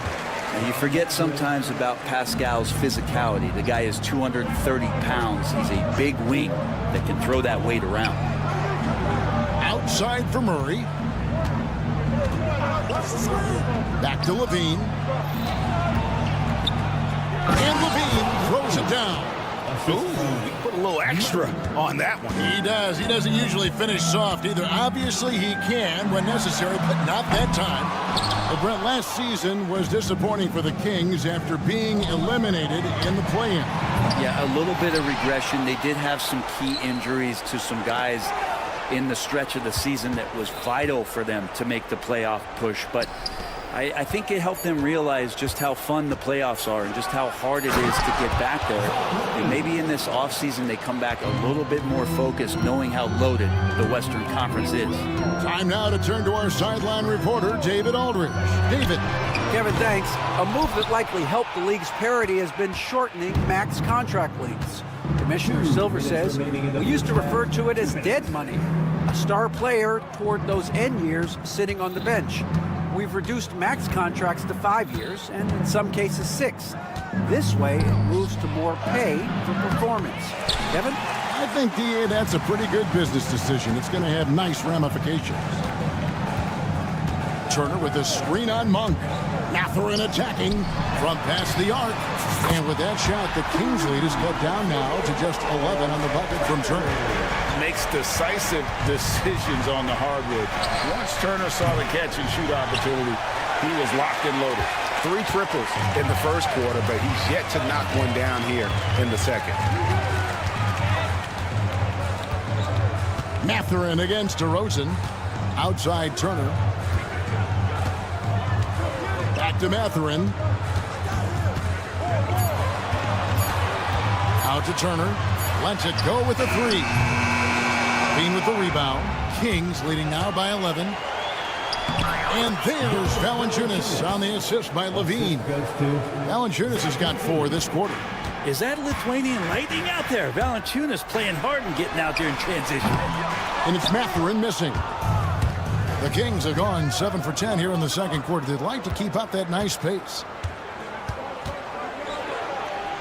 And you forget sometimes about Pascal's physicality. The guy is 230 pounds. He's a big wing that can throw that weight around. Outside for Murray. Back to Levine. And Levine throws it down. Ooh, he put a little extra on that one. He does. He doesn't usually finish soft either. Obviously, he can when necessary, but not that time. Well, Brent, last season was disappointing for the Kings after being eliminated in the play-in. Yeah, a little bit of regression. They did have some key injuries to some guys in the stretch of the season that was vital for them to make the playoff push. But I think it helped them realize just how fun the playoffs are and just how hard it is to get back there. And maybe in this offseason they come back a little bit more focused, knowing how loaded the Western Conference is. Time now to turn to our sideline reporter, David Aldridge. David. Kevin, thanks. A move that likely helped the league's parity has been shortening max contract lengths. Commissioner Silver says we used to refer to it as dead money, a star player toward those end years sitting on the bench. We've reduced max contracts to 5 years, and in some cases 6. This way, it moves to more pay for performance. Kevin? I think, DA, that's a pretty good business decision. It's going to have nice ramifications. Turner with a screen on Monk. Mathurin attacking from past the arc. And with that shot, the Kings lead is cut down now to just 11 on the bucket from Turner. Makes decisive decisions on the hardwood. Once Turner saw the catch and shoot opportunity, he was locked and loaded. 3 triples in the first quarter, but he's yet to knock one down here in the second. Mathurin against DeRozan. Outside Turner. Back to Mathurin. Out to Turner. Lets it go with a 3. Bean with the rebound. Kings leading now by 11. And there's Valanciunas on the assist by Levine. Valanciunas has got 4 this quarter. Is that Lithuanian lightning out there? Valanciunas playing hard and getting out there in transition. And it's Mathurin missing. The Kings have gone 7 for 10 here in the second quarter. They'd like to keep up that nice pace.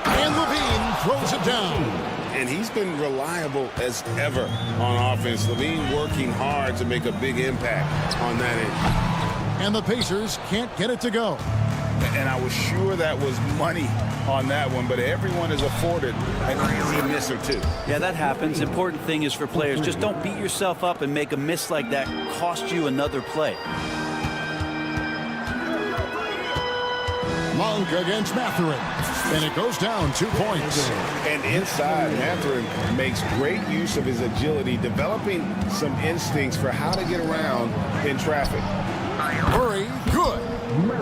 And Levine throws it down. And he's been reliable as ever on offense. Levine working hard to make a big impact on that end. And the Pacers can't get it to go. And I was sure that was money on that one, but everyone is afforded an easy miss or 2. Yeah, that happens. Important thing is for players, just don't beat yourself up and make a miss like that cost you another play. Monk against Mathurin. And it goes down 2 points. And inside, Mathurin makes great use of his agility, developing some instincts for how to get around in traffic. Murray, good.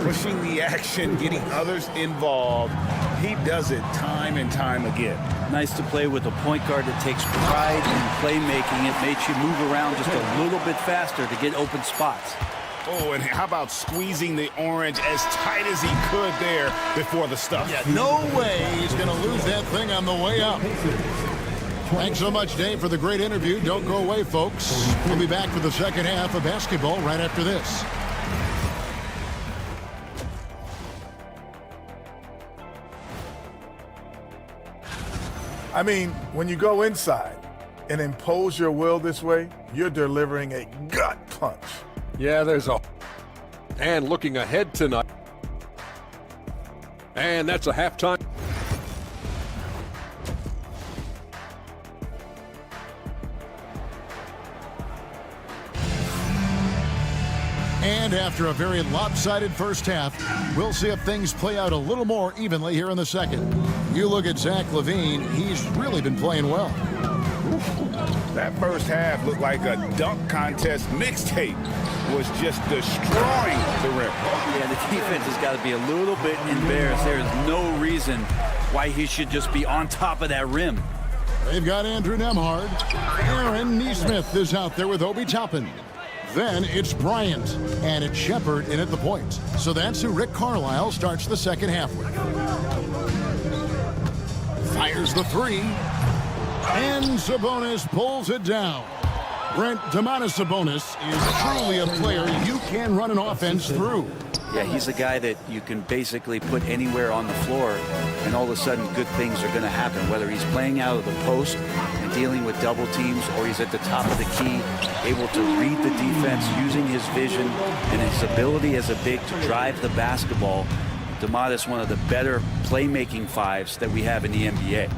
Pushing the action, getting others involved. He does it time and time again. Nice to play with a point guard that takes pride in playmaking. It makes you move around just a little bit faster to get open spots. Oh, and how about squeezing the orange as tight as he could there before the stuff? Yeah, no way he's going to lose that thing on the way up. Thanks so much, Dave, for the great interview. Don't go away, folks. We'll be back for the second half of basketball right after this. I mean, when you go inside and impose your will this way, you're delivering a gut punch. Yeah, there's a... And looking ahead tonight. And that's a halftime. And after a very lopsided first half, we'll see if things play out a little more evenly here in the second. You look at Zach LaVine, he's really been playing well. That first half looked like a dunk contest mixtape. Was just destroying the rim. Yeah, the defense has got to be a little bit embarrassed. There is no reason why he should just be on top of that rim. They've got Andrew Nembhard. Aaron Nesmith is out there with Obi Toppin. Then it's Bryant, and it's Shepard in at the point. So that's who Rick Carlisle starts the second half with. Fires the 3. And Sabonis pulls it down. Brent, Domantas Sabonis is truly a player you can run an offense through. Yeah, he's a guy that you can basically put anywhere on the floor, and all of a sudden good things are going to happen, whether he's playing out of the post and dealing with double teams, or he's at the top of the key, able to read the defense using his vision and his ability as a big to drive the basketball. Domantas, one of the better playmaking fives that we have in the NBA.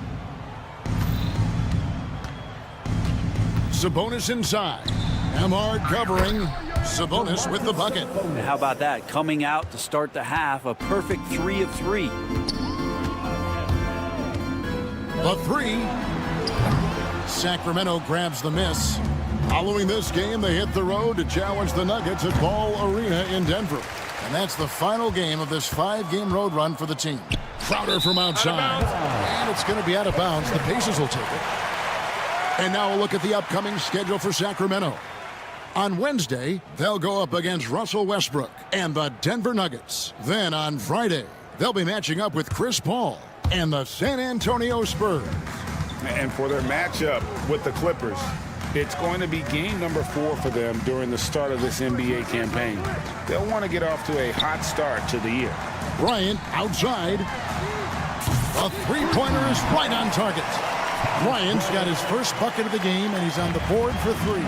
Sabonis inside. Nembhard covering. Sabonis with the bucket. And how about that? Coming out to start the half, a perfect 3 of 3. The 3. Sacramento grabs the miss. Following this game, they hit the road to challenge the Nuggets at Ball Arena in Denver. And that's the final game of this 5-game road run for the team. Crowder from outside. And it's going to be out of bounds. The Pacers will take it. And now we'll look at the upcoming schedule for Sacramento. On Wednesday, they'll go up against Russell Westbrook and the Denver Nuggets. Then on Friday, they'll be matching up with Chris Paul and the San Antonio Spurs. And for their matchup with the Clippers, it's going to be game number 4 for them during the start of this NBA campaign. They'll want to get off to a hot start to the year. Bryant outside. A three-pointer is right on target. Bryant's got his first bucket of the game, and he's on the board for 3.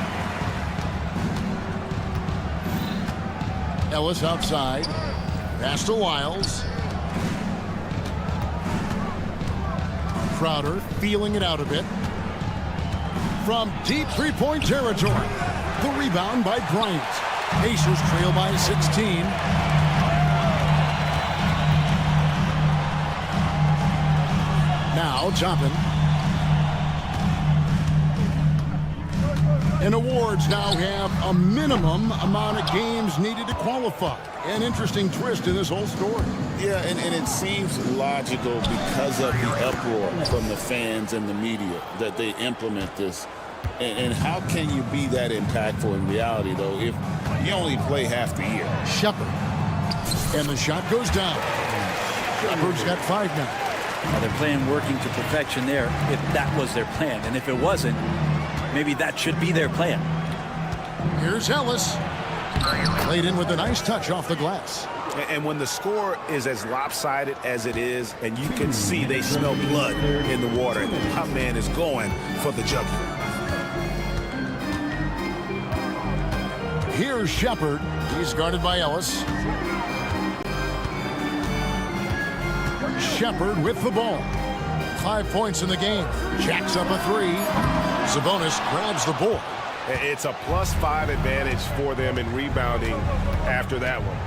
Ellis outside. Pass to Wiles. Crowder feeling it out a bit. From deep three-point territory. The rebound by Bryant. Pacers trail by 16. Now Toppin. And awards now have a minimum amount of games needed to qualify. An interesting twist in this whole story. Yeah, and it seems logical because of the uproar from the fans and the media that they implement this. And how can you be that impactful in reality, though, if you only play half the year? Shepard. And the shot goes down. Shepard's got 5 now. Now they're playing working to perfection there if that was their plan. And if it wasn't, maybe that should be their plan. Here's Ellis. Played in with a nice touch off the glass. And when the score is as lopsided as it is, and you can see they smell blood in the water, my man is going for the jugular. Here's Shepard. He's guarded by Ellis. Shepard with the ball. 5 points in the game. Jacks up a 3. Sabonis grabs the board. It's a +5 advantage for them in rebounding after that one.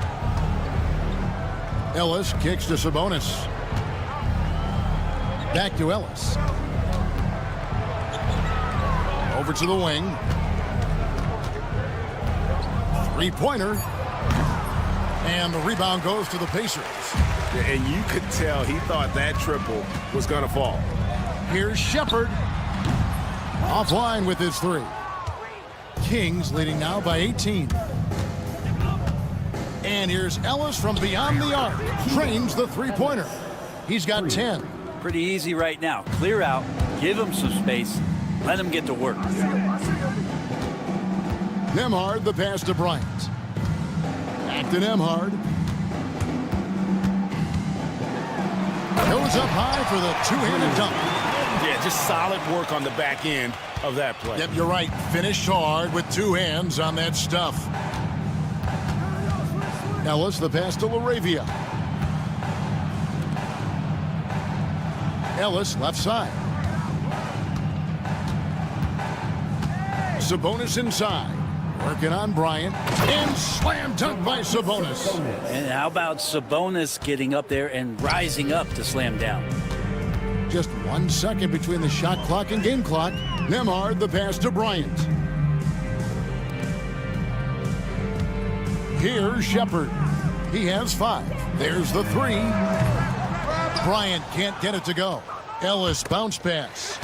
Ellis kicks to Sabonis. Back to Ellis. Over to the wing. 3-pointer. And the rebound goes to the Pacers. And you could tell he thought that triple was going to fall. Here's Shepard. Offline with his 3. Kings leading now by 18. And here's Ellis from beyond the arc. Trains the 3-pointer. He's got 10. Pretty easy right now. Clear out, give him some space, let him get to work. Nembhard the pass to Bryant. Back to Nembhard. Goes up high for the 2-handed dunk. Yeah, just solid work on the back end of that play. Yep, you're right. Finished hard with 2 hands on that stuff. Ellis the pass to LaRavia. Ellis left side. Sabonis inside. Working on Bryant. And slam dunk by Sabonis. And how about Sabonis getting up there and rising up to slam down? Just 1 second between the shot clock and game clock. Nembhard the pass to Bryant. Here's Shepard. He has 5. There's the 3. Bryant can't get it to go. Ellis bounce pass.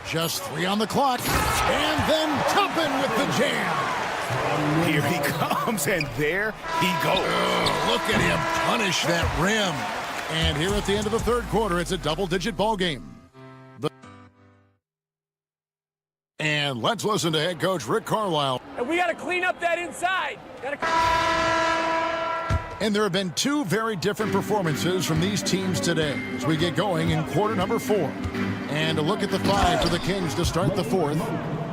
Just 3 on the clock. And then Toppin with the jam. Here he comes, and there he goes. Look at him punish that rim. And here at the end of the 3rd quarter, it's a double-digit ball game. And let's listen to head coach Rick Carlisle. And we got to clean up that inside. And there have been 2 very different performances from these teams today as we get going in quarter number 4. And a look at the 5 for the Kings to start the 4th.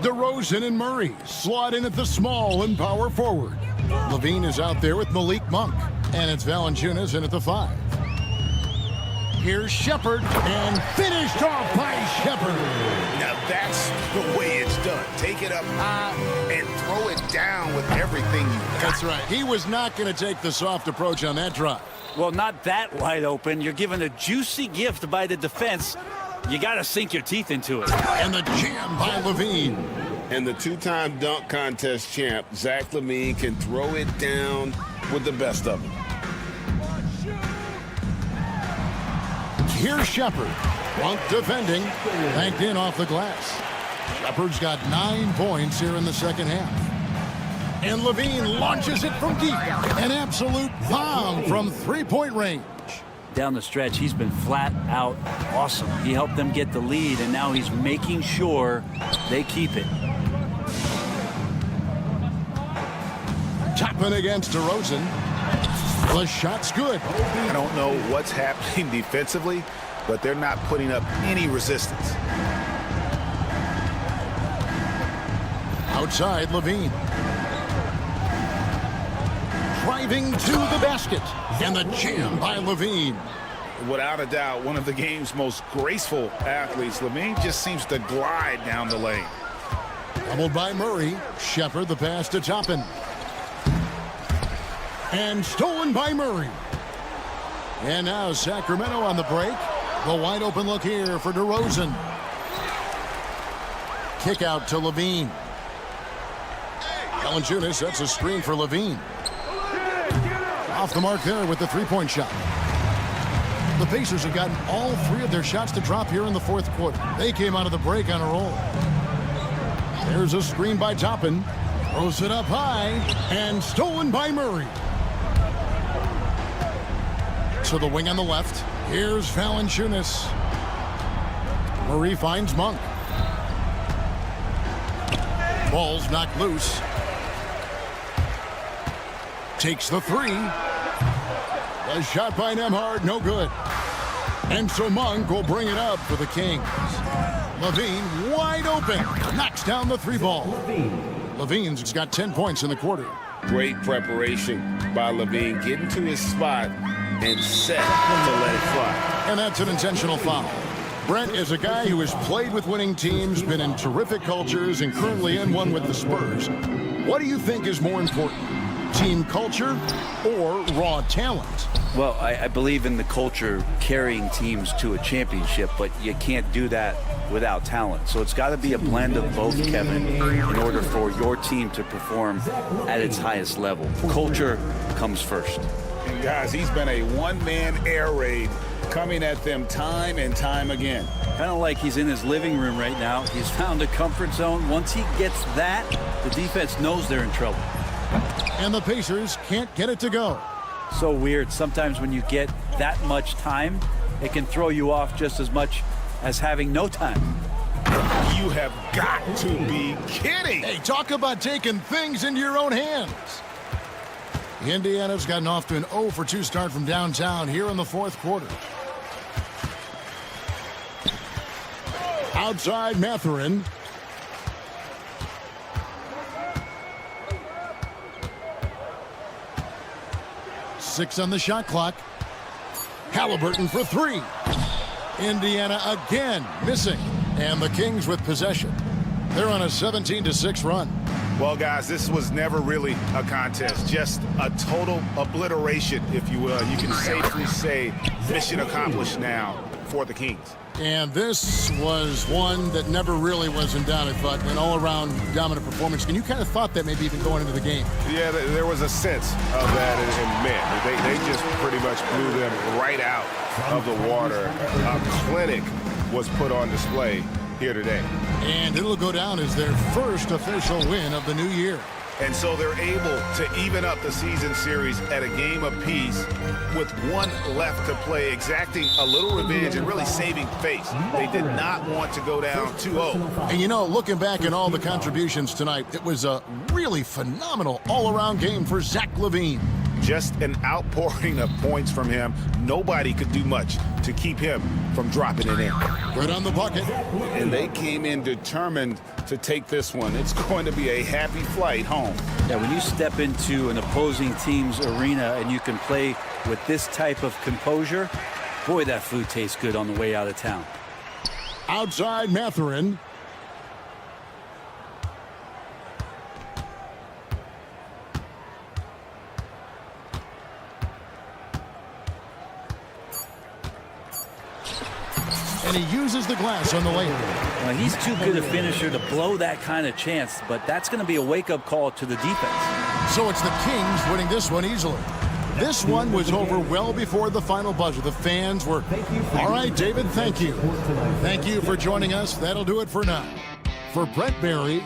DeRozan and Murray slot in at the small and power forward. Levine is out there with Malik Monk. And it's Valanciunas in at the 5. Here's Shepard, and finished off by Shepard. Now that's the way it's done. Take it up high and throw it down with everything you got. That's right. He was not going to take the soft approach on that drive. Well, not that wide open. You're given a juicy gift by the defense. You got to sink your teeth into it. And the jam by Levine. And the two-time dunk contest champ, Zach LaVine, can throw it down with the best of them. Here's Shepard. Monk defending. Banked in off the glass. Shepard's got 9 points here in the second half. And LaVine launches it from deep. An absolute bomb from three-point range. Down the stretch, he's been flat out awesome. He helped them get the lead, and now he's making sure they keep it. Toppin against DeRozan. The shot's good. I don't know what's happening defensively, but they're not putting up any resistance. Outside, LaVine. Driving to the basket. And the jam by LaVine. Without a doubt, one of the game's most graceful athletes. LaVine just seems to glide down the lane. Doubled by Murray. Shepard the pass to Toppin. And stolen by Murray. And now Sacramento on the break. The wide open look here for DeRozan. Kick out to LaVine. Valanciunas sets a screen for LaVine. Off the mark there with the three-point shot. The Pacers have gotten all 3 of their shots to drop here in the fourth quarter. They came out of the break on a roll. There's a screen by Toppin. Throws it up high. And stolen by Murray. To the wing on the left. Here's Valanciunas. Murray finds Monk. Ball's knocked loose. Takes the 3. A shot by Nembhard, no good. And so Monk will bring it up for the Kings. LaVine wide open. Knocks down the 3 ball. LaVine's got 10 points in the quarter. Great preparation by LaVine, getting to his spot and set to let it fly. And that's an intentional foul. Brent is a guy who has played with winning teams, been in terrific cultures, and currently in one with the Spurs. What do you think is more important, team culture or raw talent? Well, I believe in the culture carrying teams to a championship, but you can't do that without talent. So it's got to be a blend of both, Kevin, in order for your team to perform at its highest level. Culture comes first. And guys, he's been a one-man air raid coming at them time and time again. Kind of like he's in his living room right now. He's found a comfort zone. Once he gets that, the defense knows they're in trouble. And the Pacers can't get it to go. So weird. Sometimes when you get that much time, it can throw you off just as much as having no time. You have got to be kidding. Hey, talk about taking things into your own hands. Indiana's gotten off to an 0-for-2 start from downtown here in the fourth quarter. Outside Mathurin. Six on the shot clock. Halliburton for 3. Indiana again missing. And the Kings with possession. They're on a 17-6 run. Well, guys, this was never really a contest. Just a total obliteration, if you will. You can safely say mission accomplished now for the Kings. And this was one that never really was in doubt, I thought, an all-around dominant performance. And you kind of thought that maybe even going into the game. Yeah, there was a sense of that in men. They just pretty much blew them right out of the water. A clinic was put on display here today. And it'll go down as their first official win of the new year. And so they're able to even up the season series at a game apiece with one left to play, exacting a little revenge and really saving face. They did not want to go down 2-0. And you know, looking back at all the contributions tonight, it was a really phenomenal all-around game for Zach LaVine. Just an outpouring of points from him. Nobody could do much to keep him from dropping it in. Right on the bucket. And they came in determined to take this one. It's going to be a happy flight home. Yeah, when you step into an opposing team's arena and you can play with this type of composure, boy, that food tastes good on the way out of town. Outside Mathurin. And he uses the glass on the layup. Well, he's too good a finisher to blow that kind of chance, but that's going to be a wake-up call to the defense. So it's the Kings winning this one easily. This one was over well before the final buzzer. The fans were, all right, David, thank you. Thank you for joining us. That'll do it for now. For Brett Barry,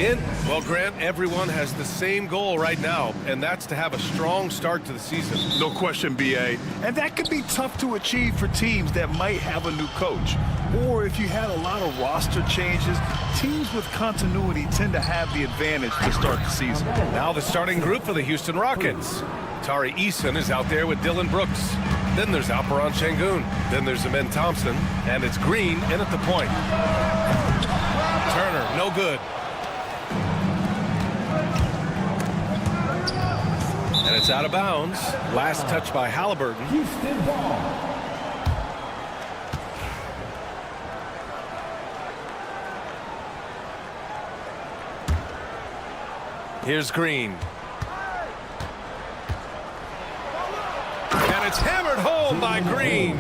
In. Well, Grant, everyone has the same goal right now, and that's to have a strong start to the season. No question, BA. And that could be tough to achieve for teams that might have a new coach. Or if you had a lot of roster changes, teams with continuity tend to have the advantage to start the season. Now the starting group for the Houston Rockets. Tari Eason is out there with Dylan Brooks. Then there's Alperen Sengun. Then there's Amen Thompson. And it's Green in at the point. Turner, no good. And it's out of bounds. Last touch by Halliburton. Houston ball. Here's Green. And it's hammered home by Green.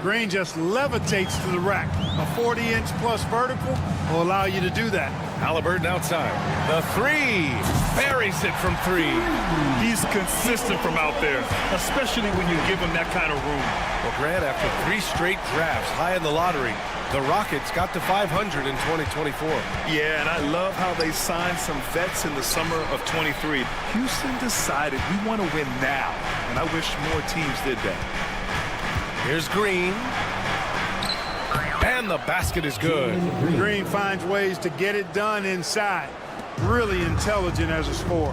Green just levitates to the rack. A 40-inch plus vertical will allow you to do that. Halliburton outside. The three. Buries it from three. He's consistent from out there, especially when you give him that kind of room. Well, Grant, after 3 straight drafts high in the lottery, the Rockets got to 500 in 2024. Yeah, and I love how they signed some vets in the summer of 23. Houston decided we want to win now, and I wish more teams did that. Here's Green. And the basket is good. Green finds ways to get it done inside. Really intelligent as a scorer.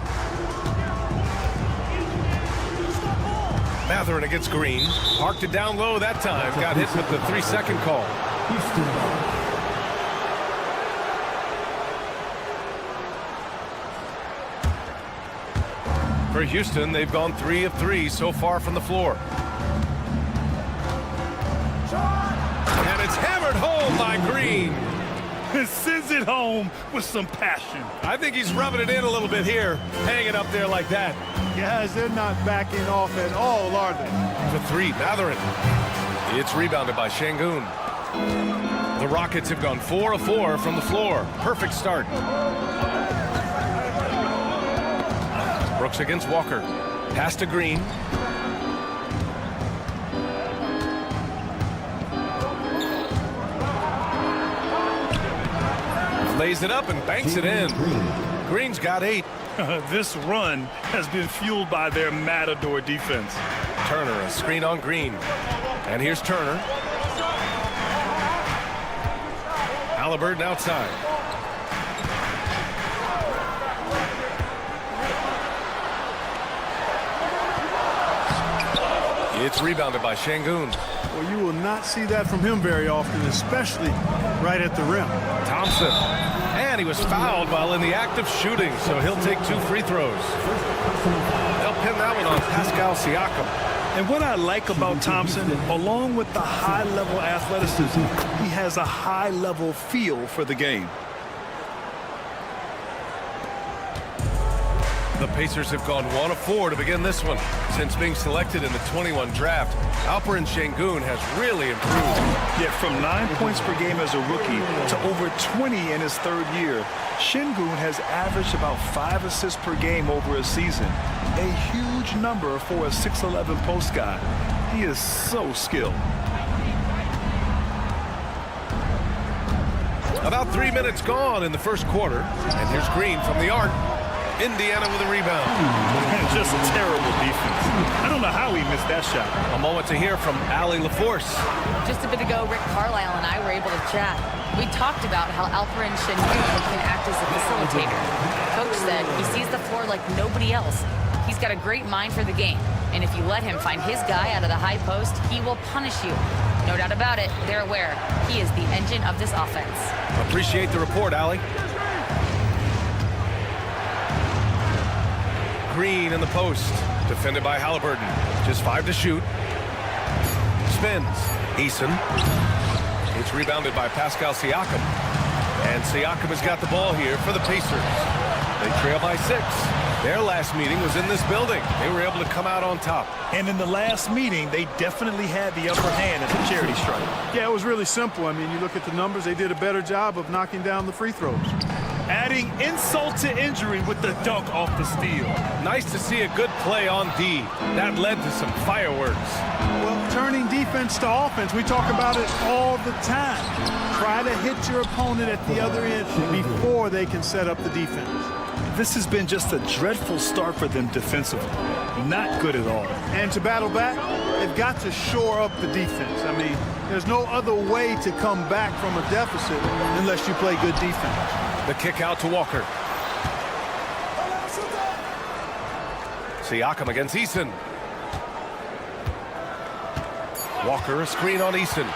Matherin against Green. Parked it down low that time. Got hit with the 3-second call. Houston ball. For Houston, they've gone 3 of 3 so far from the floor. And it's hammered home by Green. Sends it home with some passion. I think he's rubbing it in a little bit here, hanging up there like that. Guys, they're not backing off at all, are they? To 3, Matherin. It's rebounded by Sengun. The Rockets have gone 4 of 4 from the floor. Perfect start. Brooks against Walker. Pass to Green. Lays it up and banks it in. Green's got 8. This run has been fueled by their Matador defense. Turner, a screen on Green. And here's Turner. Halliburton outside. It's rebounded by Sengun. Well, you will not see that from him very often, especially right at the rim. Thompson. And he was fouled while in the act of shooting, so he'll take 2 free throws. They'll pin that one on Pascal Siakam. And what I like about Thompson, along with the high-level athleticism, he has a high-level feel for the game. The Pacers have gone 1 of 4 to begin this one. Since being selected in the 21 draft, Alperen Sengun has really improved. Yet from 9 points per game as a rookie to over 20 in his 3rd year, Sengun has averaged about 5 assists per game over a season. A huge number for a 6'11" post guy. He is so skilled. About 3 minutes gone in the first quarter. And here's Green from the arc. Indiana with a rebound. Just a terrible defense. I don't know how he missed that shot. A moment to hear from Allie LaForce. Just a bit ago, Rick Carlisle and I were able to chat. We talked about how Alperen Sengun can act as a facilitator. Coach said he sees the floor like nobody else. He's got a great mind for the game. And if you let him find his guy out of the high post, he will punish you. No doubt about it, they're aware. He is the engine of this offense. Appreciate the report, Allie. Green in the post. Defended by Halliburton. Just 5 to shoot. Spins. Eason. It's rebounded by Pascal Siakam. And Siakam has got the ball here for the Pacers. They trail by 6. Their last meeting was in this building. They were able to come out on top. And in the last meeting, they definitely had the upper hand at the charity stripe. Yeah, it was really simple. I mean, you look at the numbers, they did a better job of knocking down the free throws. Adding insult to injury with the dunk off the steal. Nice to see a good play on D. That led to some fireworks. Well, turning defense to offense, we talk about it all the time. Try to hit your opponent at the other end before they can set up the defense. This has been just a dreadful start for them defensively. Not good at all. And to battle back, they've got to shore up the defense. I mean, there's no other way to come back from a deficit unless you play good defense. The kick out to Walker. Siakam against Eason. Walker, a screen on Eason.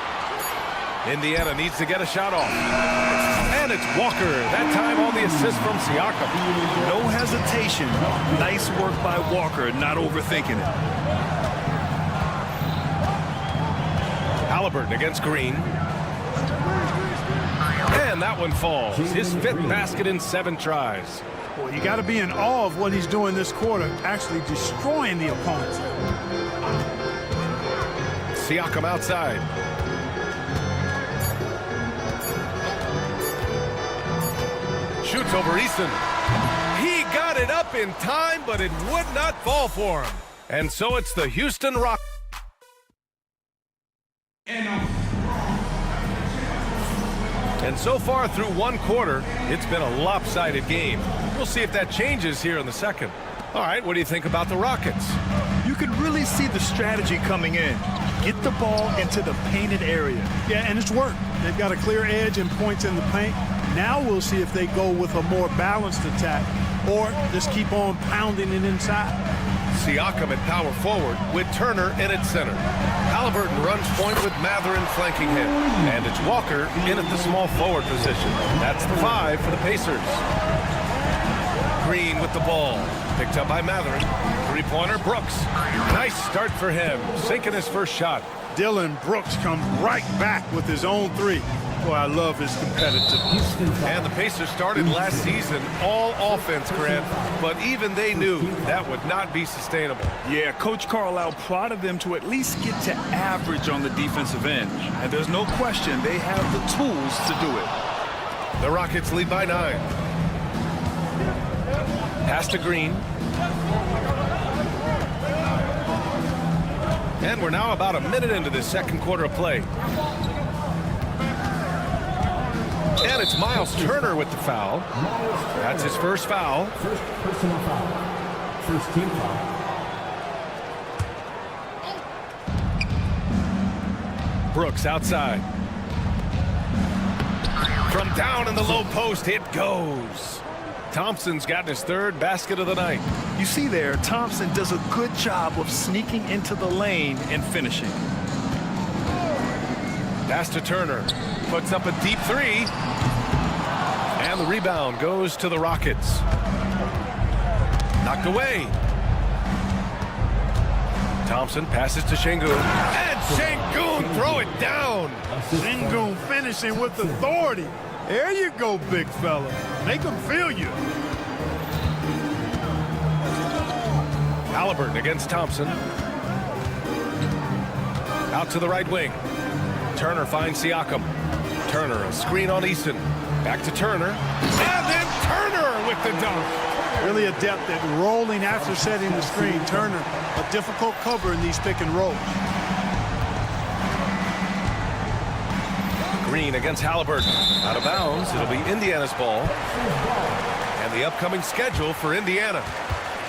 Indiana needs to get a shot off. And it's Walker, that time on the assist from Siakam. No hesitation. Nice work by Walker, not overthinking it. Halliburton against Green. And that one falls. His 5th basket in 7 tries. Well, you got to be in awe of what he's doing this quarter, actually destroying the opponent. Siakam outside. Shoots over Eason. He got it up in time, but it would not fall for him. And so it's the Houston Rockets. And so far through 1 quarter, it's been a lopsided game. We'll see if that changes here in the second. All right, what do you think about the Rockets? You can really see the strategy coming in. Get the ball into the painted area. Yeah, and it's worked. They've got a clear edge and points in the paint. Now we'll see if they go with a more balanced attack or just keep on pounding it inside. Siakam at power forward with Turner in at center. Halliburton runs point with Matherin flanking him. And it's Walker in at the small forward position. That's the 5 for the Pacers. Green with the ball. Picked up by Matherin. 3-pointer Brooks. Nice start for him. Sinking his first shot. Dylan Brooks comes right back with his own 3. Boy, I love his competitiveness. And the Pacers started last season all offense, Grant, but even they knew that would not be sustainable. Yeah, Coach Carlisle prodded them to at least get to average on the defensive end. And there's no question they have the tools to do it. The Rockets lead by 9. Pass to Green. And we're now about a minute into this second quarter of play. And it's Miles Turner with the foul. That's his first foul. First personal foul. First team foul. Brooks outside. From down in the low post, it goes. Thompson's gotten his 3rd basket of the night. You see there, Thompson does a good job of sneaking into the lane and finishing. Pass to Turner. Puts up a deep 3. And the rebound goes to the Rockets. Knocked away. Thompson passes to Şengün. And Şengün throw it down. Şengün finishing with authority. There you go, big fella. Make them feel you. Halliburton against Thompson. Out to the right wing. Turner finds Siakam. Turner, a screen on Eason. Back to Turner. And then Turner with the dunk. Really adept at rolling after setting the screen. Turner, a difficult cover in these pick and rolls. Green against Halliburton. Out of bounds. It'll be Indiana's ball. And the upcoming schedule for Indiana.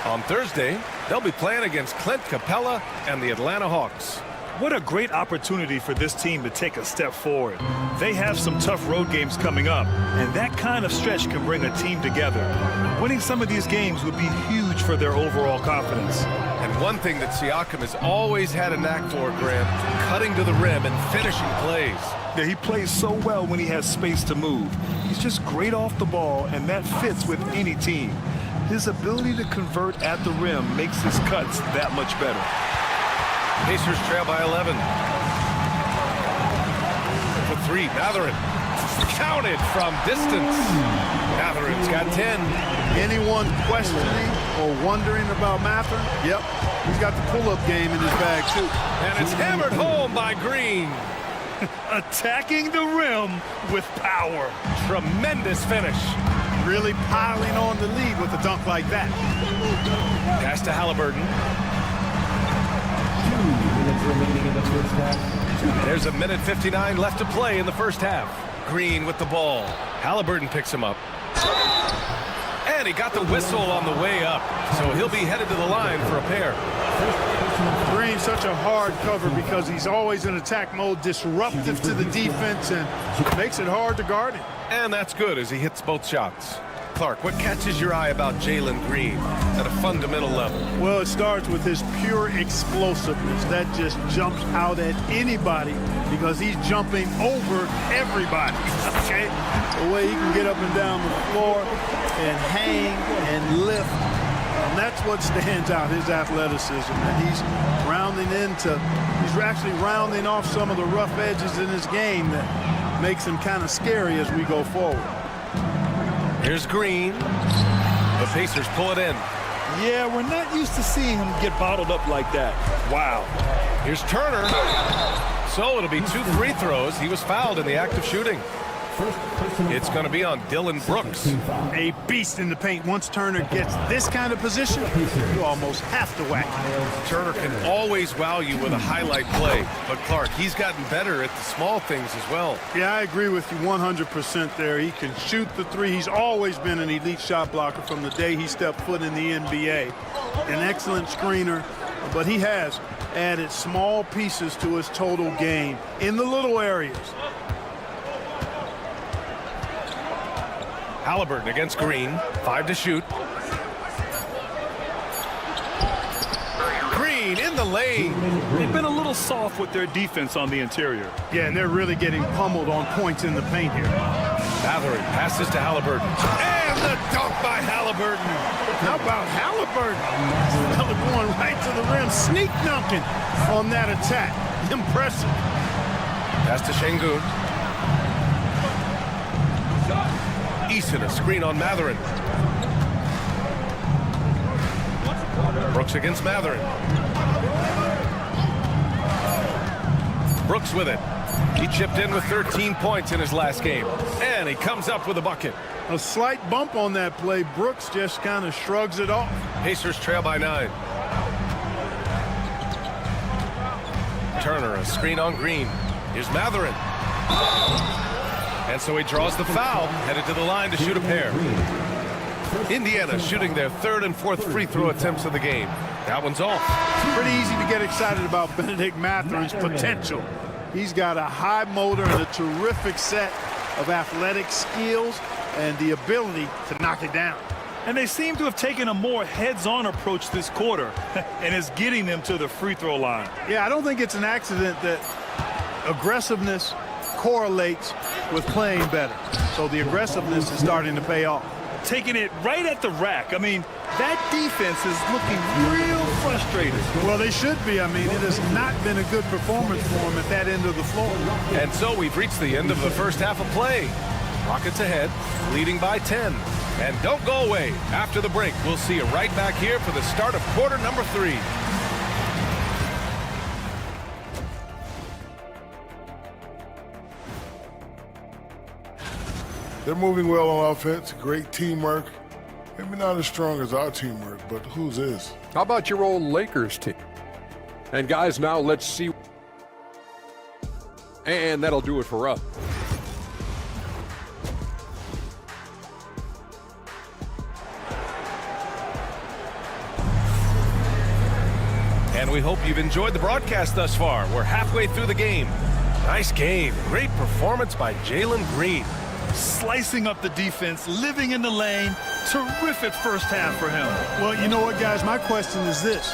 On Thursday, they'll be playing against Clint Capella and the Atlanta Hawks. What a great opportunity for this team to take a step forward. They have some tough road games coming up, and that kind of stretch can bring a team together. Winning some of these games would be huge for their overall confidence. And one thing that Siakam has always had a knack for, Grant, cutting to the rim and finishing plays. Yeah, he plays so well when he has space to move. He's just great off the ball, and that fits with any team. His ability to convert at the rim makes his cuts that much better. Pacers trail by 11. For 3, Matherin. Counted from distance. Matherin's got 10. Anyone questioning or wondering about Matherin? Yep, he's got the pull-up game in his bag, too. And it's hammered home by Green. Attacking the rim with power. Tremendous finish. really piling on the lead with a dunk like that. Pass to Halliburton. 2 minutes remaining in the first half. There's a minute 59 left to play in the first half. Green with the ball. Halliburton picks him up. And he got the whistle on the way up. So he'll be headed to the line for a pair. Green's such a hard cover because he's always in attack mode, disruptive to the defense, and makes it hard to guard him. And that's good as he hits both shots. Clark, what catches your eye about Jalen Green at a fundamental level? Well, it starts with his pure explosiveness. That just jumps out at anybody because he's jumping over everybody, okay? The way he can get up and down the floor and hang and lift. And that's what stands out, his athleticism. And he's actually rounding off some of the rough edges in his game that makes him kind of scary as we go forward. Here's Green. The Pacers pull it in. Yeah, we're not used to seeing him get bottled up like that. Wow. Here's Turner. So it'll be 2 free throws. He was fouled in the act of shooting. It's going to be on Dylan Brooks. A beast in the paint. Once Turner gets this kind of position, you almost have to whack him. Turner can always wow you with a highlight play. But Clark, he's gotten better at the small things as well. Yeah, I agree with you 100% there. He can shoot the three. He's always been an elite shot blocker from the day he stepped foot in the NBA. An excellent screener, but he has added small pieces to his total game in the little areas. Halliburton against Green. 5 to shoot. Green in the lane. They've been a little soft with their defense on the interior. Yeah, and they're really getting pummeled on points in the paint here. Mathurin passes to Halliburton. And the dunk by Halliburton. How about Halliburton? Fella going right to the rim, sneak dunking on that attack. Impressive. Pass to Şengün. Eason, a screen on Mathurin. Brooks against Mathurin. Brooks with it. He chipped in with 13 points in his last game. And he comes up with a bucket. A slight bump on that play. Brooks just kind of shrugs it off. Pacers trail by 9. Turner, a screen on Green. Here's Mathurin. And so he draws the foul, headed to the line to shoot a pair. Indiana shooting their 3rd and 4th free throw attempts of the game. That one's off. It's pretty easy to get excited about Benedict Mathurin's potential. He's got a high motor and a terrific set of athletic skills and the ability to knock it down. And they seem to have taken a more heads-on approach this quarter, and it's getting them to the free throw line. Yeah, I don't think it's an accident that aggressiveness correlates with playing better. So the aggressiveness is starting to pay off. Taking it right at the rack. I mean, that defense is looking real frustrated. Well, they should be. I mean, it has not been a good performance for them at that end of the floor. And so we've reached the end of the first half of play. Rockets ahead, leading by 10. And don't go away. After the break, we'll see you right back here for the start of quarter number 3. They're moving well on offense. Great teamwork. Maybe not as strong as our teamwork, but whose is? How about your old Lakers team? And guys, now let's see. And that'll do it for us. And we hope you've enjoyed the broadcast thus far. We're halfway through the game. Nice game. Great performance by Jalen Green. Slicing up the defense, living in the lane. Terrific first half for him. Well, you know what, guys? My question is this.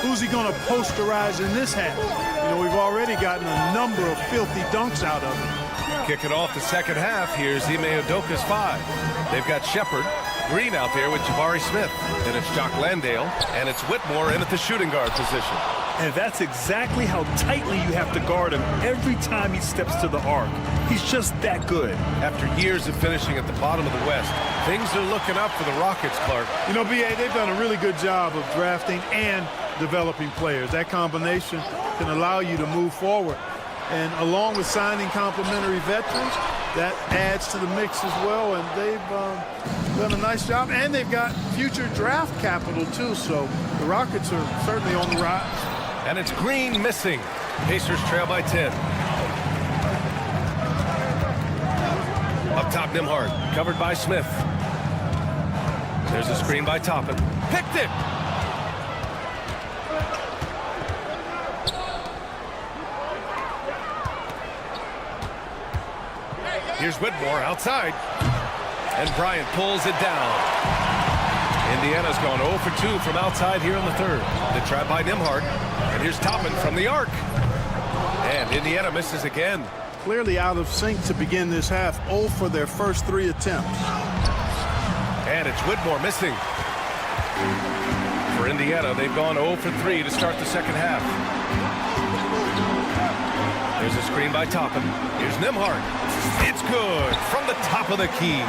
Who's he going to posterize in this half? You know, we've already gotten a number of filthy dunks out of him. Kicking off the second half, here's Ime Udoka's 5. They've got Shepard, Green out there with Jabari Smith. Then it's Jock Landale, and it's Whitmore in at the shooting guard position. And that's exactly how tightly you have to guard him every time he steps to the arc. He's just that good. After years of finishing at the bottom of the West, things are looking up for the Rockets, Clark. You know, B.A., they've done a really good job of drafting and developing players. That combination can allow you to move forward. And along with signing complementary veterans, that adds to the mix as well, and they've done a nice job, and they've got future draft capital too, so the Rockets are certainly on the rise. And it's Green missing. Pacers trail by 10. Up top, Nembhard, covered by Smith. There's a screen by Toppin. Picked it! Here's Whitmore outside. And Bryant pulls it down. Indiana's gone 0 for 2 from outside here in the third. The trap by Nembhard. And here's Toppin from the arc. And Indiana misses again. Clearly out of sync to begin this half. 0 for their first 3 attempts. And it's Whitmore missing. For Indiana, they've gone 0 for 3 to start the second half. There's a screen by Toppin. Here's Nembhard. It's good from the top of the key.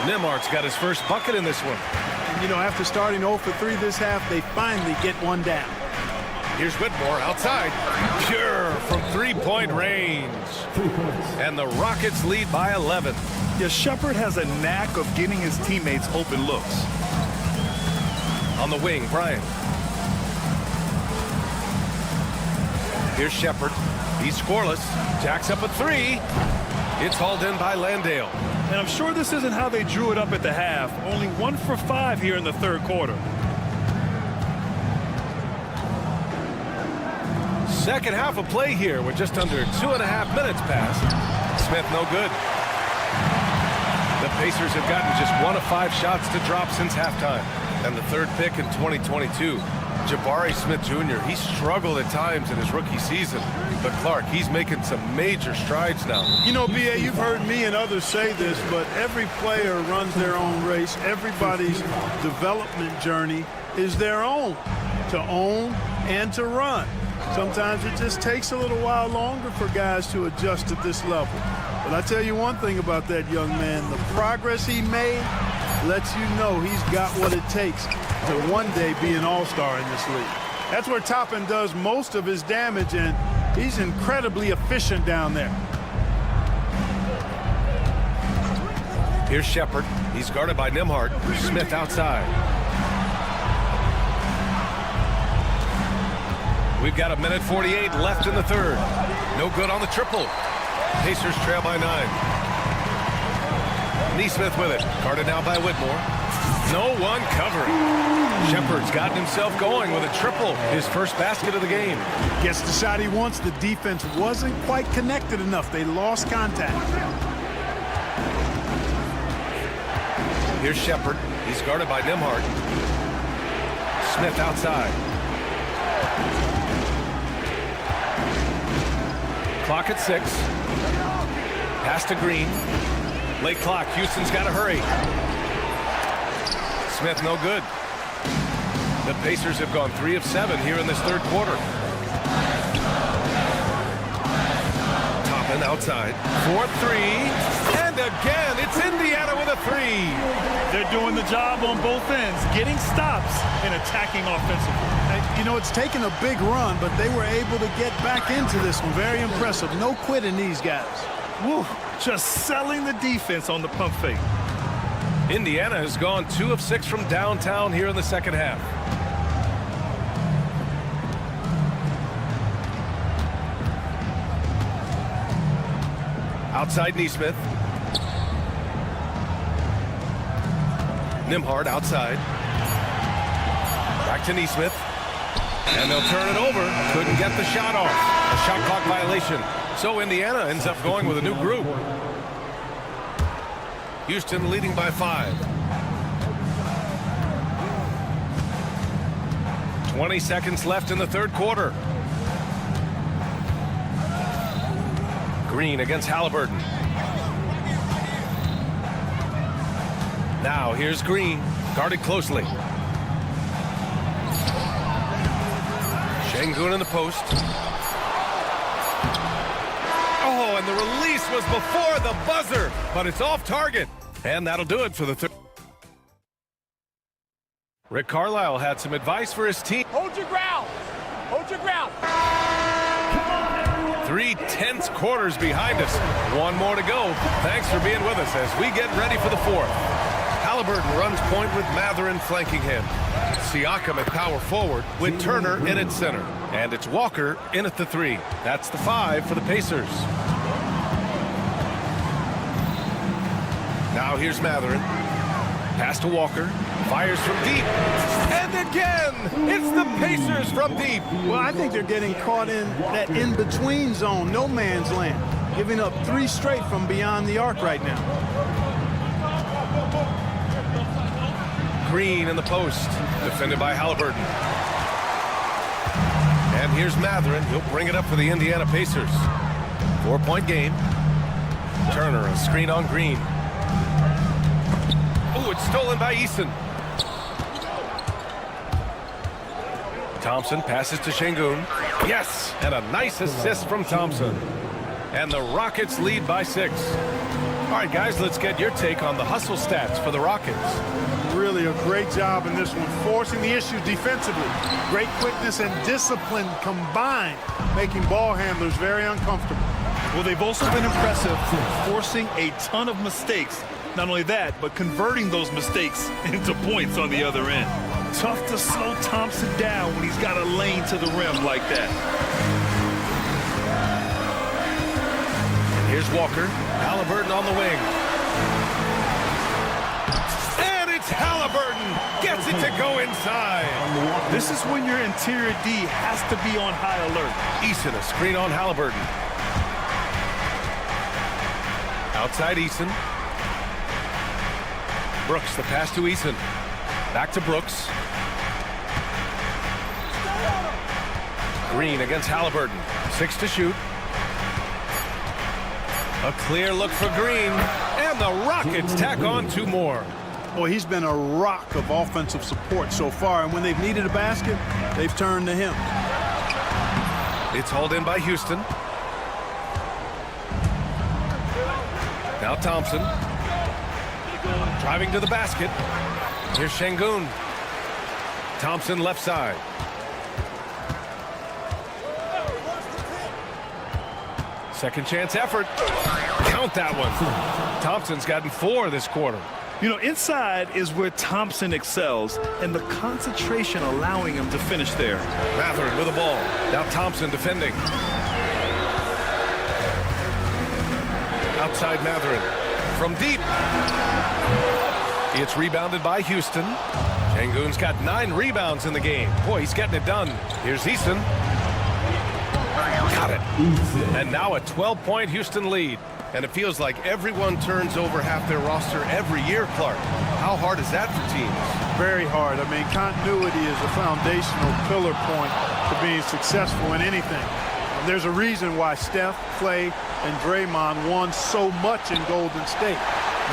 Nembhard's got his first bucket in this one. And, you know, after starting 0 for 3 this half, they finally get one down. Here's Whitmore outside. Pure from three-point range. And the Rockets lead by 11. Yeah, Shepherd has a knack of getting his teammates open looks. On the wing, Bryant. Here's Shepherd. He's scoreless. Jacks up a 3. It's hauled in by Landale. And I'm sure this isn't how they drew it up at the half. Only 1 for 5 here in the third quarter. Second half of play here with just under 2.5 minutes passed. Smith no good. The Pacers have gotten just 1 of 5 shots to drop since halftime. And the third pick in 2022, Jabari Smith Jr., he struggled at times in his rookie season. But Clark, he's making some major strides now. You know, B.A., you've heard me and others say this, but every player runs their own race. Everybody's development journey is their own, to own and to run. Sometimes it just takes a little while longer for guys to adjust at this level. But I tell you one thing about that young man, the progress he made lets you know he's got what it takes to one day be an all-star in this league. That's where Toppin does most of his damage, and he's incredibly efficient down there. Here's Shepherd. He's guarded by Nembhard. Smith outside. We've got 1:48 left in the third. No good on the triple. Pacers trail by 9. Nesmith with it. Guarded now by Whitmore. No one covering. Shepherd's gotten himself going with a triple. His first basket of the game. Gets the shot he wants. The defense wasn't quite connected enough. They lost contact. Here's Shepherd. He's guarded by Nembhard. Smith outside. Clock at 6. Pass to Green. Late clock. Houston's got to hurry. Smith no good. The Pacers have gone 3 of 7 here in this third quarter. Toppin outside. 4-3. And again, it's Indiana with a 3. They're doing the job on both ends, getting stops and attacking offensively. You know, it's taken a big run, but they were able to get back into this one. Very impressive. No quitting these guys. Woo, just selling the defense on the pump fake. Indiana has gone 2 of 6 from downtown here in the second half. Outside Nesmith. Nembhard outside. Back to Nesmith. And they'll turn it over. Couldn't get the shot off. A shot clock violation. So Indiana ends up going with a new group. Houston leading by 5. 20 seconds left in the third quarter. Green against Halliburton. Now here's Green, guarded closely. Şengün in the post. Oh, and the release was before the buzzer, but it's off target. And that'll do it for the third. Rick Carlisle had some advice for his team. Hold your ground. Hold your ground. 3 tense quarters behind us. One more to go. Thanks for being with us as we get ready for the fourth. Halliburton runs point with Matherin flanking him. Siakam at power forward with Turner in at center. And it's Walker in at the 3. That's the 5 for the Pacers. Now here's Matherin. Pass to Walker. Fires from deep. And again, it's the Pacers from deep. Well, I think they're getting caught in that in-between zone, no man's land, giving up 3 straight from beyond the arc right now. Green in the post, defended by Halliburton. And here's Matherin. He'll bring it up for the Indiana Pacers. 4-point game. Turner, a screen on Green. Oh, it's stolen by Eason. Thompson passes to Şengün. Yes, and a nice assist from Thompson. And the Rockets lead by 6. All right, guys, let's get your take on the hustle stats for the Rockets. Really a great job in this one, forcing the issue defensively. Great quickness and discipline combined, making ball handlers very uncomfortable. Well, they've also been impressive, forcing a ton of mistakes. Not only that, but converting those mistakes into points on the other end. Tough to slow Thompson down when he's got a lane to the rim like that. Here's Walker. Halliburton on the wing. And it's Halliburton. Gets it to go inside. This is when your interior D has to be on high alert. Eason, a screen on Halliburton. Outside Eason. Brooks, the pass to Eason. Back to Brooks. Green against Halliburton. 6 to shoot. A clear look for Green. And the Rockets tack on 2 more. Well, he's been a rock of offensive support so far, and when they've needed a basket, they've turned to him. It's hauled in by Houston. Now Thompson. Driving to the basket. Here's Şengün. Thompson left side. Second chance effort. Count that one. Thompson's gotten 4 this quarter. You know, inside is where Thompson excels, and the concentration allowing him to finish there. Matherin with the ball. Now Thompson defending. Outside Matherin. From deep. It's rebounded by Houston. Şengün's got 9 rebounds in the game. Boy, he's getting it done. Here's Eason. Got it. And now a 12-point Houston lead. And it feels like everyone turns over half their roster every year, Clark. How hard is that for teams? Very hard. I mean, continuity is a foundational pillar point to being successful in anything. There's a reason why Steph, Clay, and Draymond won so much in Golden State.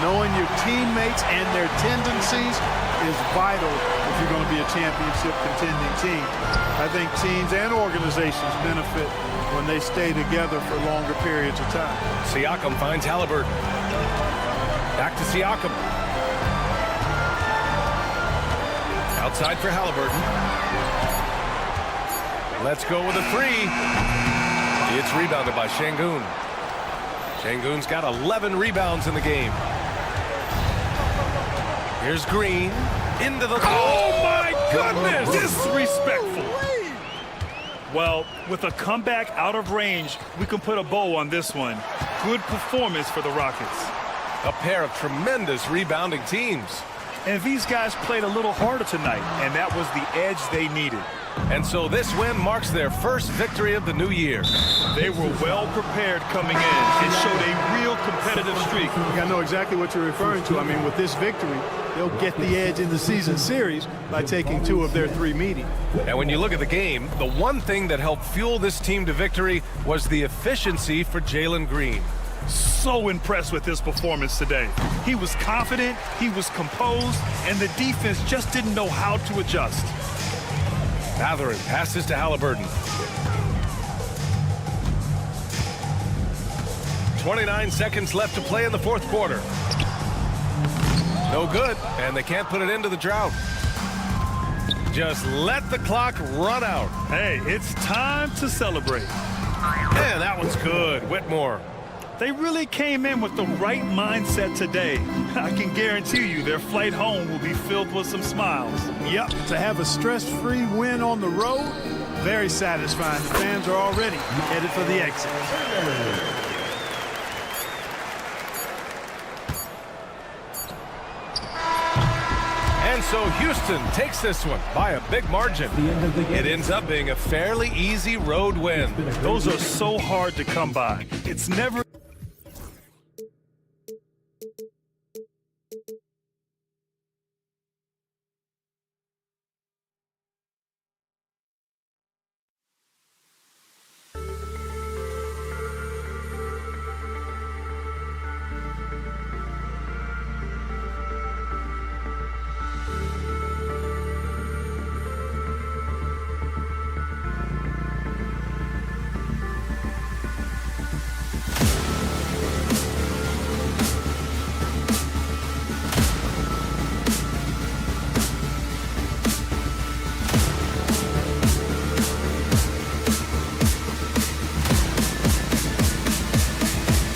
Knowing your teammates and their tendencies is vital if you're going to be a championship contending team. I think teams and organizations benefit when they stay together for longer periods of time. Siakam finds Halliburton. Back to Siakam. Outside for Halliburton. Let's go with a 3. It's rebounded by Şengün. Şengün's got 11 rebounds in the game. Here's Green. Into the... Oh, my goodness! Disrespectful. Well, with a comeback out of range, we can put a bow on this one. Good performance for the Rockets. A pair of tremendous rebounding teams. And these guys played a little harder tonight, and that was the edge they needed. And so this win marks their first victory of the new year. They were well prepared coming in and showed a real competitive streak. I know exactly what you're referring to. I mean, with this victory, they'll get the edge in the season series by taking 2 of their 3 meetings. And when you look at the game, the one thing that helped fuel this team to victory was the efficiency for Jalen Green. So impressed with his performance today. He was confident, he was composed, and the defense just didn't know how to adjust. Matherin passes to Halliburton. 29 seconds left to play in the 4th quarter. No good, and they can't put it into the drought. Just let the clock run out. Hey, it's time to celebrate. And that one's good. Whitmore. They really came in with the right mindset today. I can guarantee you their flight home will be filled with some smiles. Yep, to have a stress-free win on the road, very satisfying. The fans are already headed for the exit. And so Houston takes this one by a big margin. It ends up being a fairly easy road win. Those are so hard to come by. It's never